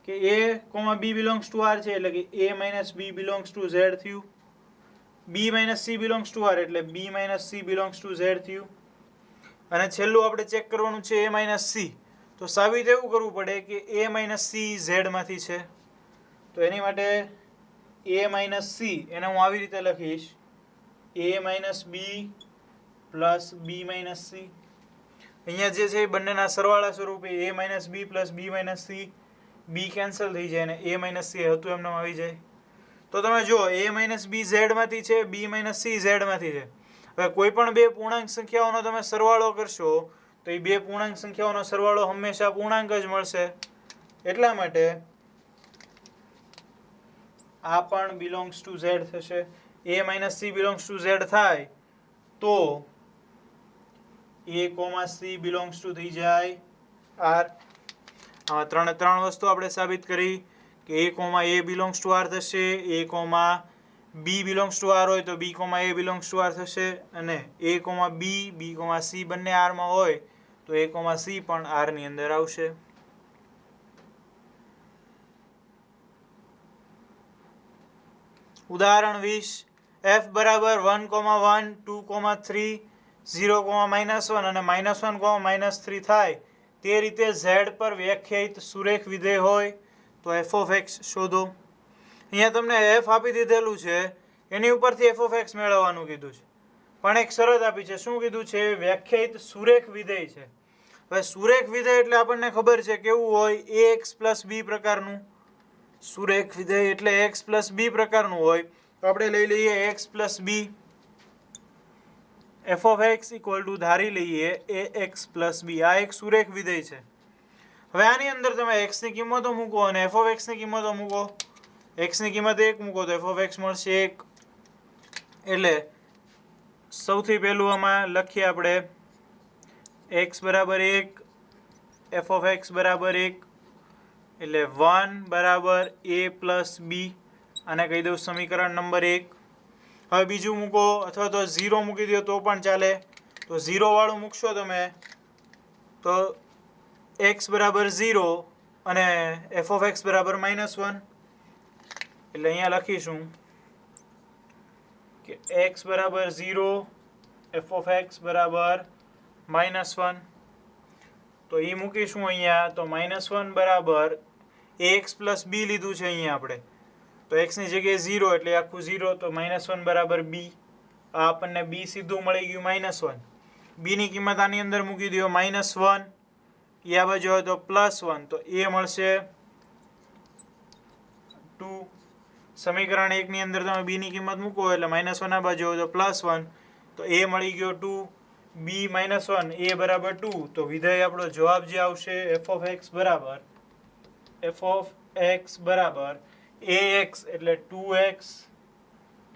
કે a comma b belongs to R છે એટલે કે a minus B belongs to Z થયું. B minus c belongs to R એટલે b minus c belongs to Z થયું. અને છેલ્લું આપણે ચેક કરવાનું છે a માઇનસ સી. તો સાબિત એવું કરવું પડે કે a માઇનસ સી ઝેડમાંથી છે. તો એની માટે a માઇનસ સી એને હું આવી રીતે લખીશ, a minus B plus B minus C. અહીંયા જે છે એ બંનેના સરવાળા સ્વરૂપે a minus B plus B minus C, B cancel થઈ જાય અને a માઇનસ સી હતું એમને આવી જાય. તો તમે જુઓ a માઇનસ બી ઝેડમાંથી છે, બી માઇનસ સી ઝેડમાંથી છે. હવે કોઈ પણ બે પૂર્ણાંક સંખ્યાઓનો તમે સરવાળો કરશો તો એ બે પૂર્ણાંક સંખ્યાઓનો સરવાળો હંમેશા પૂર્ણાંક જ મળશે. એટલા માટે આ પણ બિલોંગ્સ ટુ ઝેડ થશે. a minus c belongs to Z થાય તો a comma c belongs two થઈ જાય આર. આમાં ત્રણ વસ્તુ આપણે સાબિત કરી કે a comma a belongs to R થશે, a comma b belongs to R હોય તો b comma a belongs to R થશે, અને a comma b, b comma c બંને આરમાં હોય તો a કોમા સી પણ આરની અંદર આવશે. ઉદાહરણ 20, f બરાબર 1, 1, 2, 3, 0, -1 અને -1, -3 થાય તે રીતે z પર વ્યાખ્યાયિત સુરેખ વિધેય હોય તો f of x શોધો. અહીંયા તમને f આપી દીધેલું છે, એની ઉપરથી f of x મેળવવાનું કીધું છે, પણ એક શરત આપી છે. શું કીધું છે? વ્યાખ્યાયિત સુરેખ વિધેય છે. હવે સુરેખ વિધેય એટલે આપણને ખબર છે કેવું હોય, ax પ્લસ બી પ્રકારનું. સુરેખ વિધેય એટલે x પ્લસ બી પ્રકારનું હોય. તો આપણે લઈ લઈએ x plus b, f of x equal to ધારી લઈએ ax પ્લસ બી. આ એક સુરેખ વિધેય છે. હવે આની અંદર તમે x ની કિંમતો મૂકો અને f of x ની કિંમતો મૂકો. x ની કિંમત 1 મૂકો તો f of x મળશે 1. એટલે સૌથી પહેલું આમાં લખીએ આપણે x બરાબર 1, f of x બરાબર 1, એટલે 1 બરાબર a પ્લસ બી, આને કહી દઉં સમીકરણ નંબર 1. હવે બીજું મૂકો અથવા તો 0 મૂકી દો તો પણ ચાલે. તો 0 વાળું મૂકશો તમે તો x બરાબર 0 અને f of x બરાબર -1. એટલે અહીંયા લખીશું કે x બરાબર 0, f of x બરાબર -1. તો એ મૂકીશું અહીંયા. તો -1 બરાબર ax પ્લસ બી લીધું છે અહીંયા આપણે, તો x ની જગ્યાએ 0 એટલે આખું 0, તો -1 બરાબર b. આ આપણને b સીધું મળી ગયું -1. b ની કિંમત આની અંદર મૂકી દો -1, એ આ બાજુ હોય તો +1, તો a મળશે 2. સમીકરણ 1 ની અંદર તમે b ની કિંમત મૂકો એટલે -1 આ બાજુ હોય તો +1, તો a મળી ગયો 2. b -1, a બરાબર 2. તો વિધેય આપણો જવાબ જે આવશે f of x બરાબર ax એટલે 2x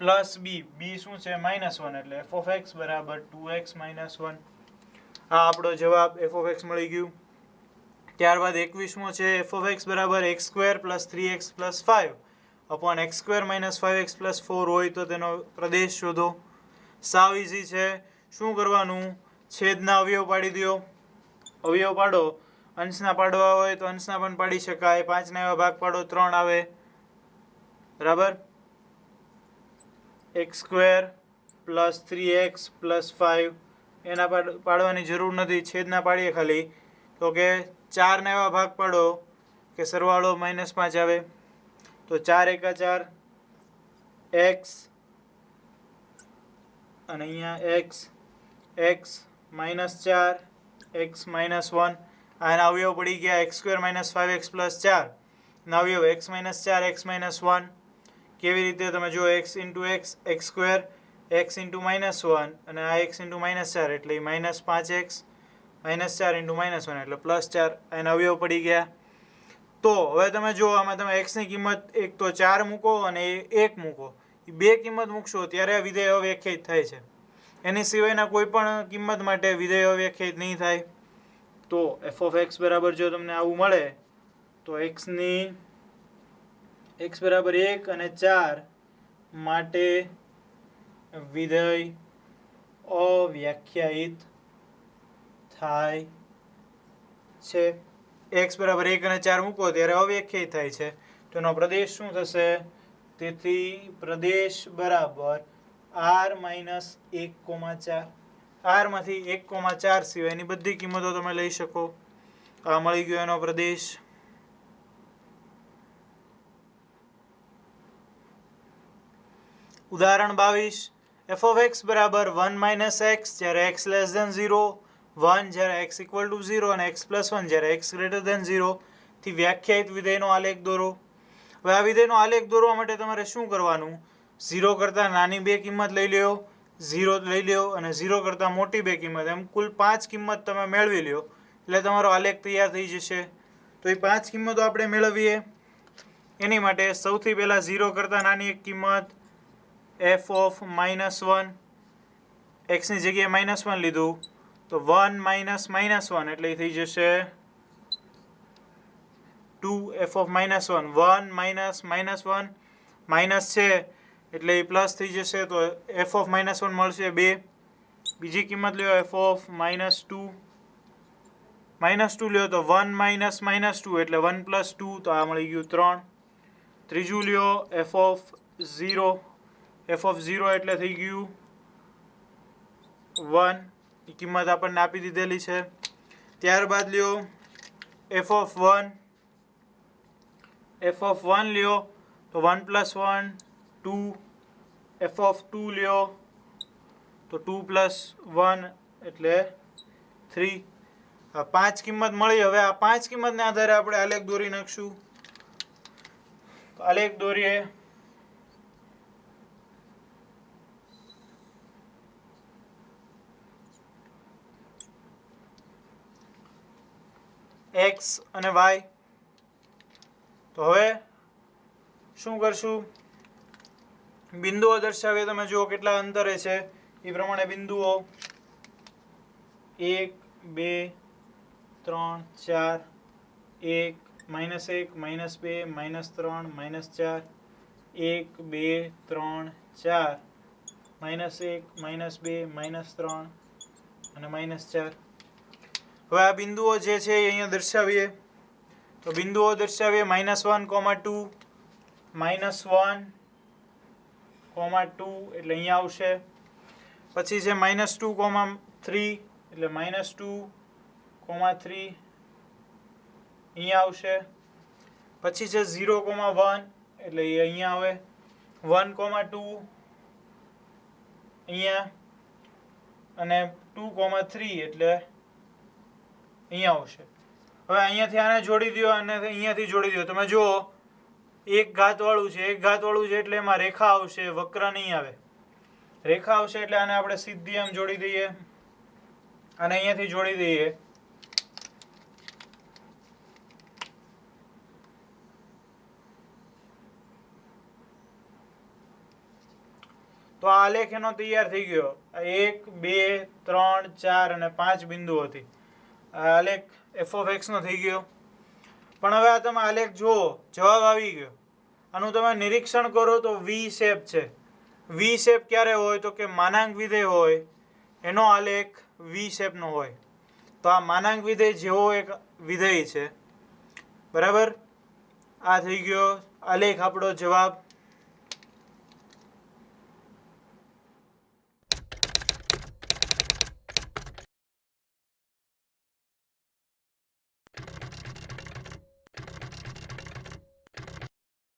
પ્લસ b, b શું છે -1, એટલે f of x બરાબર 2x -1. આ આપણો જવાબ f of x મળી ગયું. ત્યારબાદ 21મો છે f of x બરાબર x² + 3x + 5 upon x² - 5x + 4 હોય તો તેનો પ્રદેશ શોધો. સાવ ઇઝી છે. શું કરવાનું? છેદના અવયવ પાડી દો. અવયવ પાડો, અંશના પાડવા હોય તો અંશના પણ પાડી શકાય. 5 ના એવા ભાગ પાડો 3 આવે. બરાબર? x² + 3x + 5 એના પાડવાની જરૂર નથી, છેદના પાડીએ ખાલી. તો કે 4 ના એવા ભાગ પાડો કે સરવાળો -5 આવે. તો 4 × 4 x અને અહીંયા x -4 x -1. આના અવયવ પડી ગયા x² - 5x + 4 ના અવયવ x -4 x -1. કેવી રીતે? તમે જો x × x x², x × -1 અને આ x × -4 એટલે -5x, -4 × -1 એટલે +4. એના અવયવ પડી ગયા. તો હવે તમે જો આમાં તમે x ની કિંમત એક તો 4 મૂકો અને 1 મૂકો. એ બે કિંમત મૂકશો ત્યારે આ વિધેય અવ્યાખ્યાયિત થાય છે. એની સિવાયના કોઈ પણ કિંમત માટે વિધેય અવ્યાખ્યાયિત નહીં થાય. તો એફ ઓફ એક્સ બરાબર જો તમને આવું મળે તો એક્સ બરાબર 1 અને 4 માટે વિધેય અવ્યાખ્યાયિત થાય છે. એક્સ બરાબર 1 અને 4 મૂકો ત્યારે અવ્યાખ્યાયિત થાય છે. તો એનો પ્રદેશ શું થશે? તેથી પ્રદેશ બરાબર r - 1,4. r માંથી 1,4 સિવાયની બધી કિંમતો તમે લઈ શકો. આ મળી ગયો એનો પ્રદેશ. ઉદાહરણ 22 f of x બરાબર 1 - x જ્યારે x less than 0, 1 જ્યારે x equal to 0 અને x plus 1 જ્યારે x greater than 0 થી વ્યાખ્યાયિત વિધેયનો આલેખ દોરો. હવે આ વિધેયનો આલેખ દોરવા માટે તમારે શું કરવાનું? 0 કરતાં નાની બે કિંમત લઈ લ્યો, 0 લઈ લ્યો અને 0 કરતાં મોટી બે કિંમત, એમ કુલ 5 કિંમત તમે મેળવી લ્યો એટલે તમારો આલેખ તૈયાર થઈ જશે. તો એ 5 કિંમતો આપણે મેળવીએ એની માટે સૌથી પહેલાં 0 કરતાં નાની એક કિંમત f of -1, x ની જગ્યાએ -1 લીધું તો 1 - -1 એટલે થઈ જશે 2 f of -1. 1 - -1 માઇનસ છે એટલે એ પ્લસ થઈ જશે તો f of -1 મળશે 2. બીજી કિંમત લ્યો f of -2. -2 લ્યો તો 1 - -2 એટલે 1 + 2 તો આ મળી ગયું 3. ત્રીજું લ્યો f of 0. f of 0 એટલે થઈ ગયું 1. એ કિંમત આપણને આપી દીધેલી છે. ત્યારબાદ લ્યો f of 1. f of 1 લ્યો તો 1 + 1 2. f of 2 લ્યો તો 2 + 1 એટલે 3. આ 5 કિંમત મળી. હવે આ 5 કિંમતને આધારે આપણે આલેખ દોરી નાખશું. તો આલેખ દોરીએ. x અને y. તો હવે શું કરશું? બિંદુઓ દર્શાવીએ. તમે જુઓ કેટલા અંતરે છે એ પ્રમાણે બિંદુઓ 1 2 3 4 1 -1 -2 -3 -4 1 2 3 4 -1 -2 -3 અને -4. હવે આ બિંદુઓ જે છે એ અહીંયા દર્શાવીએ. તો બિંદુઓ દર્શાવીએ -1, -2 એટલે અહીંયા આવશે. પછી છે -2, 3 એટલે -2, 3 અહીંયા આવશે. પછી છે 0, 1 એટલે એ અહીંયા આવે. 1, 2 અહીંયા અને 2, 3 એટલે અહીંયા આવશે. હવે અહીંયાથી આને જોડી દો અને અહીંયાથી જોડી દો. તમે જુઓ એક ઘાતવાળું છે, એક ઘાતવાળું છે એટલે એમાં રેખા આવશે, વક્ર નહીં આવે. રેખા આવશે એટલે આને આપણે સીધી આમ જોડી દઈએ અને અહીંયાથી જોડી દઈએ. તો આ આલેખ એનો તૈયાર થઈ ગયો. 1 2 3 4 અને 5 બિંદુઓથી આ આલેખ f of x નો થઈ ગયો. પણ હવે આ તમે આલેખ જુઓ, જવાબ આવી ગયો. આનું તમે નિરીક્ષણ કરો તો વી શેપ છે. વી શેપ ક્યારે હોય? તો કે માનાંક વિધેય હોય એનો આલેખ વી શેપનો હોય. તો આ માનાંક વિધેય જેવો એક વિધેય છે. બરાબર? આ થઈ ગયો આલેખ, આપણો જવાબ.